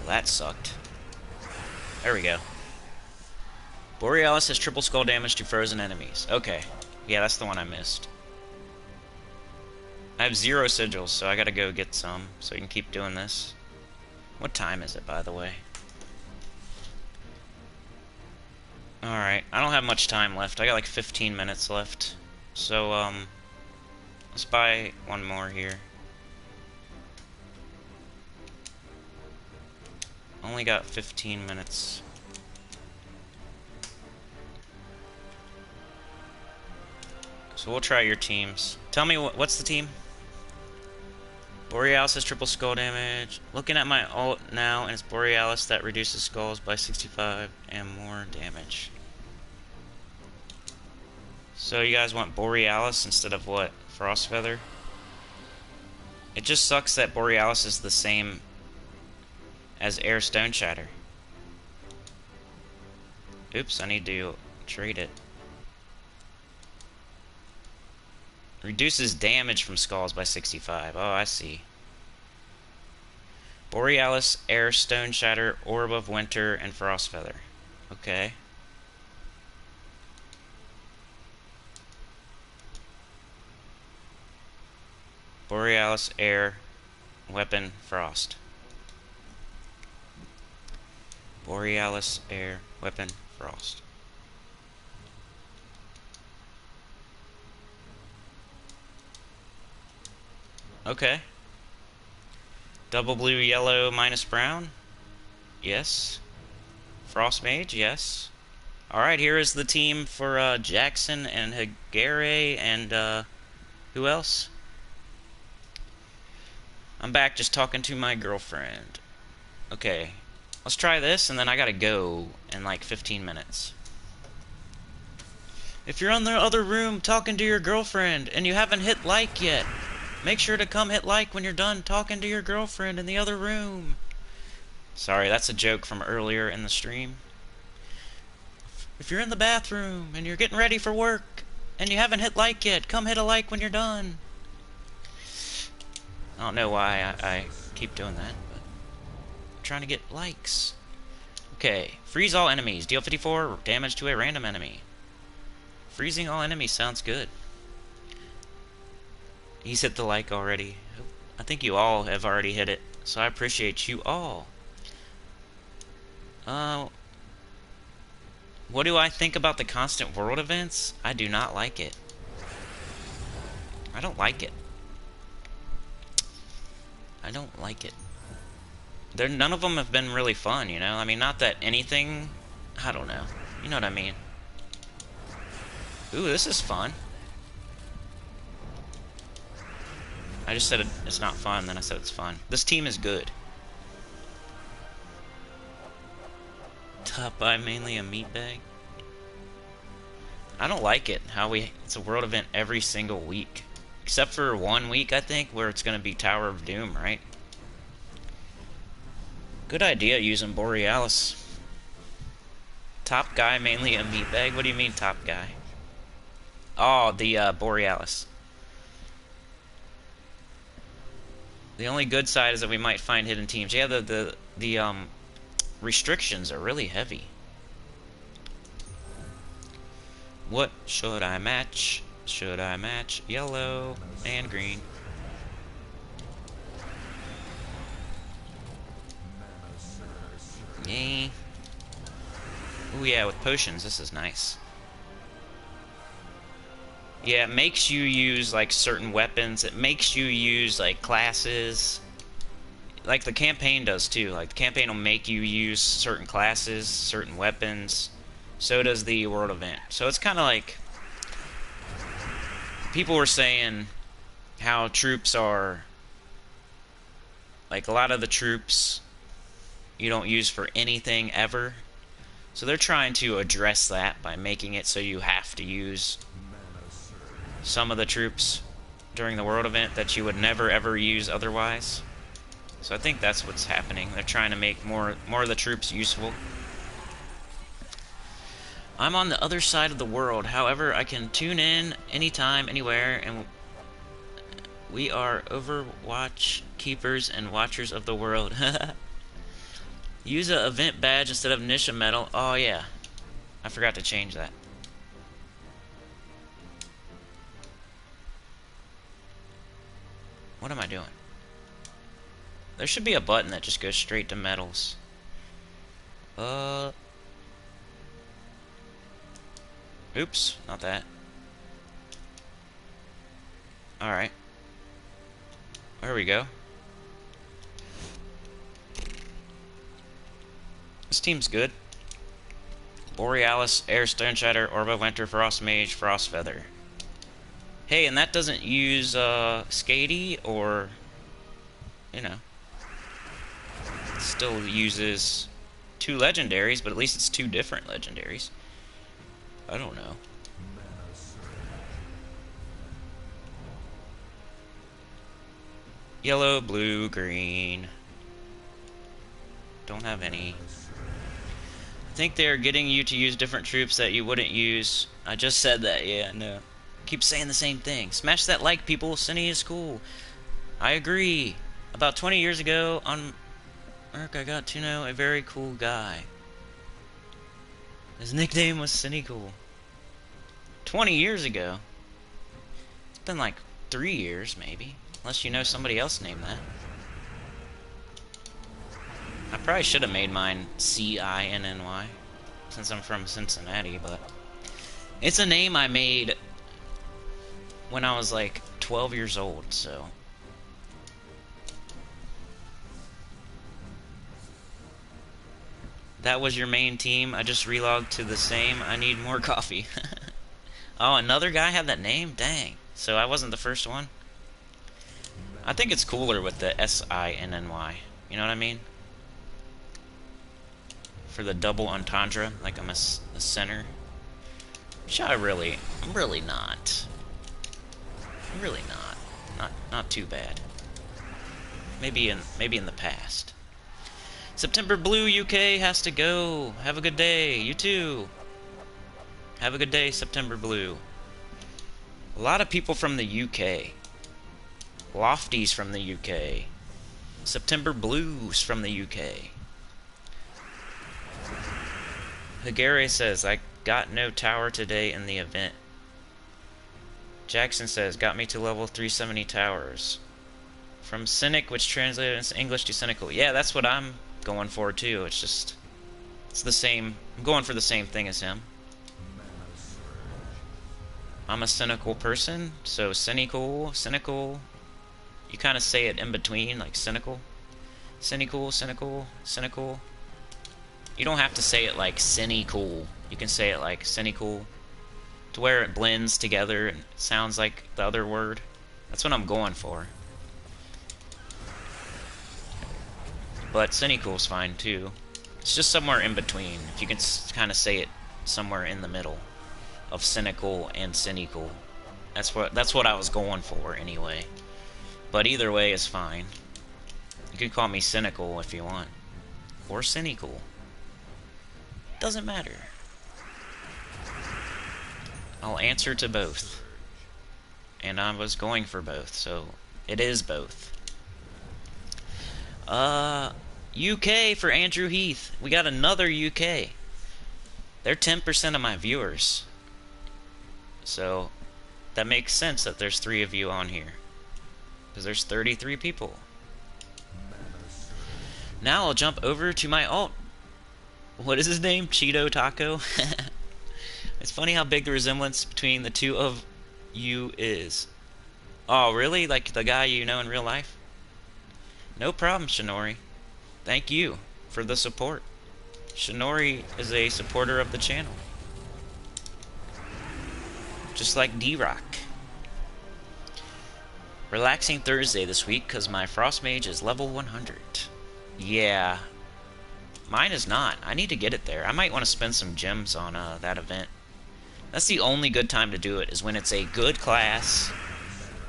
That sucked. There we go. Borealis has triple skull damage to frozen enemies. Okay. Yeah, that's the one I missed. I have 0 sigils, so I gotta go get some, so we can keep doing this. What time is it, by the way? Alright, I don't have much time left. I got like 15 minutes left. So, let's buy one more here. Only got 15 minutes. So we'll try your teams. Tell me, what's the team? Borealis has triple skull damage. Looking at my ult now, and it's Borealis that reduces skulls by 65 and more damage. So you guys want Borealis instead of what? Frostfeather? It just sucks that Borealis is the same as Air Stone Shatter. Oops, I need to trade it. Reduces damage from skulls by 65. Oh, I see. Borealis, Air, Stone Shatter, Orb of Winter, and Frost Feather. Okay. Borealis, Air, Weapon, Frost. Borealis, Air, Weapon, Frost. Okay. Double blue, yellow, minus brown. Yes. Frost Mage, yes. Alright, here is the team for Jackson and Hagere and who else? I'm back just talking to my girlfriend. Okay. Let's try this, and then I gotta go in like 15 minutes. If you're in the other room talking to your girlfriend and you haven't hit like yet, make sure to come hit like when you're done talking to your girlfriend in the other room. Sorry, that's a joke from earlier in the stream. If you're in the bathroom and you're getting ready for work and you haven't hit like yet, come hit a like when you're done. I don't know why I keep doing that, but I'm trying to get likes. Okay, freeze all enemies. Deal 54 damage to a random enemy. Freezing all enemies sounds good. He's hit the like already. I think you all have already hit it, so I appreciate you all. What do I think about the constant world events? I do not like it. I don't like it. I don't like it. None of them have been really fun, you know? I mean, not that anything... I don't know. You know what I mean? Ooh, this is fun. I just said it's not fun, then I said it's fun. This team is good. Top by mainly a meat bag. I don't like it, how it's a world event every single week. Except for 1 week, I think, where it's gonna be Tower of Doom, right? Good idea using Borealis. Top guy, mainly a meat bag? What do you mean, top guy? Oh, the Borealis. The only good side is that we might find hidden teams. Yeah, the restrictions are really heavy. What should I match? Should I match yellow and green? Yay. Ooh, yeah, with potions, this is nice. Yeah, it makes you use, like, certain weapons. It makes you use, like, classes. Like, the campaign does, too. Like, the campaign will make you use certain classes, certain weapons. So does the world event. So it's kind of like... People were saying how troops are... Like, a lot of the troops you don't use for anything ever. So they're trying to address that by making it so you have to use some of the troops during the world event that you would never ever use otherwise. So I think that's what's happening. They're trying to make more of the troops useful. I'm on the other side of the world. However, I can tune in anytime, anywhere, and we are Overwatch keepers and watchers of the world. Use a event badge instead of Nisha medal. Oh yeah, I forgot to change that. What am I doing? There should be a button that just goes straight to medals. Oops, not that. Alright. There we go. This team's good. Borealis, Air, Stone Shatter, Orb of Winter, Frost Mage, Frost Feather. Hey, and that doesn't use Skady or, you know, it still uses 2 legendaries, but at least it's 2 different legendaries. I don't know. Yellow, blue, green. Don't have any. I think they're getting you to use different troops that you wouldn't use. I just said that, yeah, no. Keep saying the same thing. Smash that like, people. Cinny is cool. I agree. About 20 years ago on work, I got to know a very cool guy. His nickname was Sinnycool. 20 years ago? It's been like 3 years, maybe. Unless you know somebody else named that. I probably should have made mine Cinny, since I'm from Cincinnati, but it's a name I made when I was like 12 years old, so. That was your main team. I just relogged to the same. I need more coffee. Oh, another guy had that name? Dang. So I wasn't the first one? I think it's cooler with the Sinny. You know what I mean? For the double entendre, like I'm a center. Which I'm really not. I'm really not. Not too bad. Maybe in the past. September Blue UK has to go. Have a good day. You too. Have a good day, September Blue. A lot of people from the UK. Lofty's from the UK. September Blues from the UK. Hagare says, I got no tower today in the event. Jackson says, got me to level 370 towers. From Cynic, which translated into English to Sinnycool. Yeah, that's what I'm going for too. It's just, it's the same. I'm going for the same thing as him. I'm a cynical person, so cynical. You kind of say it in between, like cynical. Cynical. You don't have to say it like Sinnycool. You can say it like Sinnycool, to where it blends together and sounds like the other word. That's what I'm going for. But Sinnycool's fine too. It's just somewhere in between. If you can kind of say it somewhere in the middle of cynical and Sinnycool. That's what I was going for anyway. But either way is fine. You can call me cynical if you want, or Sinnycool. Doesn't matter. I'll answer to both. And I was going for both, so it is both. UK for Andrew Heath. We got another UK. They're 10% of my viewers. So that makes sense that there's 3 of you on here. Because there's 33 people. Now I'll jump over to my alt. What is his name? Cheeto Taco? It's funny how big the resemblance between the two of you is. Oh, really? Like the guy you know in real life? No problem, Shinori. Thank you for the support. Shinori is a supporter of the channel. Just like D-Rock. Relaxing Thursday this week because my Frost Mage is level 100. Yeah. Mine is not. I need to get it there. I might want to spend some gems on that event. That's the only good time to do it, is when it's a good class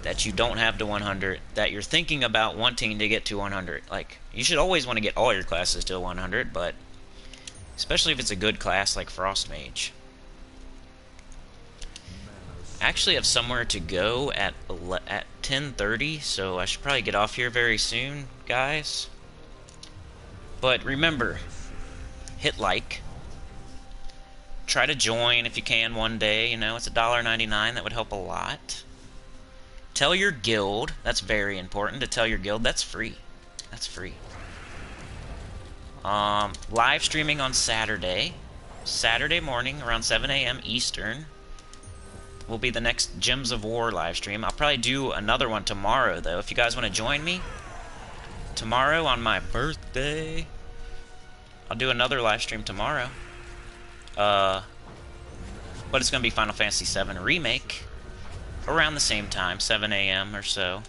that you don't have to 100, that you're thinking about wanting to get to 100. Like, you should always want to get all your classes to 100, but especially if it's a good class like Frost Mage. I actually have somewhere to go at 10:30, so I should probably get off here very soon, guys. But remember, hit like. Try to join if you can one day, you know, it's $1.99, that would help a lot. Tell your guild, that's very important to tell your guild, that's free. That's free. Live streaming on Saturday morning around 7 a.m. Eastern will be the next Gems of War live stream. I'll probably do another one tomorrow though, if you guys want to join me. Tomorrow on my birthday, I'll do another live stream tomorrow. But it's going to be Final Fantasy VII Remake around the same time, 7 a.m. or so.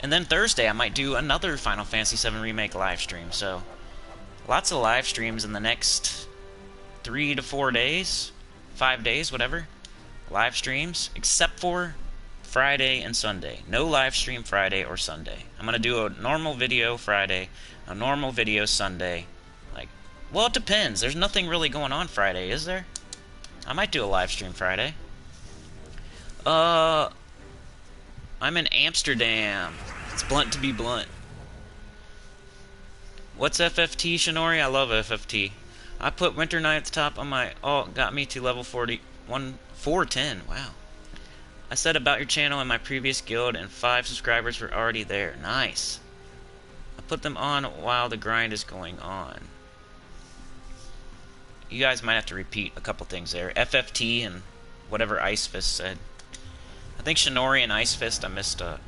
And then Thursday I might do another Final Fantasy VII Remake live stream. So lots of live streams in the next 3 to 4 days, 5 days, whatever. Live streams, except for Friday and Sunday. No live stream Friday or Sunday. I'm gonna do a normal video Friday, a normal video Sunday. Like, well, it depends. There's nothing really going on Friday, is there? I might do a live stream Friday. I'm in Amsterdam. It's blunt to be blunt. What's FFT, Shinori? I love FFT. I put Winter Night at the top on my... Oh, got me to level 410. Wow. I said about your channel in my previous guild, and 5 subscribers were already there. Nice. I put them on while the grind is going on. You guys might have to repeat a couple things there. FFT and whatever Ice Fist said. I think Shinori and Ice Fist, I missed a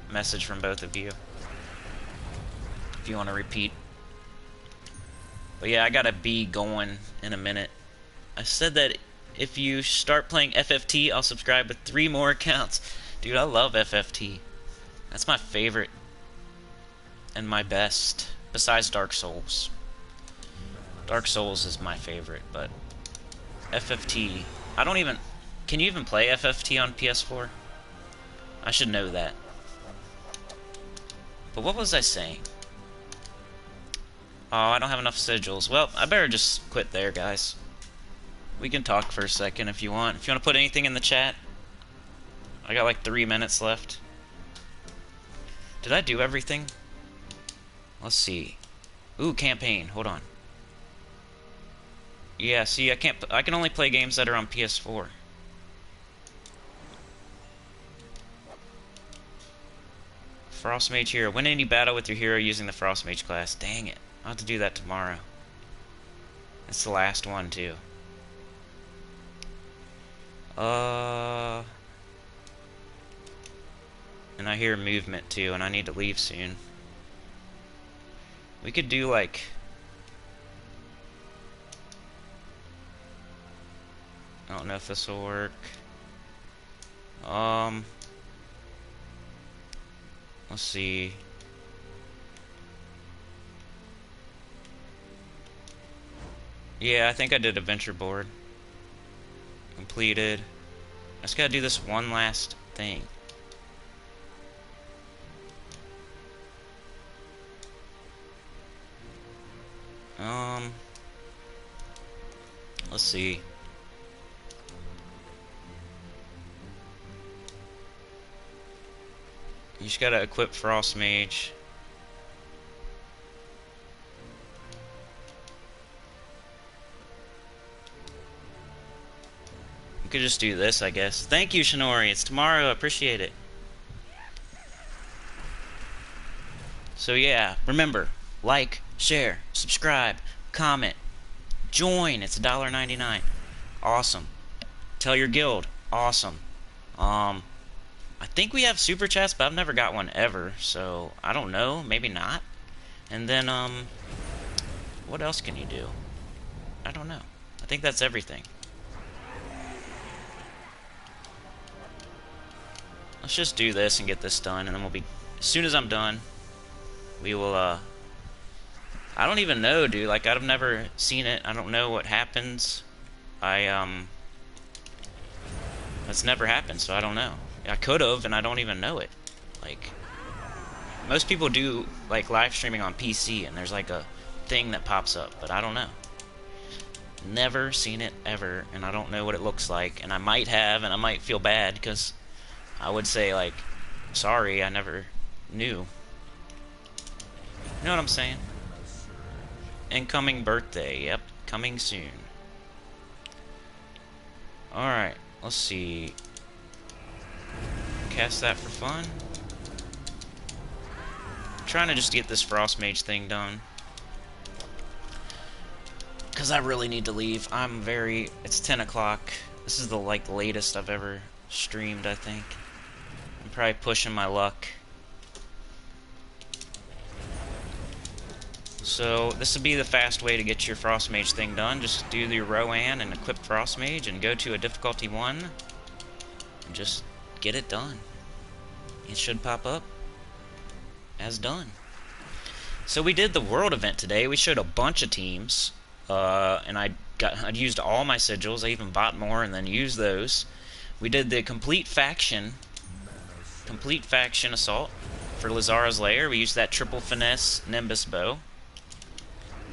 message from both of you. If you want to repeat. But yeah, I gotta be going in a minute. I said that if you start playing FFT, I'll subscribe with 3 more accounts. Dude, I love FFT. That's my favorite and my best, besides Dark Souls. Dark Souls is my favorite, but FFT, I don't even... Can you even play FFT on PS4? I should know that. But what was I saying? Oh, I don't have enough sigils. Well, I better just quit there, guys. We can talk for a second if you want. If you want to put anything in the chat. I got like 3 minutes left. Did I do everything? Let's see. Ooh, campaign. Hold on. Yeah, see, I can only play games that are on PS4. Frost Mage Hero. Win any battle with your hero using the Frost Mage class. Dang it. I'll have to do that tomorrow. It's the last one, too. And I hear movement, too, and I need to leave soon. We could do, like... I don't know if this will work. Let's see. Yeah, I think I did adventure board. Completed. I just gotta do this one last thing. Let's see. You just gotta equip Frost Mage. We could just do this, I guess. Thank you, Shinori. It's tomorrow. I appreciate it. So yeah, remember, like, share, subscribe, comment, join. It's $1.99. Awesome. Tell your guild. Awesome. I think we have super chats, but I've never got one ever, so I don't know. Maybe not. And then, what else can you do? I don't know. I think that's everything. Let's just do this and get this done, and then we'll be... As soon as I'm done, we will, I don't even know, dude. Like, I've never seen it. I don't know what happens. That's never happened, so I don't know. I could have, and I don't even know it. Like, most people do, like, live streaming on PC, and there's, like, a thing that pops up, but I don't know. Never seen it, ever, and I don't know what it looks like, and I might have, and I might feel bad, because I would say, like, sorry, I never knew. You know what I'm saying? Incoming birthday, yep, coming soon. Alright, let's see. Cast that for fun. I'm trying to just get this Frost Mage thing done. Because I really need to leave. It's 10 o'clock. This is the, like, latest I've ever streamed, I think. I'm probably pushing my luck. So, this would be the fast way to get your Frost Mage thing done. Just do your Rowan and equip Frost Mage and go to a difficulty 1. And just get it done. It should pop up as done. So we did the world event today. We showed a bunch of teams. And I'd used all my sigils. I even bought more and then used those. We did the complete faction complete faction assault for Lazara's Lair. We used that triple finesse Nimbus bow.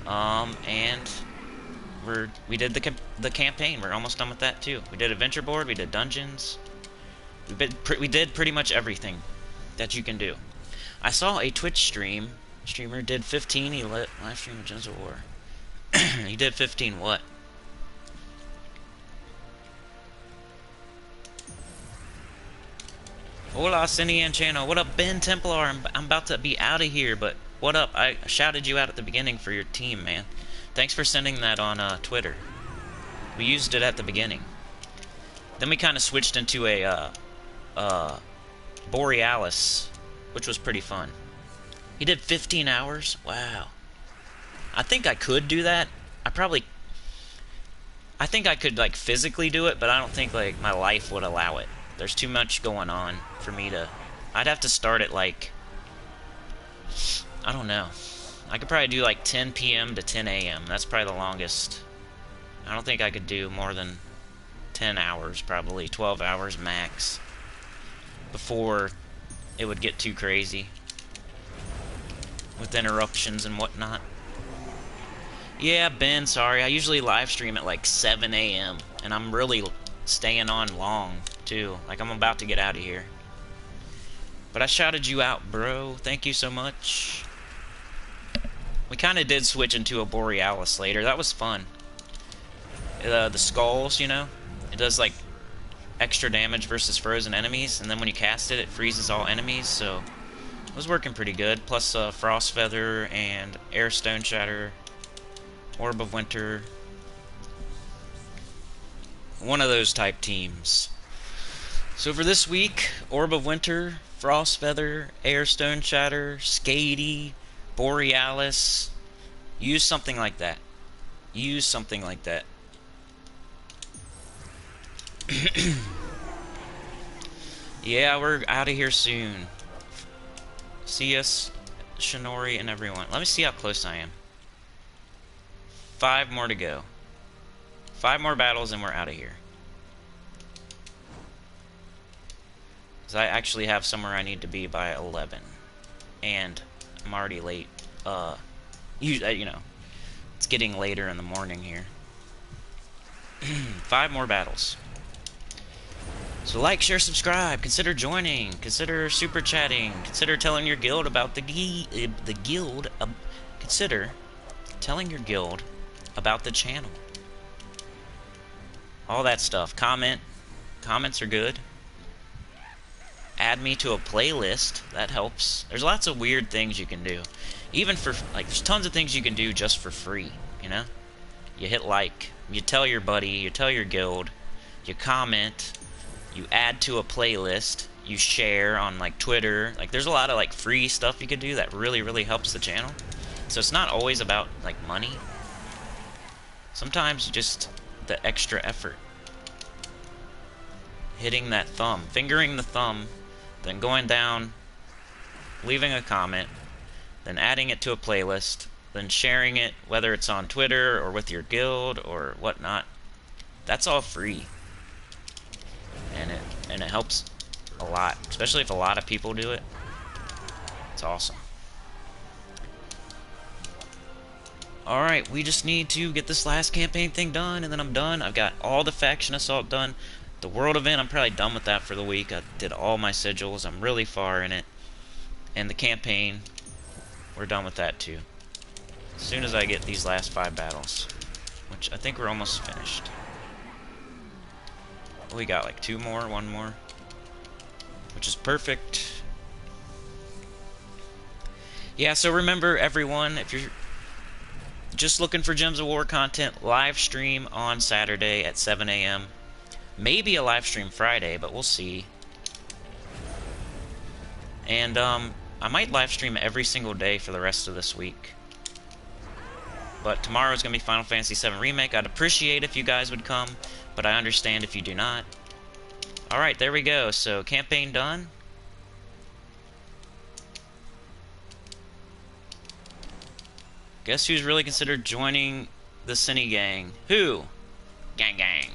And we did the campaign. We're almost done with that too. We did adventure board. We did dungeons. We did pretty much everything that you can do. I saw a Twitch streamer did 15. He live stream of Gems of War. He did 15 what? Hola, Cindy Channel. What up, Ben Templar? I'm about to be out of here, but what up? I shouted you out at the beginning for your team, man. Thanks for sending that on Twitter. We used it at the beginning. Then we kind of switched into a Borealis, which was pretty fun. He did 15 hours? Wow. I think I could do that. I think I could, like, physically do it, but I don't think, like, my life would allow it. There's too much going on for me to... I'd have to start at, like... I don't know. I could probably do, like, 10 p.m. to 10 a.m. That's probably the longest. I don't think I could do more than 10 hours, probably. 12 hours max. Before it would get too crazy. With interruptions and whatnot. Yeah, Ben, sorry. I usually live stream at, like, 7 a.m. And I'm really staying on long, too. Like, I'm about to get out of here. But I shouted you out, bro. Thank you so much. We kind of did switch into a Borealis later. That was fun. The skulls, you know? It does, like, extra damage versus frozen enemies. And then when you cast it, it freezes all enemies. So, it was working pretty good. Plus, Frost Feather and Air Stone Shatter. Orb of Winter. One of those type teams. So for this week, Orb of Winter, Frost Feather, Air Stone Shatter, Skady, Borealis. Use something like that. Use something like that. Yeah, we're out of here soon. See us, Shinori and everyone. Let me see how close I am. 5 more to go. 5 more battles and we're out of here. Because I actually have somewhere I need to be by 11. And I'm already late. You know, it's getting later in the morning here. 5 more battles. So like, share, subscribe. Consider joining. Consider super chatting. Consider telling your guild about the guild. Consider telling your guild about the channel. All that stuff. Comment. Comments are good. Add me to a playlist. That helps. There's lots of weird things you can do. Even for, like, there's tons of things you can do just for free, you know? You hit like. You tell your buddy. You tell your guild. You comment. You add to a playlist. You share on, like, Twitter. Like, there's a lot of, like, free stuff you could do that really, really helps the channel. So it's not always about, like, money. Sometimes you just... the extra effort. Hitting that thumb. Fingering the thumb. Then going down. Leaving a comment. Then adding it to a playlist. Then sharing it, whether it's on Twitter or with your guild or whatnot. That's all free. And it helps a lot. Especially if a lot of people do it. It's awesome. Alright, we just need to get this last campaign thing done, and then I'm done. I've got all the faction assault done. The world event, I'm probably done with that for the week. I did all my sigils. I'm really far in it. And the campaign, we're done with that too. As soon as I get these last 5 battles. Which I think we're almost finished. We got like 2 more, 1 more. Which is perfect. Yeah, so remember everyone, if you're just looking for Gems of War content, live stream on Saturday at 7 a.m. Maybe a live stream Friday, but we'll see. And I might live stream every single day for the rest of this week. But tomorrow's going to be Final Fantasy VII Remake. I'd appreciate if you guys would come, but I understand if you do not. Alright, there we go. So, campaign done. Guess who's really considered joining the Sinny gang? Who? Gang gang.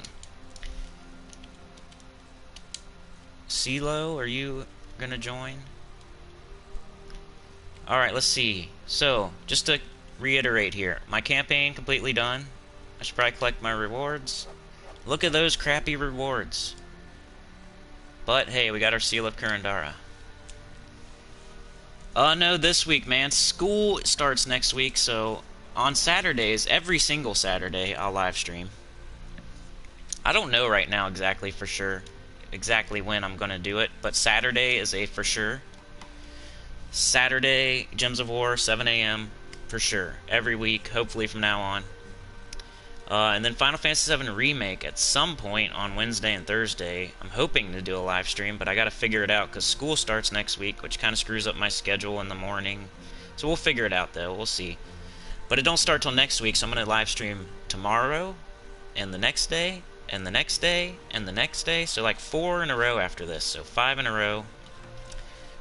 CeeLo, are you gonna join. Alright, let's see. So, just to reiterate here, my campaign completely done. I should probably collect my rewards. Look at those crappy rewards. But hey, we got our Seal of Kurandara. No, this week, man. School starts next week, so on Saturdays, every single Saturday, I'll live stream. I don't know right now exactly for sure, exactly when I'm gonna do it, but Saturday is a for sure. Saturday, Gems of War, 7 a.m. for sure. Every week, hopefully from now on. And then Final Fantasy VII Remake at some point on Wednesday and Thursday. I'm hoping to do a live stream, but I gotta figure it out because school starts next week, which kind of screws up my schedule in the morning. So we'll figure it out though, we'll see. But it don't start till next week, so I'm gonna live stream tomorrow, and the next day, and the next day, and the next day. So like 4 in a row after this, so 5 in a row.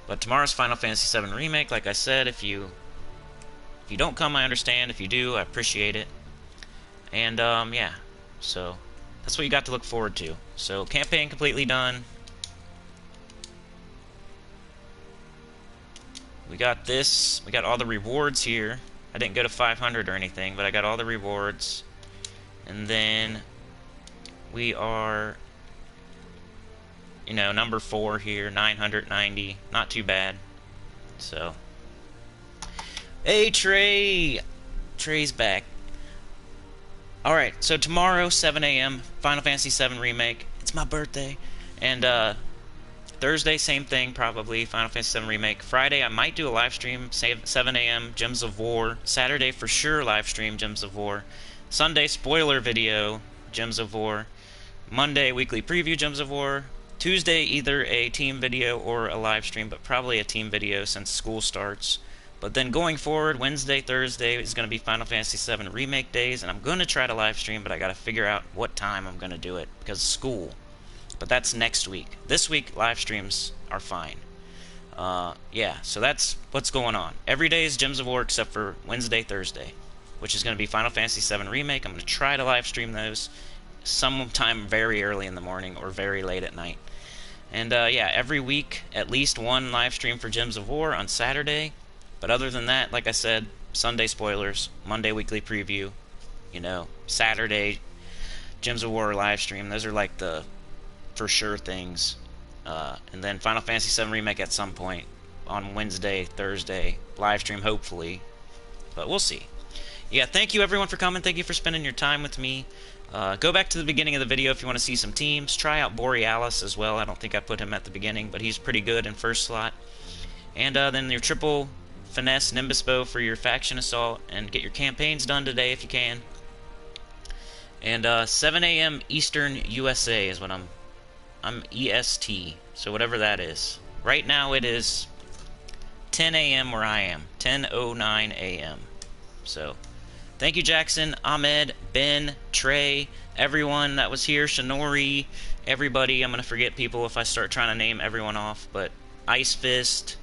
But tomorrow's Final Fantasy VII Remake, like I said, if you don't come, I understand. If you do, I appreciate it. And, yeah. So, that's what you got to look forward to. So, campaign completely done. We got this. We got all the rewards here. I didn't go to 500 or anything, but I got all the rewards. And then, we are... you know, number 4 here, 990, not too bad. So, hey Trey! Trey's back. Alright, so tomorrow, 7 a.m., Final Fantasy VII Remake. It's my birthday. And, Thursday, same thing, probably, Final Fantasy VII Remake. Friday, I might do a live stream, 7 a.m., Gems of War. Saturday, for sure, live stream, Gems of War. Sunday, spoiler video, Gems of War. Monday, weekly preview, Gems of War. Tuesday, either a team video or a live stream, but probably a team video since school starts. But then going forward, Wednesday, Thursday is going to be Final Fantasy VII Remake days, and I'm going to try to live stream, but I got to figure out what time I'm going to do it, because of school. But that's next week. This week, live streams are fine. Yeah, so that's what's going on. Every day is Gems of War except for Wednesday, Thursday, which is going to be Final Fantasy VII Remake. I'm going to try to live stream those sometime very early in the morning or very late at night. And, yeah, every week, at least one live stream for Gems of War on Saturday. But other than that, like I said, Sunday spoilers, Monday weekly preview, you know, Saturday Gems of War live stream. Those are like the for sure things. And then Final Fantasy VII Remake at some point on Wednesday, Thursday, live stream hopefully. But we'll see. Yeah, thank you everyone for coming. Thank you for spending your time with me. Go back to the beginning of the video if you want to see some teams. Try out Borealis as well. I don't think I put him at the beginning, but he's pretty good in first slot. And then your triple finesse Nimbus Bow for your faction assault, and get your campaigns done today if you can. And 7 a.m. Eastern USA is what I'm EST, so whatever that is. Right now it is 10 a.m. where I am, 10:09 a.m. So, thank you, Jackson, Ahmed, Ben, Trey, everyone that was here, Shinori, everybody. I'm going to forget people if I start trying to name everyone off, but Ice Fist,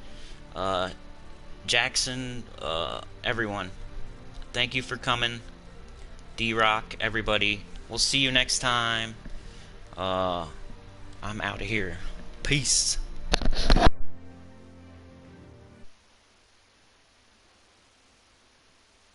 Jackson, everyone. Thank you for coming. D-Rock, everybody. We'll see you next time. I'm out of here. Peace.